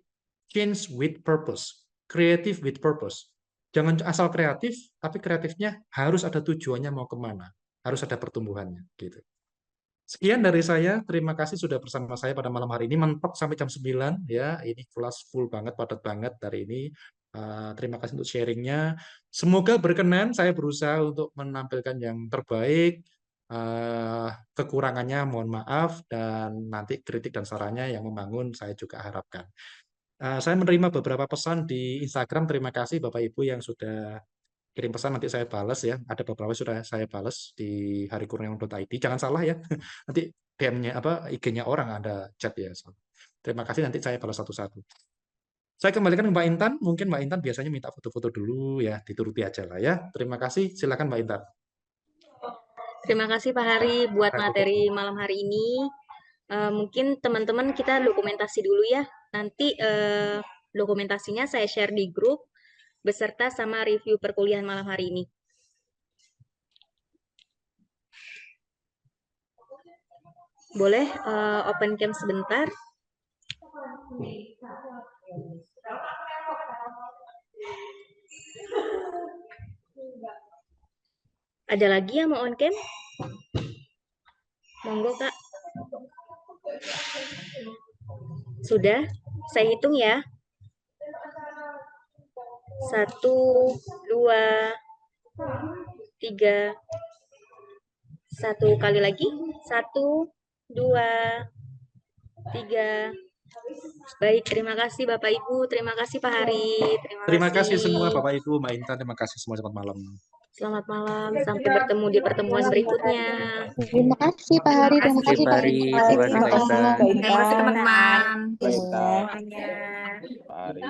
change with purpose, creative with purpose. Jangan asal kreatif, tapi kreatifnya harus ada tujuannya mau kemana, harus ada pertumbuhannya. Gitu. Sekian dari saya, terima kasih sudah bersama saya pada malam hari ini, mentok sampai jam 9, ya, ini kelas full banget, padat banget dari ini. Terima kasih untuk sharingnya. Semoga berkenan, saya berusaha untuk menampilkan yang terbaik. Kekurangannya mohon maaf, dan nanti kritik dan sarannya yang membangun saya juga harapkan. Saya menerima beberapa pesan di Instagram. Terima kasih Bapak Ibu yang sudah kirim pesan, nanti saya balas ya. Ada beberapa sudah saya balas di harikurniawan.id. Jangan salah ya. Nanti DM-nya IG-nya orang ada chat ya. Terima kasih, nanti saya balas satu-satu. Saya kembalikan ke Mbak Intan. Mungkin Mbak Intan biasanya minta foto-foto dulu ya, dituruti aja lah ya. Terima kasih. Silakan Mbak Intan.
Terima kasih Pak Hari buat materi malam hari ini. Mungkin teman-teman kita dokumentasi dulu ya. Nanti dokumentasinya saya share di grup beserta sama review perkuliahan malam hari ini. Boleh open cam sebentar? Ada lagi yang mau on cam? Monggo Kak. Sudah? Saya hitung ya. 1, 2, 3. 1 kali lagi. 1, 2, 3. Baik, terima kasih Bapak Ibu, terima kasih Pak Hari.
Terima kasih semua Bapak Ibu, Mbak Intan, terima kasih semua, selamat malam.
Selamat malam, sampai bertemu di pertemuan berikutnya.
Terima kasih Pak Hari, terima kasih Pak Hari.
Terima kasih teman-teman.
Terima kasih.
Semuanya.
Pak Ari.